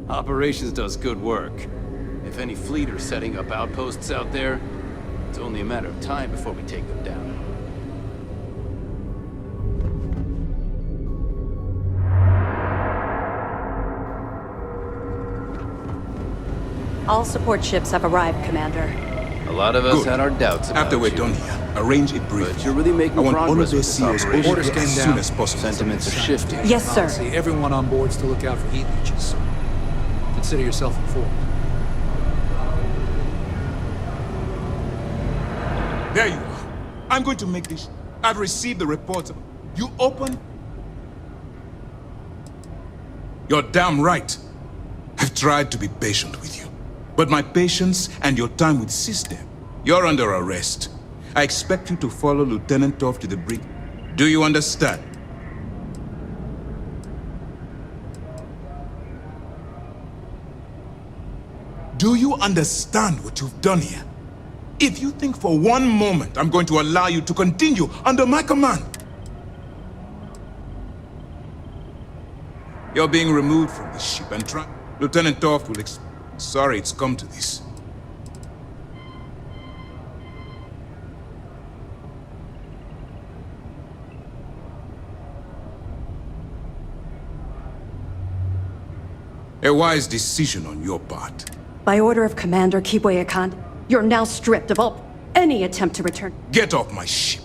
Operations does good work. If any fleet are setting up outposts out there, it's only a matter of time before we take them down. All support ships have arrived, Commander. A lot of us Good. had our doubts about After we're you. done here, arrange a briefing. But you're really making I want all of progress their with this CEOs operation. over here as soon as possible. Sentiments are shifting. Yes, sir. See everyone on board's to look out for heat leeches. Consider yourself informed. There you are. I'm going to make this. I've received the reports. You open? You're damn right. I've tried to be patient with you. But my patience and your time with Sister, you're under arrest. I expect you to follow Lieutenant Toff to the brig. Do you understand? Do you understand what you've done here? If you think for one moment I'm going to allow you to continue under my command, you're being removed from the ship and Lieutenant Toff will sorry it's come to this. A wise decision on your part. By order of Commander Kibuye Khan, you're now stripped of any attempt to return. Get off my ship.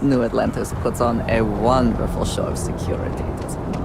New Atlantis puts on a wonderful show of security, does it not?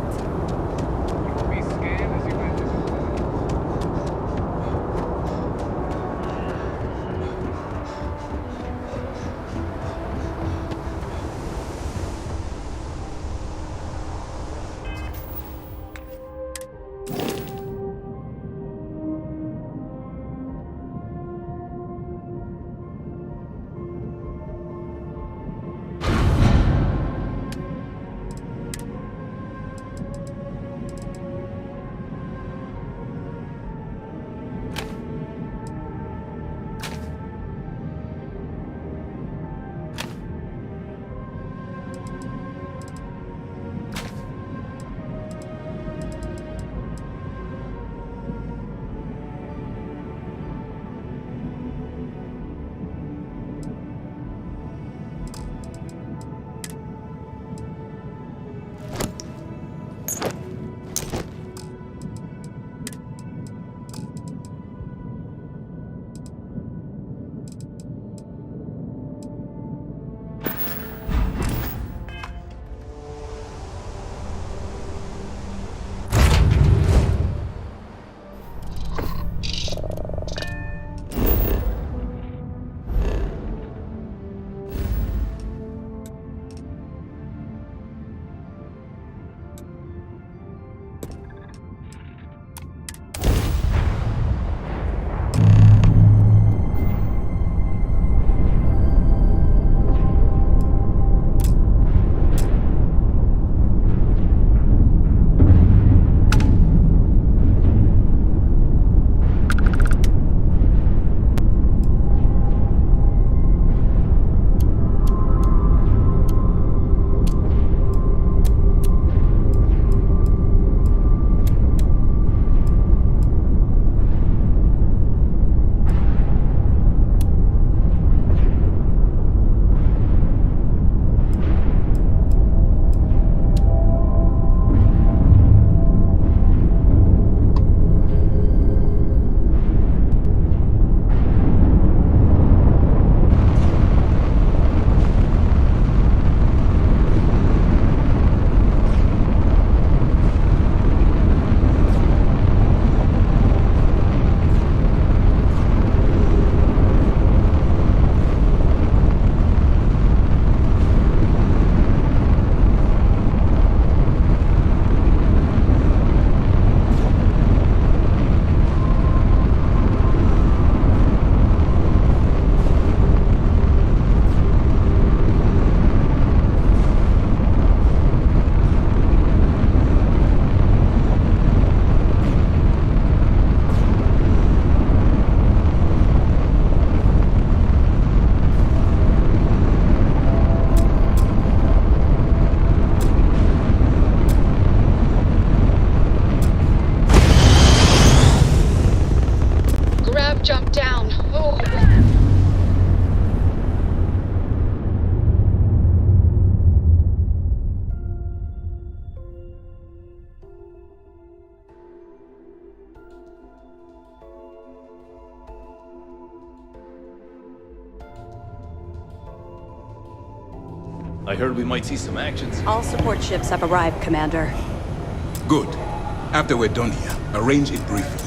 jump down. Oh. I heard we might see some actions. All support ships have arrived, Commander. Good. After we're done here, arrange a briefing.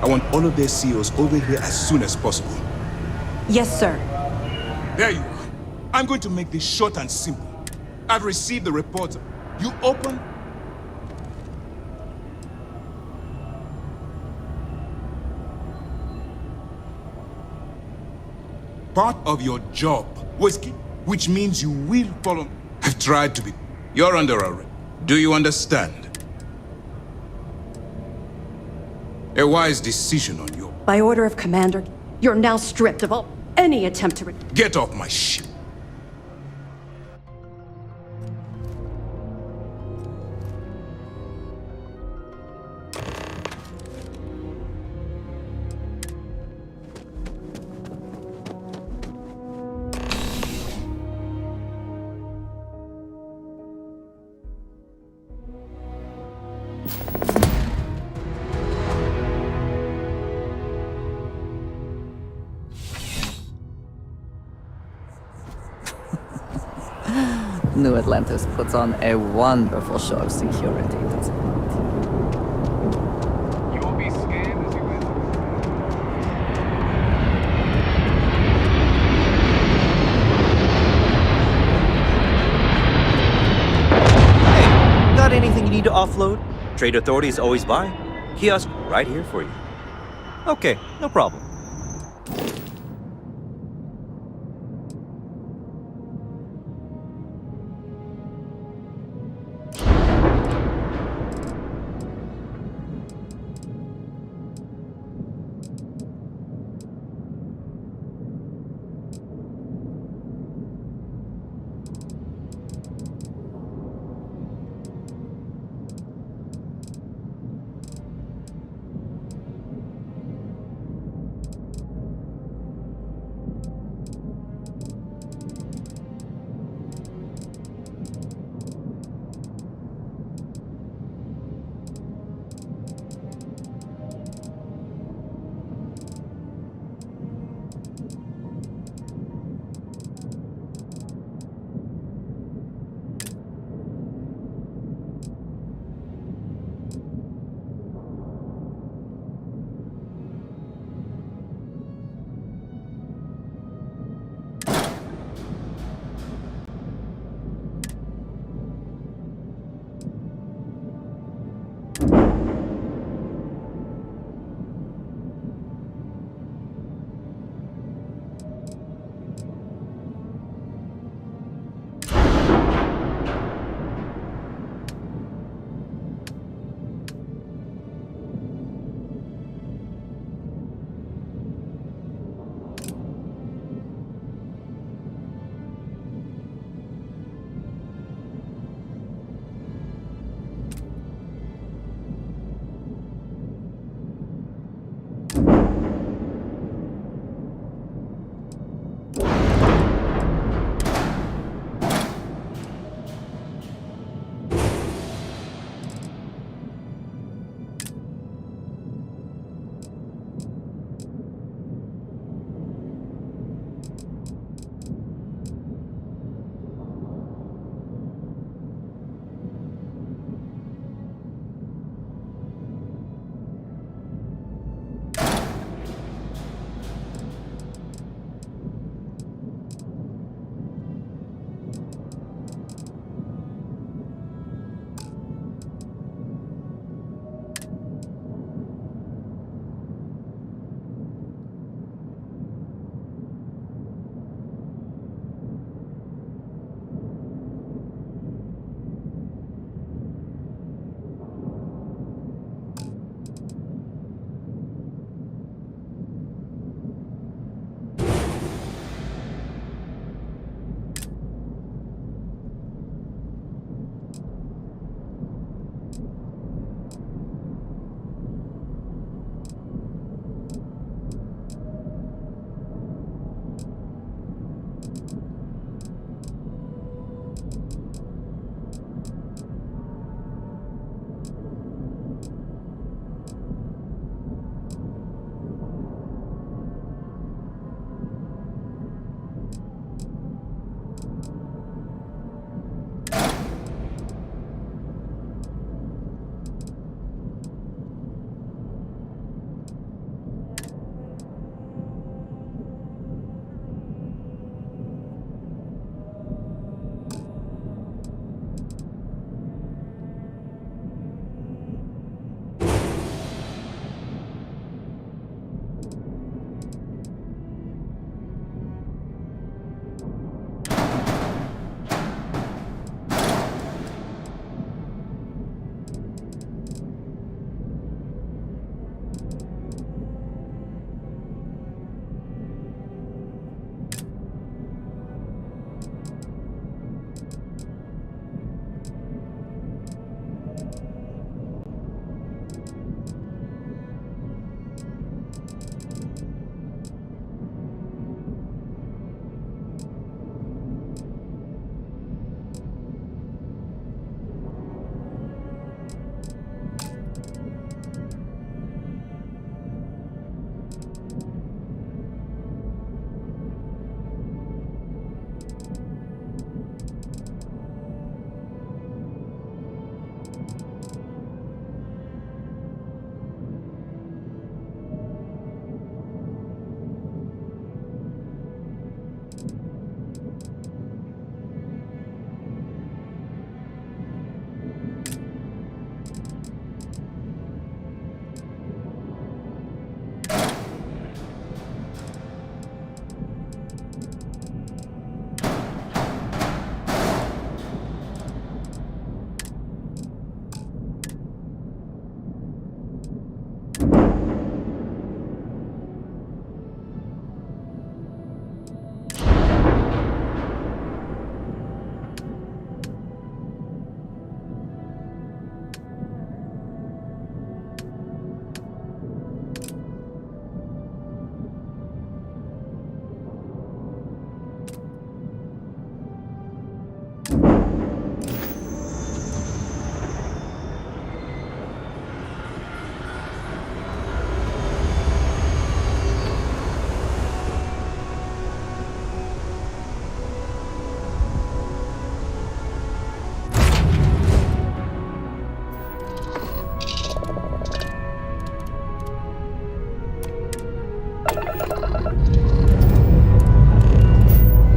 I want all of their CEOs over here as soon as possible. Yes, sir. There you are. I'm going to make this short and simple. I've received the report. You open... Part of your job was which means you will follow... I've tried to be... You're under arrest. Do you understand? A wise decision on your... By order of Commander, you're now stripped of all any attempt to... Get off my ship. New Atlantis puts on a wonderful show of security, doesn't it? You will be scanned as you enter. Hey, got anything you need to offload? Trade Authority is always by. Kiosk right here for you. Okay, no problem.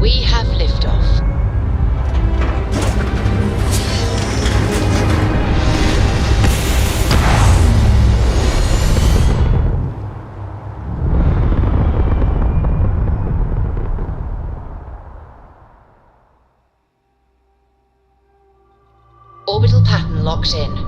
We have liftoff. Orbital pattern locked in.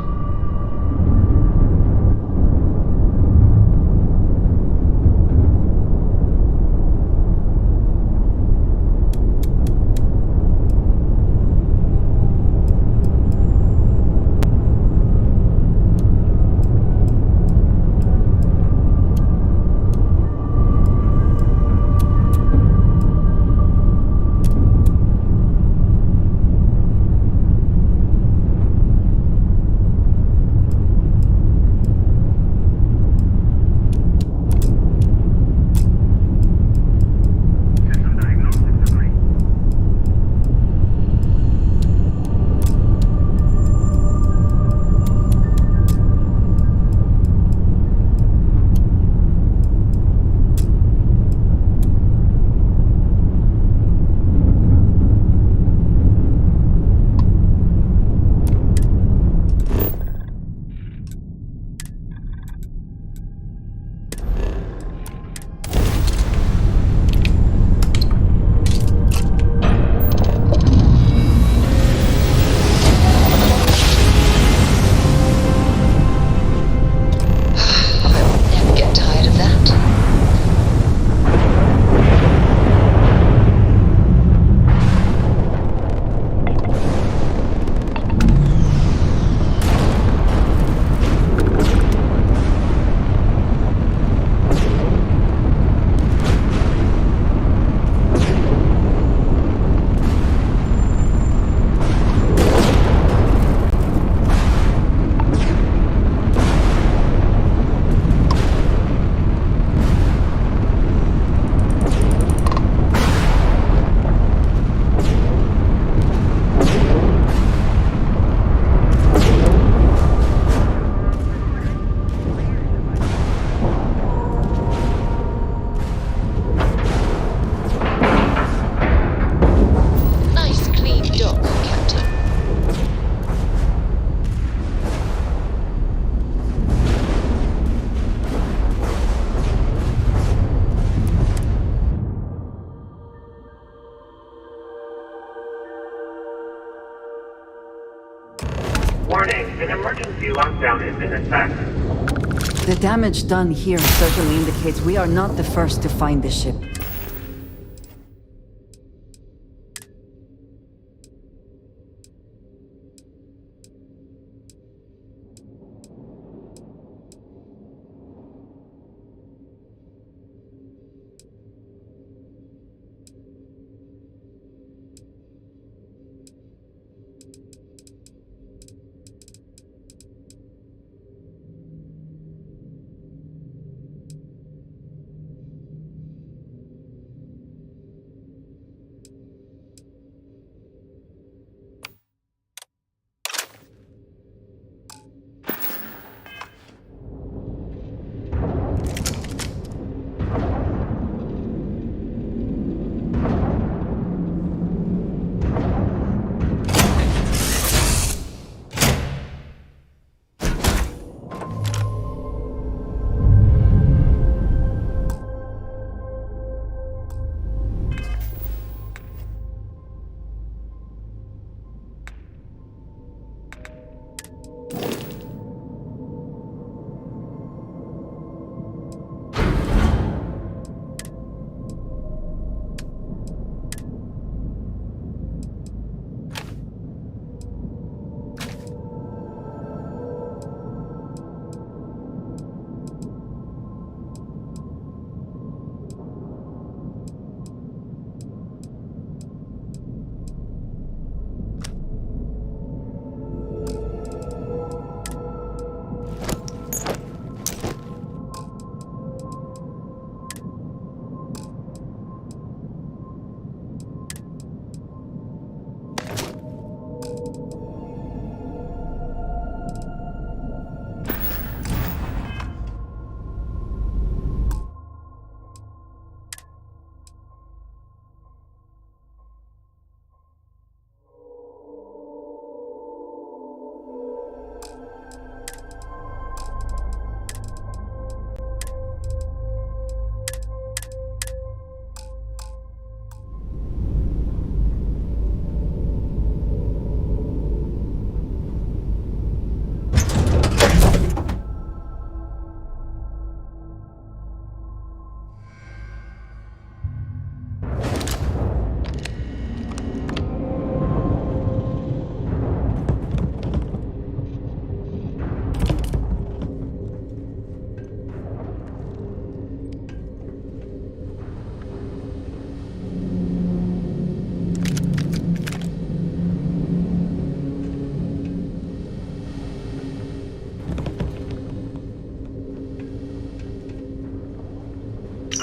Warning, an emergency lockdown has been effected. The damage done here certainly indicates we are not the first to find the ship.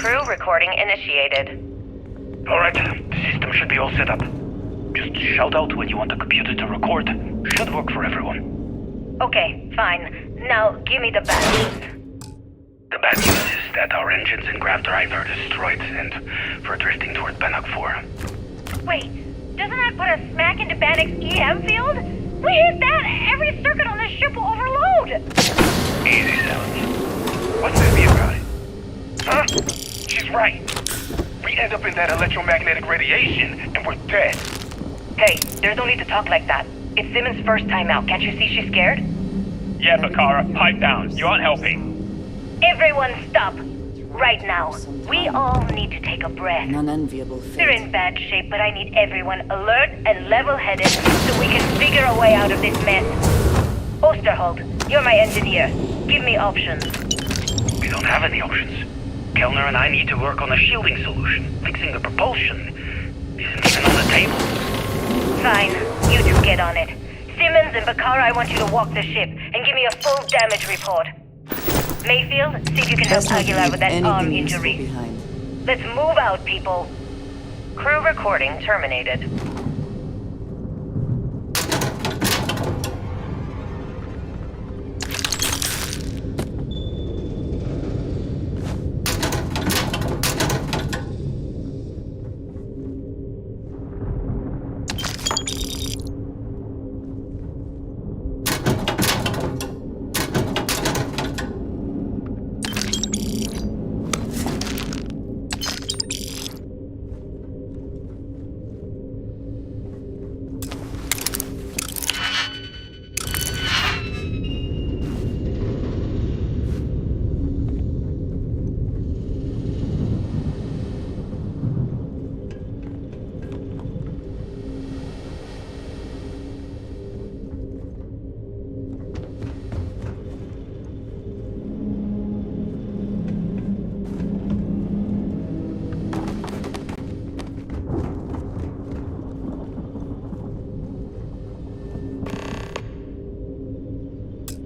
Crew recording initiated. Alright, the system should be all set up. Just shout out when you want the computer to record. Should work for everyone. Okay, fine. Now, give me the bad news. The bad news is that our engines and grav drive are destroyed, and we're drifting toward Bannock 4. Wait, doesn't that put us smack into Bannock's EM field? We hit that, every circuit on this ship will overload! Easy, Sounds. What's that be about it? Huh? She's right. We end up in that electromagnetic radiation, and we're dead. Hey, there's no need to talk like that. It's Simmons' first time out. Can't you see she's scared? Yeah, Bakara, pipe down. You aren't helping. Everyone stop. Right now. We all need to take a breath. An unenviable They're in bad shape, but I need everyone alert and level-headed so we can figure a way out of this mess. Osterholt, you're my engineer. Give me options. We don't have any options. Kellner and I need to work on a shielding solution. Fixing the propulsion isn't even on the table. Fine. You two get on it. Simmons and Bakara, I want you to walk the ship and give me a full damage report. Mayfield, see if you can help Aguilar with that arm injury. Let's move out, people. Crew recording terminated.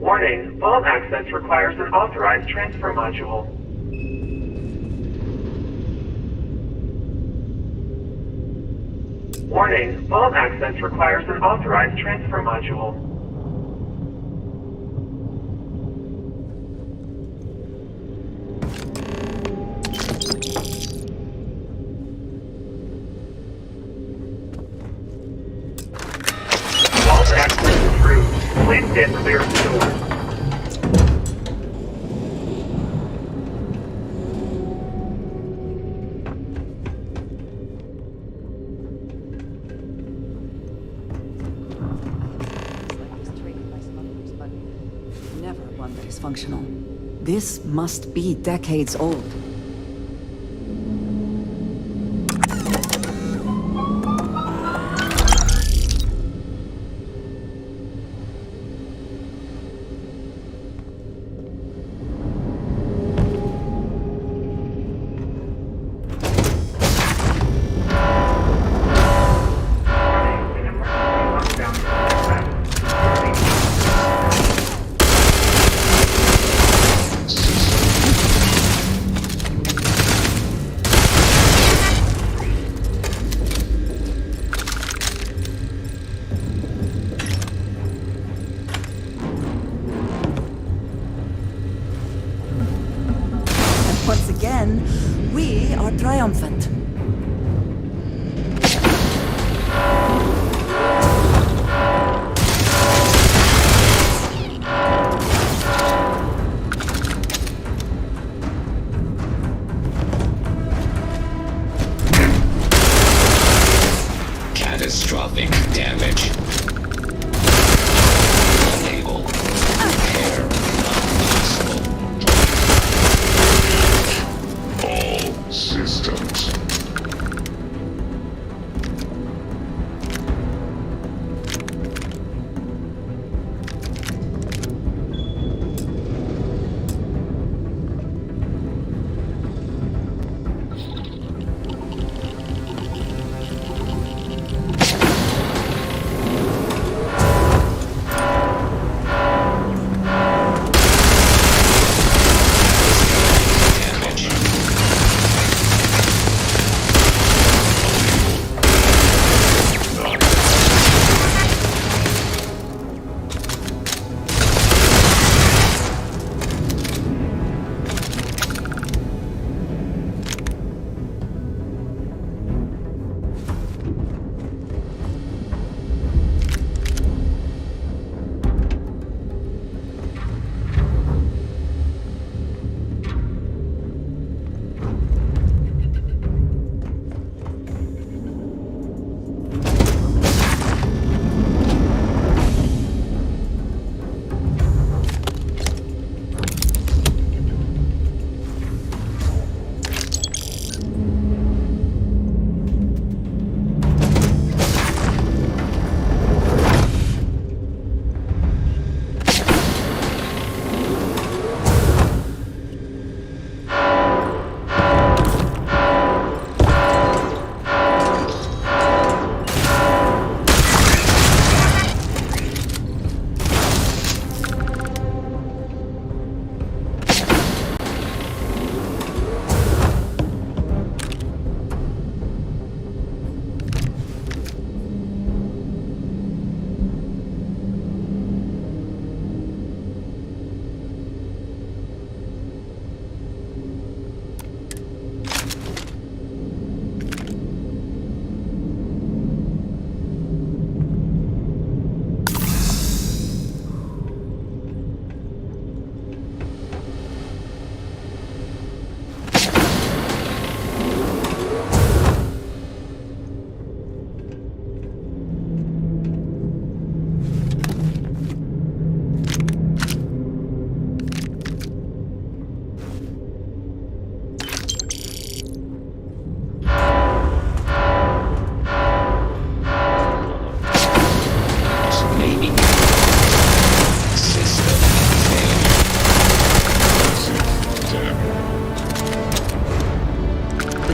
Warning, vault access requires an authorized transfer module. Warning, vault access requires an authorized transfer module. Vault access approved. Please stand clear of the door. Never one that is functional. This must be decades old. Once again, we are triumphant. Catastrophic damage. Unable. Repair not possible. All systems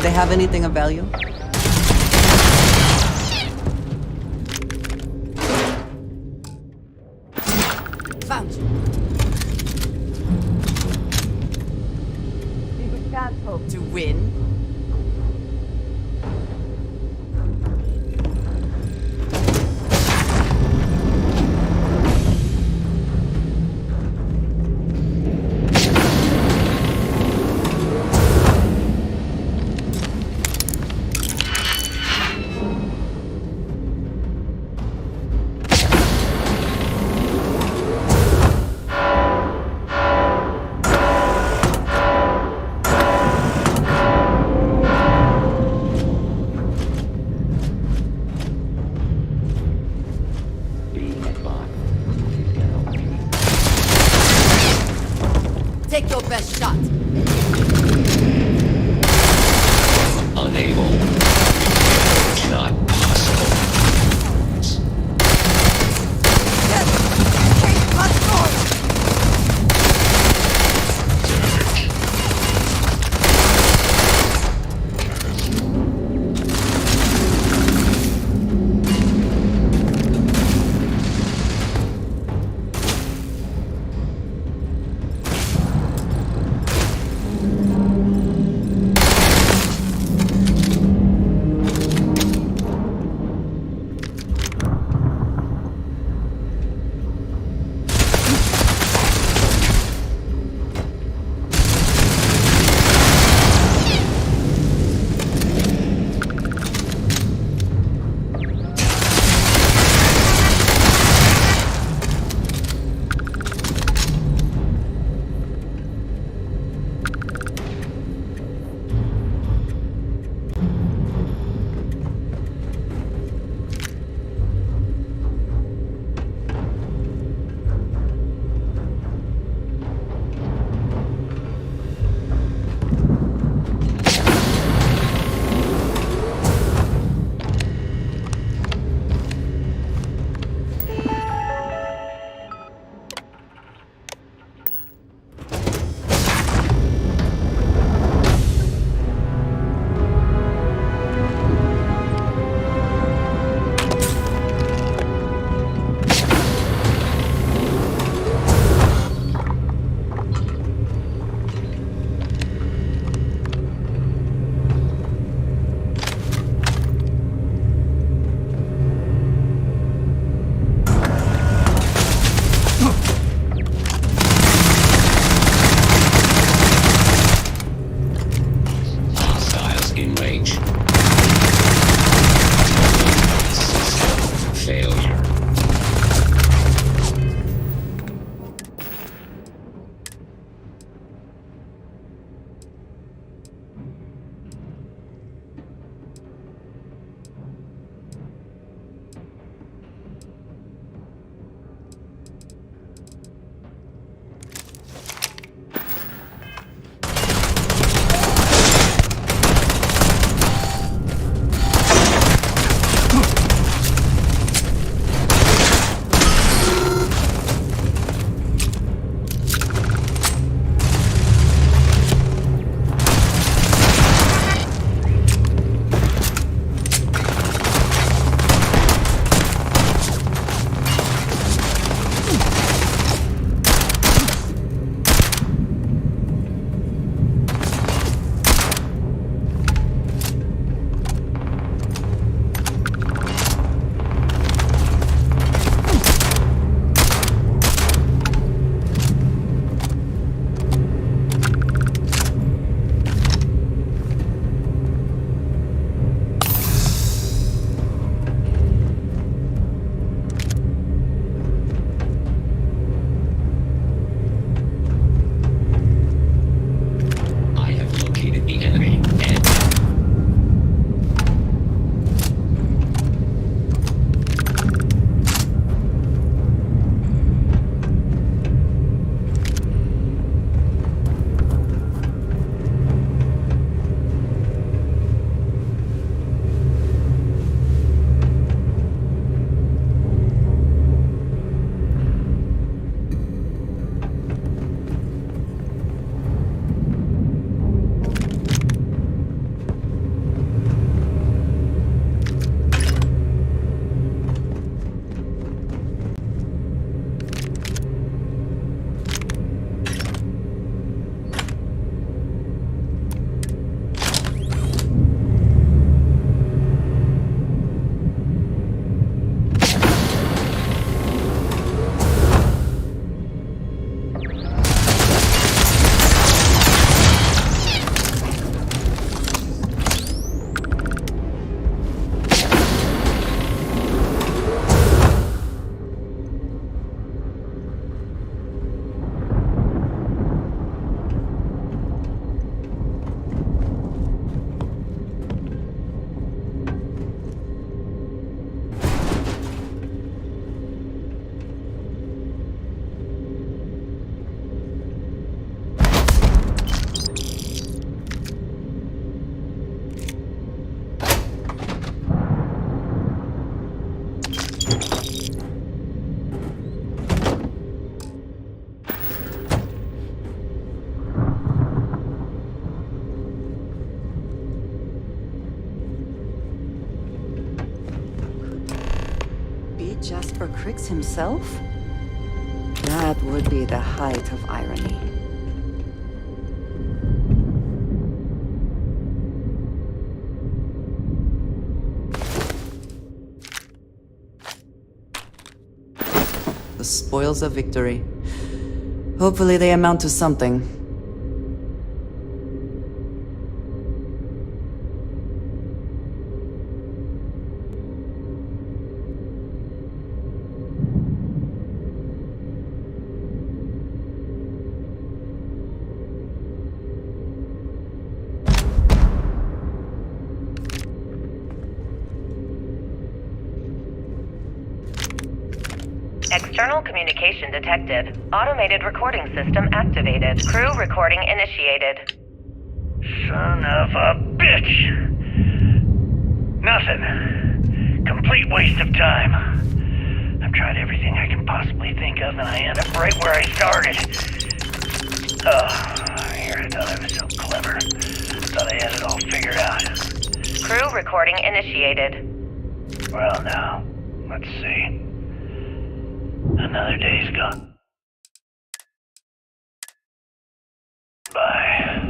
they have anything of value? Found you. You can't hope To win? Take your best shot. Unable. Not possible. pricks himself? That would be the height of irony. The spoils of victory. Hopefully they amount to something. External communication detected. Automated recording system activated. Crew recording initiated. Son of a bitch! Nothing. Complete waste of time. I've tried everything I can possibly think of, and I end up right where I started. Oh, here I thought I was so clever. Thought I had it all figured out. Crew recording initiated. Well, now, let's see. Another day's gone by.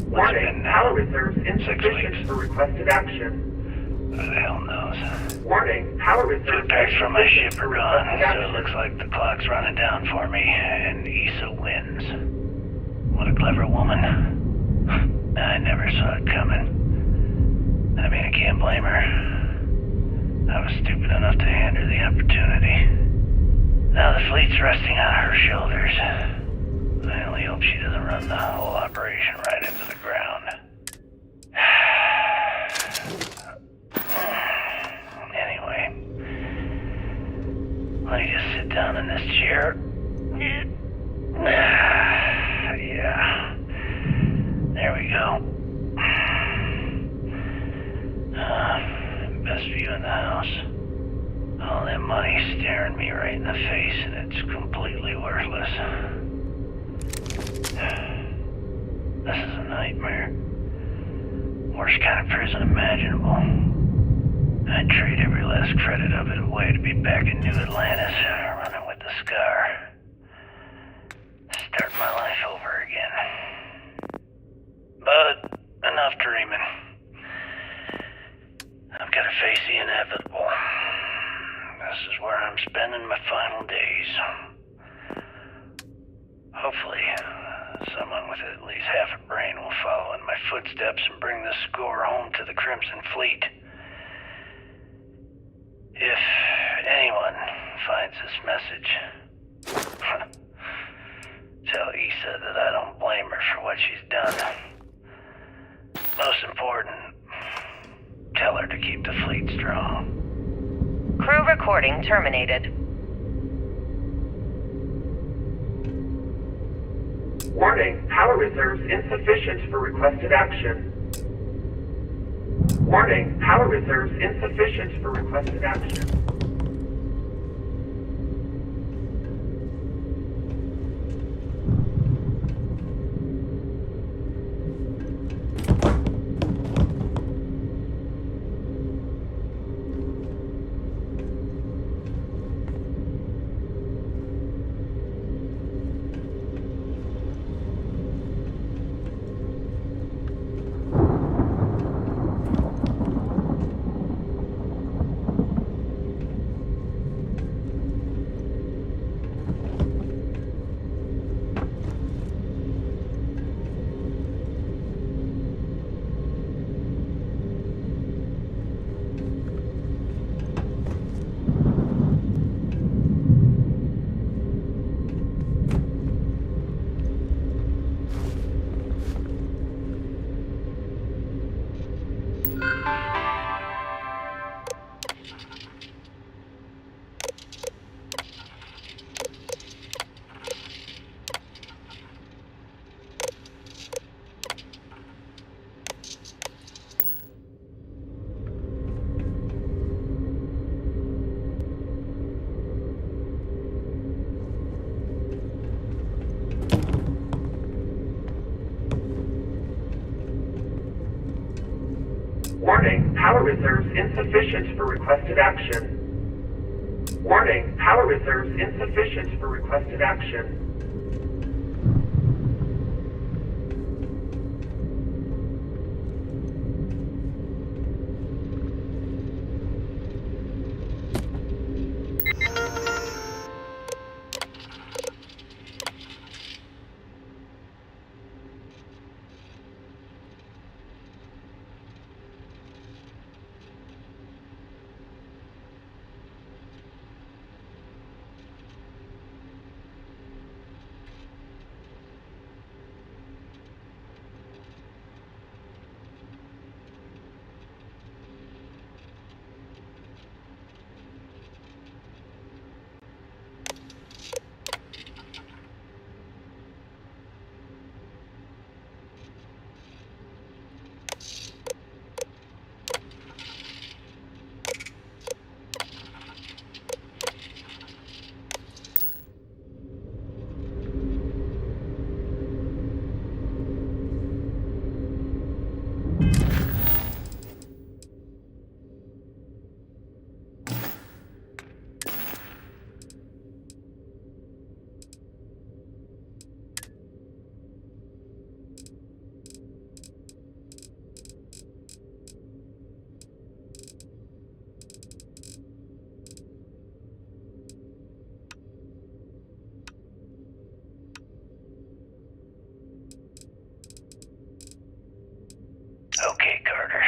Warning, power reserves insufficient for requested action. Who the hell knows? Warning, power reserves. Food packs from my ship are gone, so it looks like the clock's running down for me, and Issa wins. What a clever woman. I never saw it coming. I mean, I can't blame her. I was stupid enough to hand her the opportunity. Now the fleet's resting on her shoulders. I only hope she doesn't run the whole operation right into the ground. Anyway, let me just sit down in this chair. Yeah. There we go. Best view in the house. All that money staring me right in the face, and it's completely worthless. This is a nightmare. Worst kind of prison imaginable. I'd trade every last credit of it away to be back in New Atlantis, running with the Scar. Start my life over again. But enough dreaming. I've got to face the inevitable. This is where I'm spending my final days. Hopefully, someone with at least half a brain will follow in my footsteps and bring the score home to the Crimson Fleet. If anyone finds this message, tell Issa that I don't blame her for what she's done. Most important, tell her to keep the fleet strong. Crew recording terminated. Warning, power reserves insufficient for requested action. Warning, power reserves insufficient for requested action. Warning, power reserves insufficient for requested action. Warning, power reserves insufficient for requested action. Okay, Carter.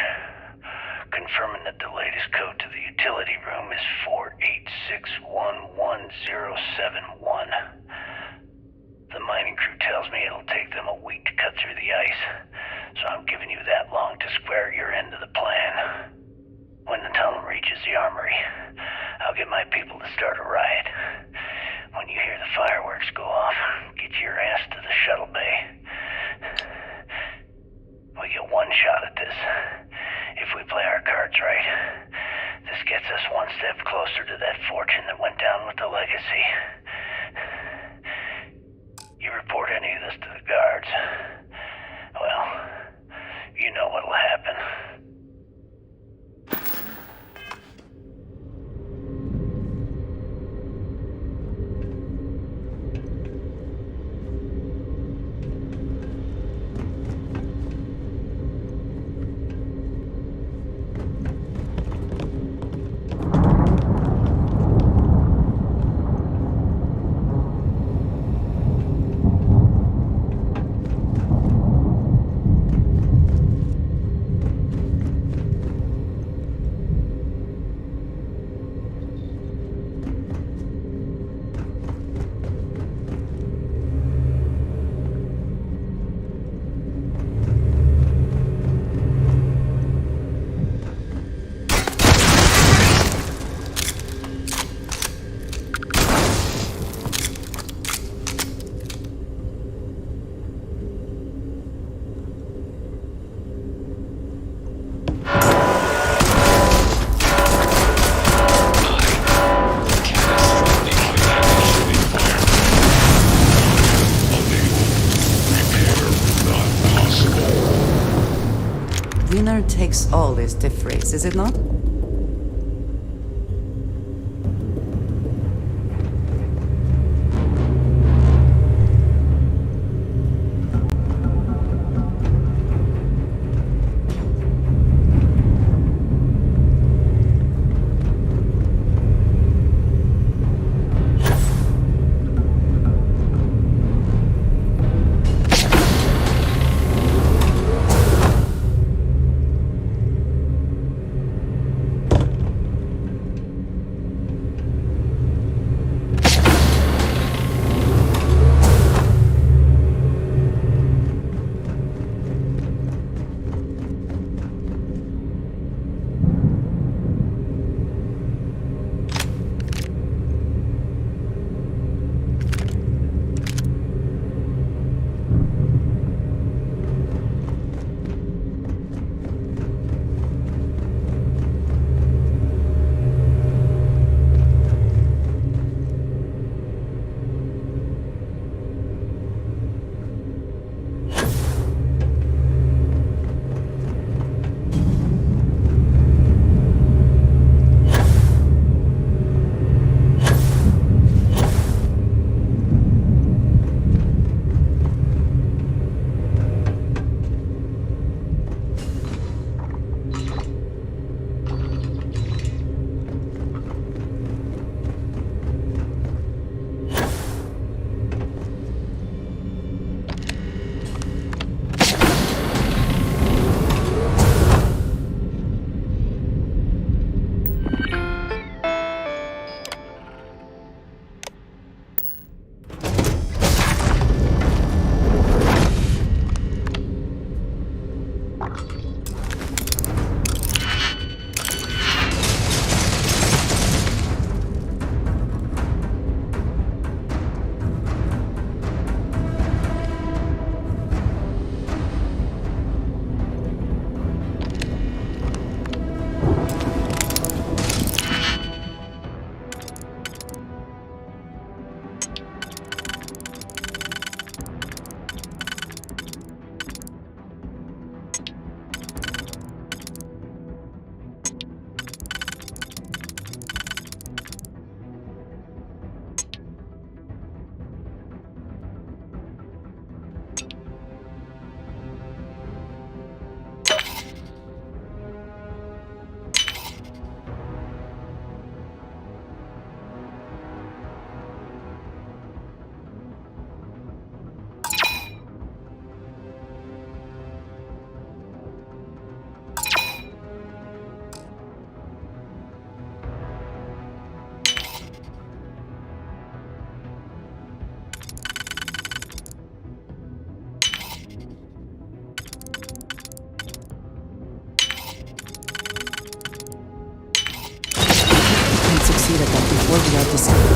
Confirming that the latest code to the utility room is 486111071. The mining crew tells me it'll take them a week to cut through the ice, so I'm giving you that long to square your end of the plan. When the tunnel reaches the armory, I'll get my people to start a riot. When you hear the fireworks go off, get your ass to the shuttle bay. We get one shot at this. If we play our cards right, this gets us one step closer to that fortune that went down with the legacy. You report any of this to the guards, well, you know what'll happen. Winner takes all is the phrase, is it not? Just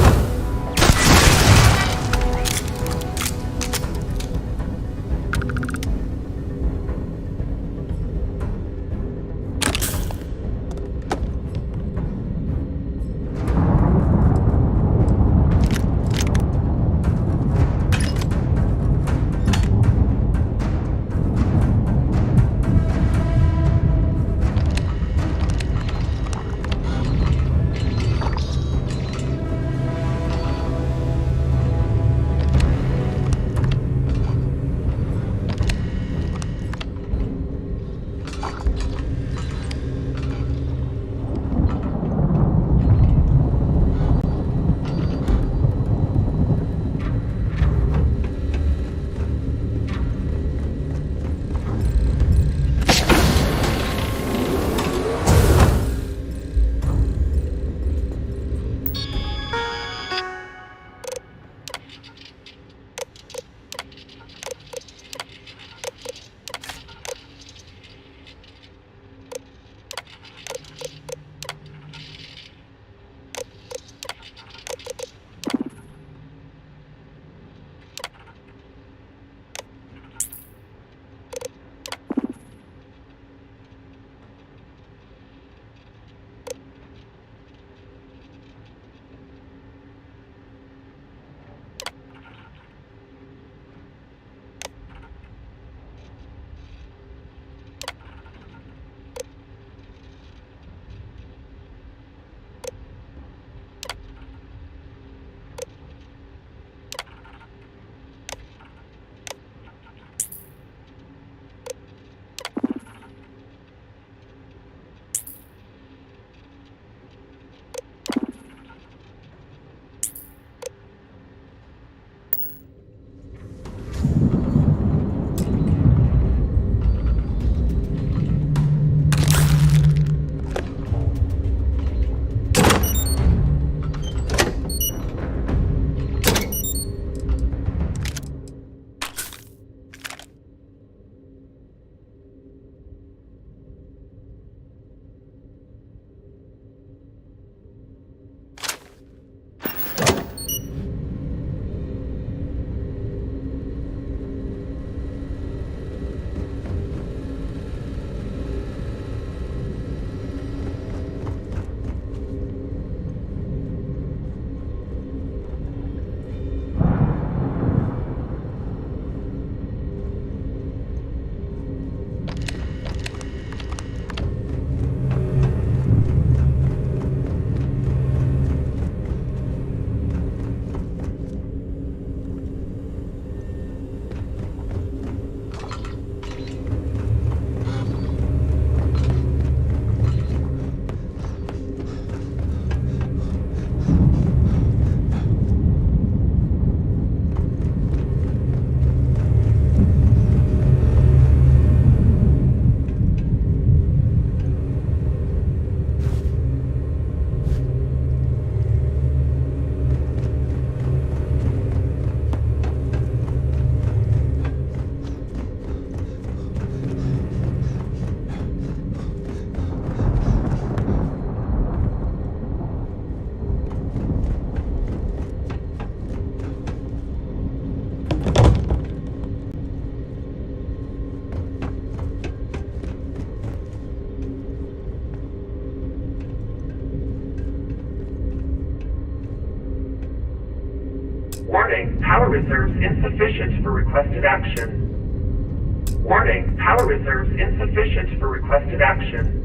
Warning, power reserves insufficient for requested action. Warning, power reserves insufficient for requested action.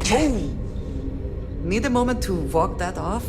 oh, need a moment to walk that off.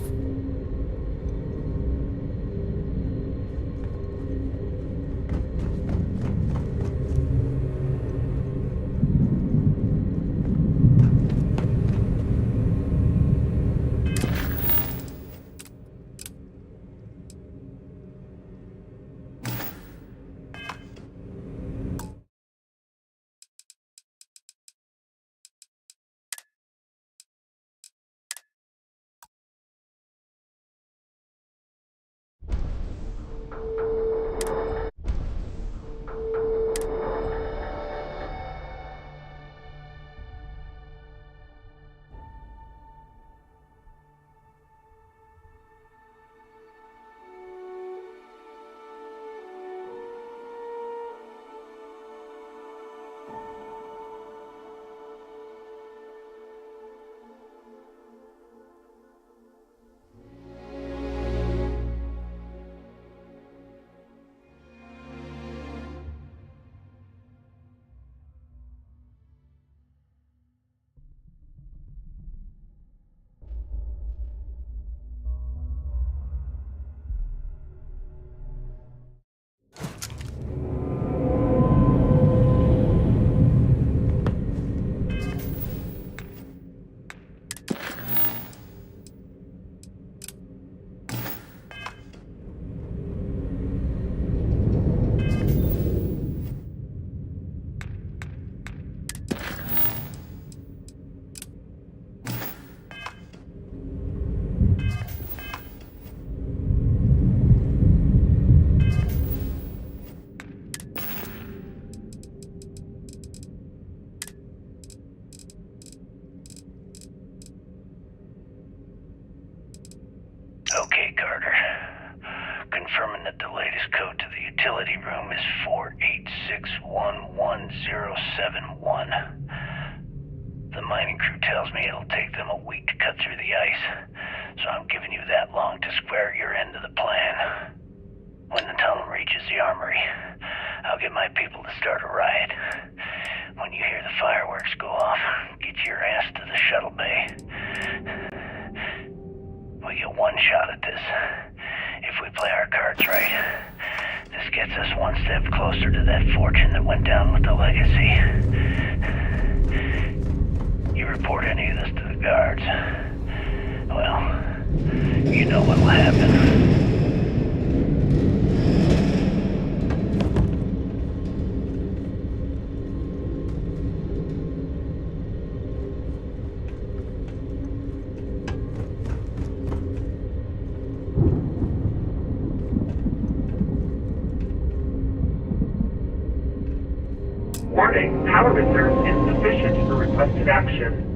071. The mining crew tells me it'll take them a week to cut through the ice, so I'm giving you that long to square your end of the plan. When the tunnel reaches the armory, I'll get my people to start a riot. When you hear the fireworks go off, get your ass to the shuttle bay. We get one shot at this. If we play our cards right, this gets us one step closer to that fortune that went down with the legacy. You report any of this to the guards, well, you know what'll happen. Warning, power reserves insufficient for requested action.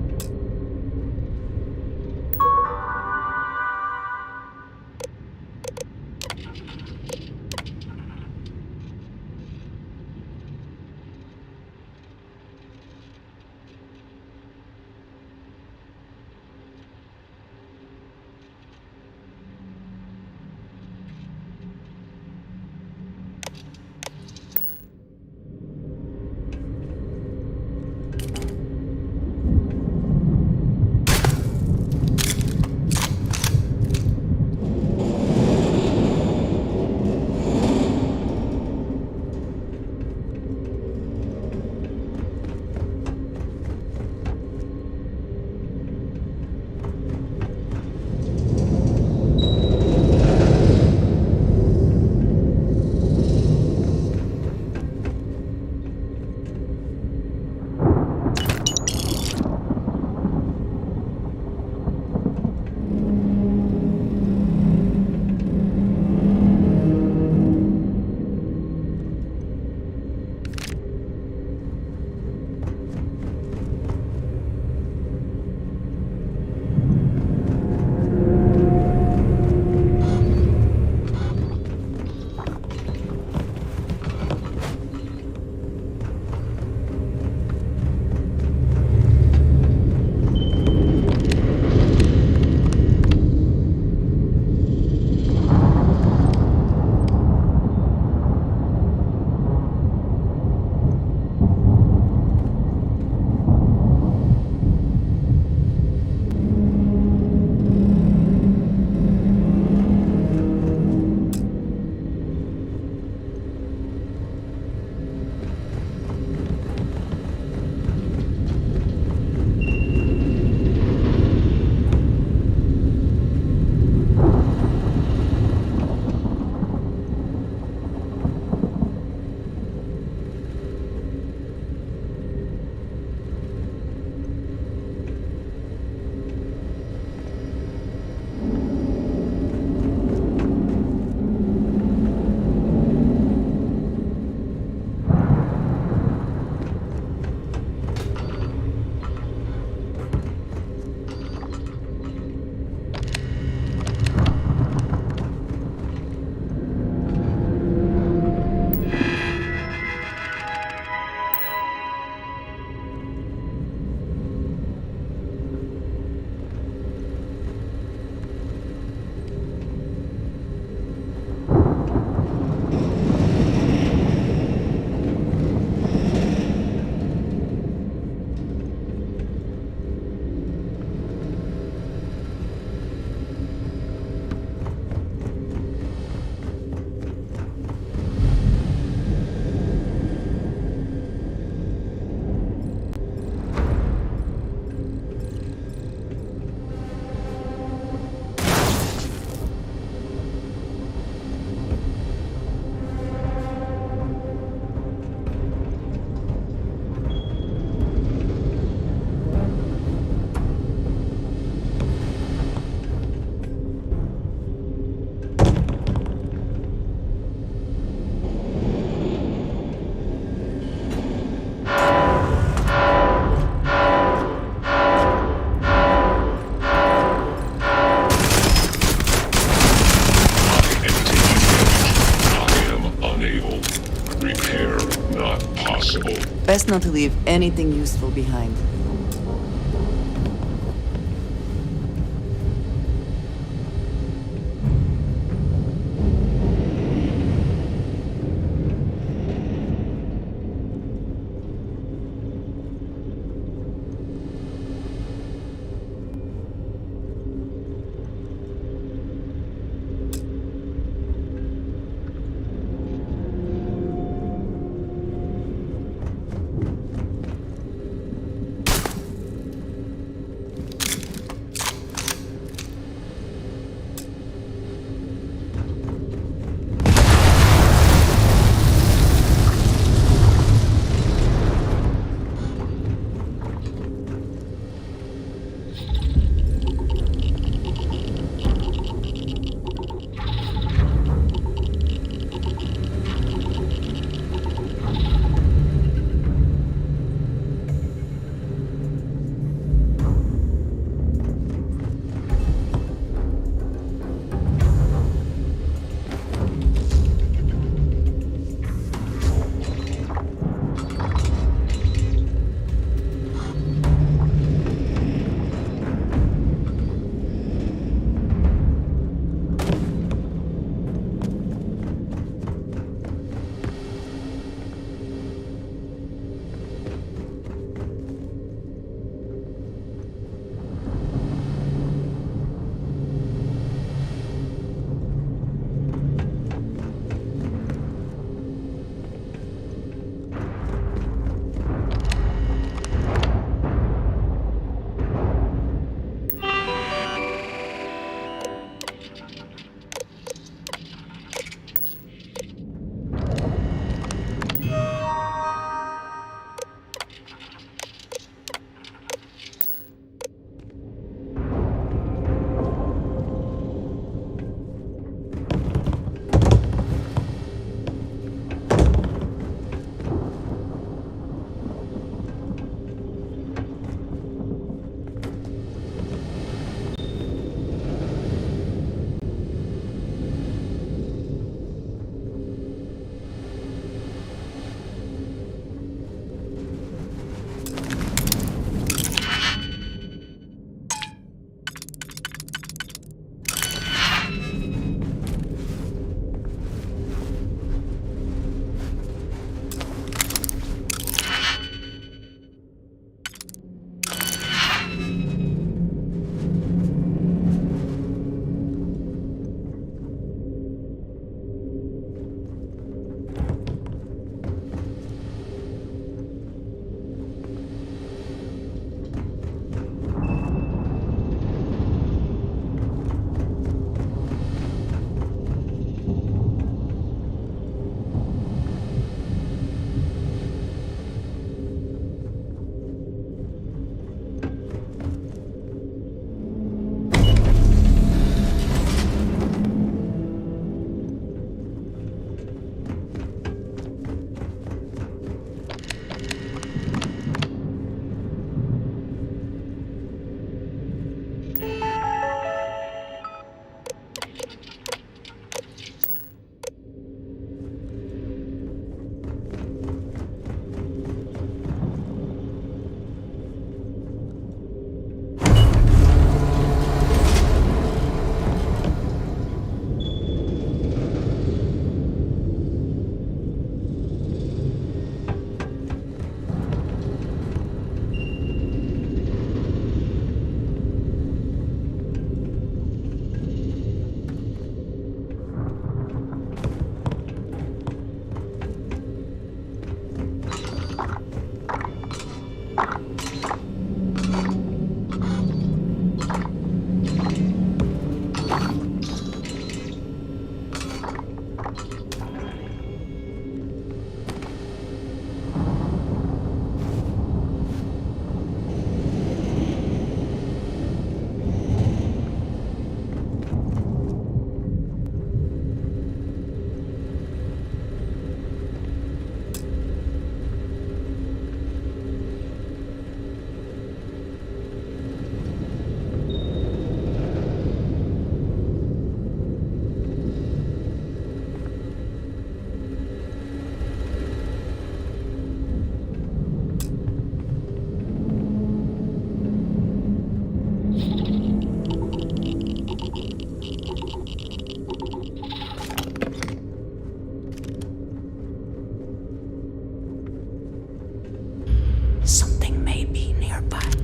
Best not to leave anything useful behind.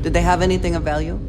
Did they have anything of value?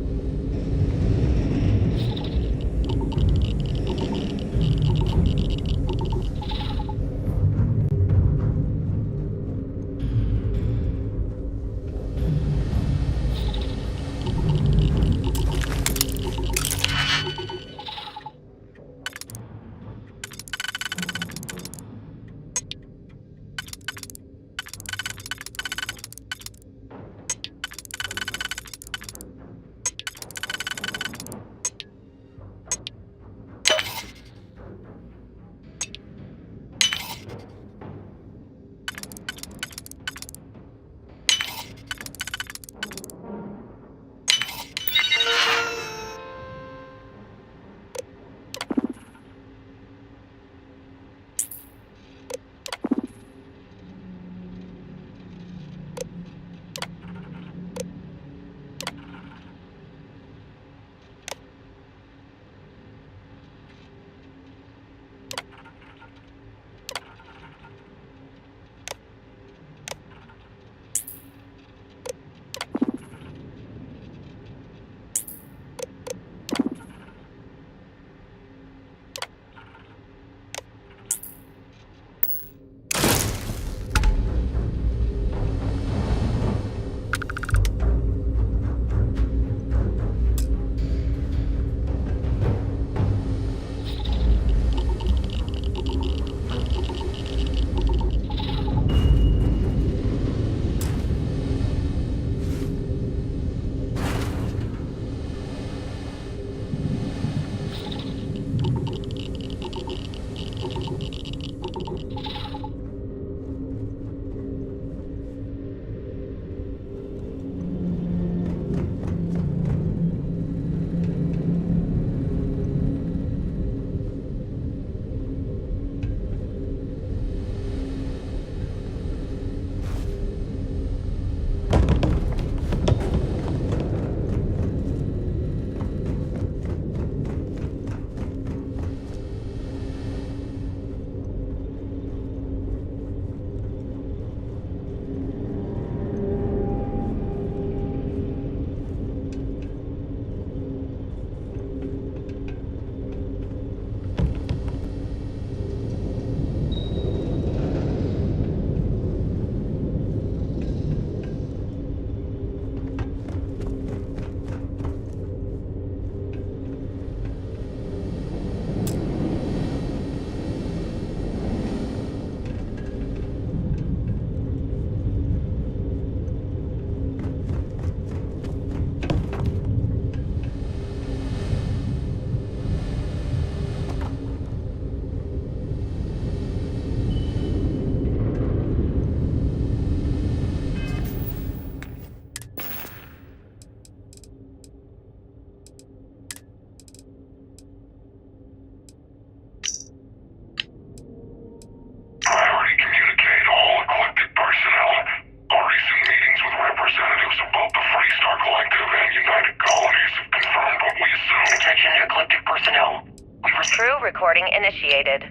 recording initiated.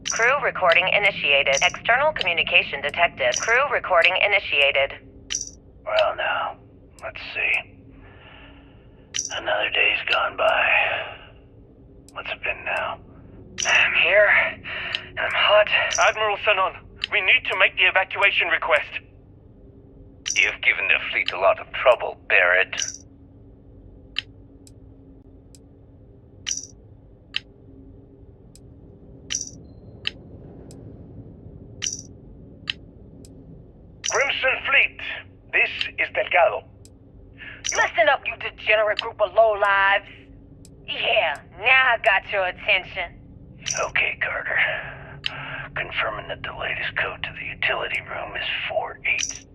Crew recording initiated. External communication detected. Crew recording initiated. Well now, let's see. Another day's gone by. What's it been now? I'm here, and I'm hot. Admiral Sanon, we need to make the evacuation request. You've given the fleet a lot of trouble, Barrett. Crimson Fleet, this is Delgado. Listen up, you degenerate group of lowlives. Yeah, now I got your attention. Okay, Carter. Confirming that the latest code to the utility room is 48.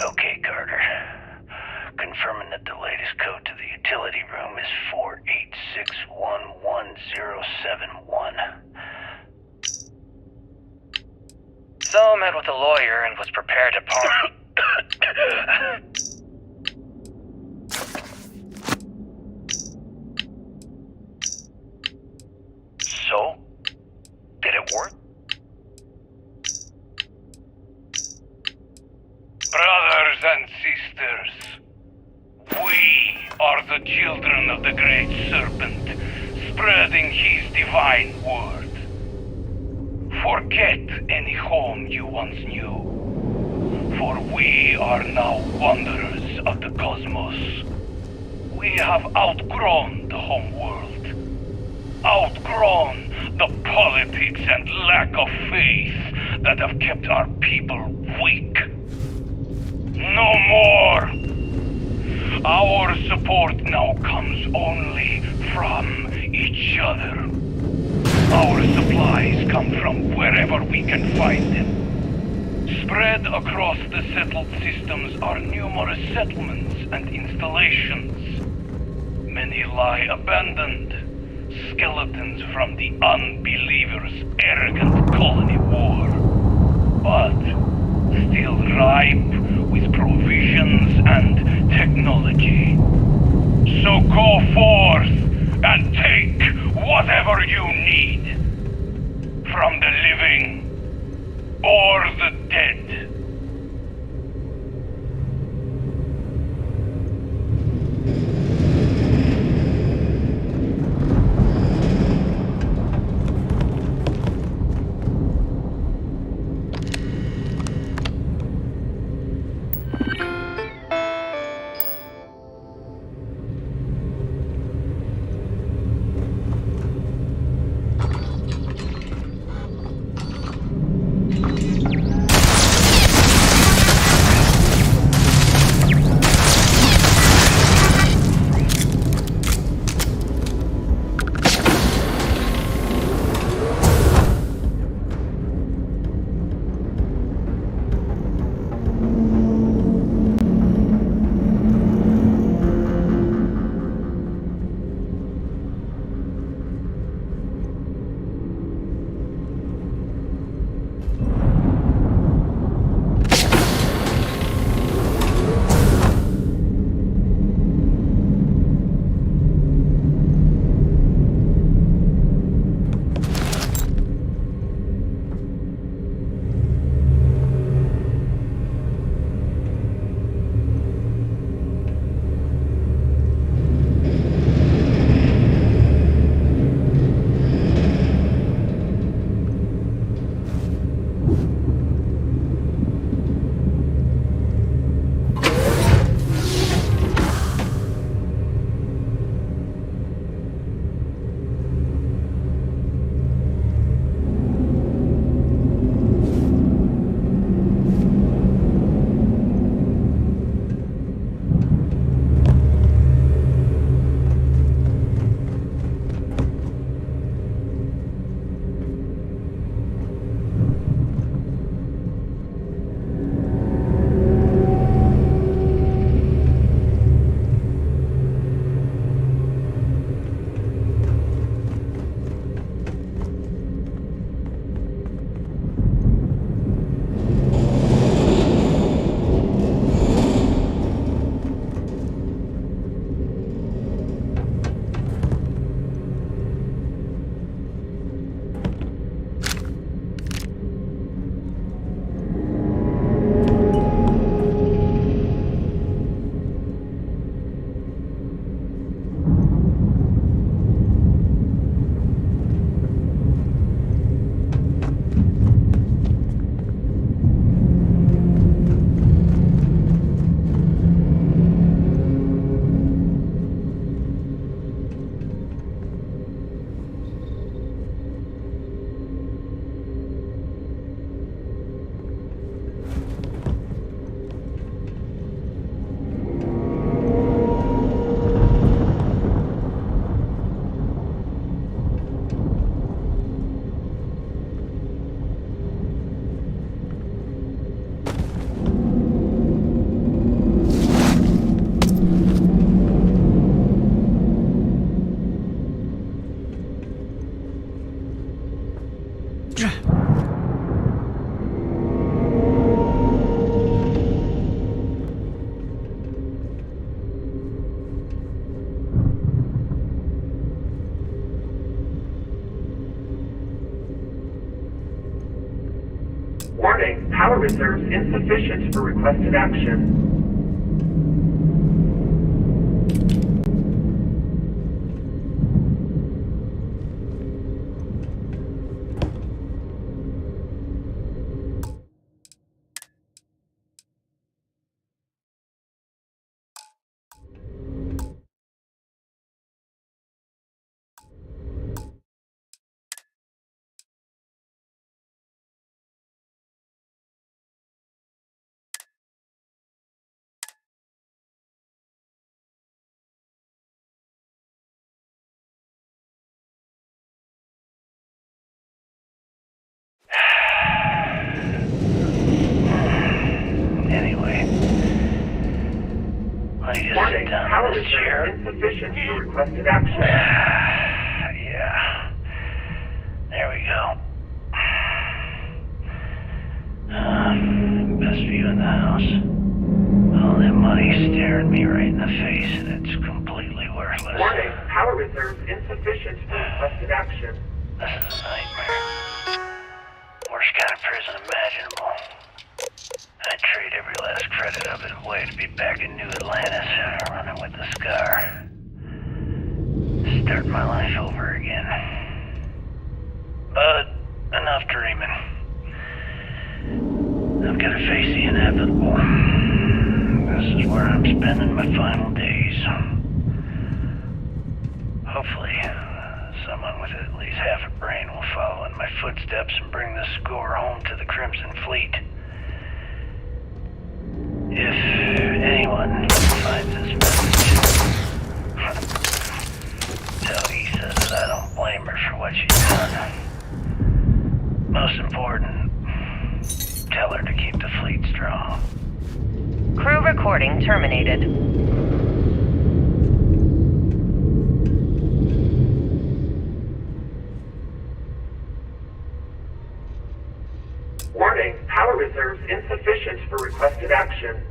Okay, Carter. Confirming that the latest code to the utility room is 48611071. So I met with a lawyer and was prepared to pawn. the children of the Great Serpent, spreading his divine word. Forget any home you once knew, for we are now wanderers of the cosmos. We have outgrown the home world, outgrown the politics and lack of faith that have kept our people weak. No more! Our support now comes only from each other. Our supplies come from wherever we can find them. Spread across the settled systems are numerous settlements and installations. Many lie abandoned, skeletons from the unbelievers' arrogant colony war, but still ripe with provisions and technology. So go forth and take whatever you need, from the living or the dead. Warning, power reserves insufficient for requested action. Power reserves insufficient for requested action. Yeah. There we go. Best view in the house. All that money staring me right in the face, and it's completely worthless. Warning, power reserves insufficient for requested action. This is a nightmare. Worst kind of prison imaginable. I'd trade every last credit of it away to be back in New Atlantis, running with the Scar. Start my life over again. But enough dreaming. I've got to face the inevitable. This is where I'm spending my final days. Hopefully, someone with at least half a brain will follow in my footsteps and bring the score home to the Crimson Fleet. If anyone finds this message, tell Issa that I don't blame her for what she's done. Most important, tell her to keep the fleet strong. Crew recording terminated. Warning, power reserves insufficient for requested action.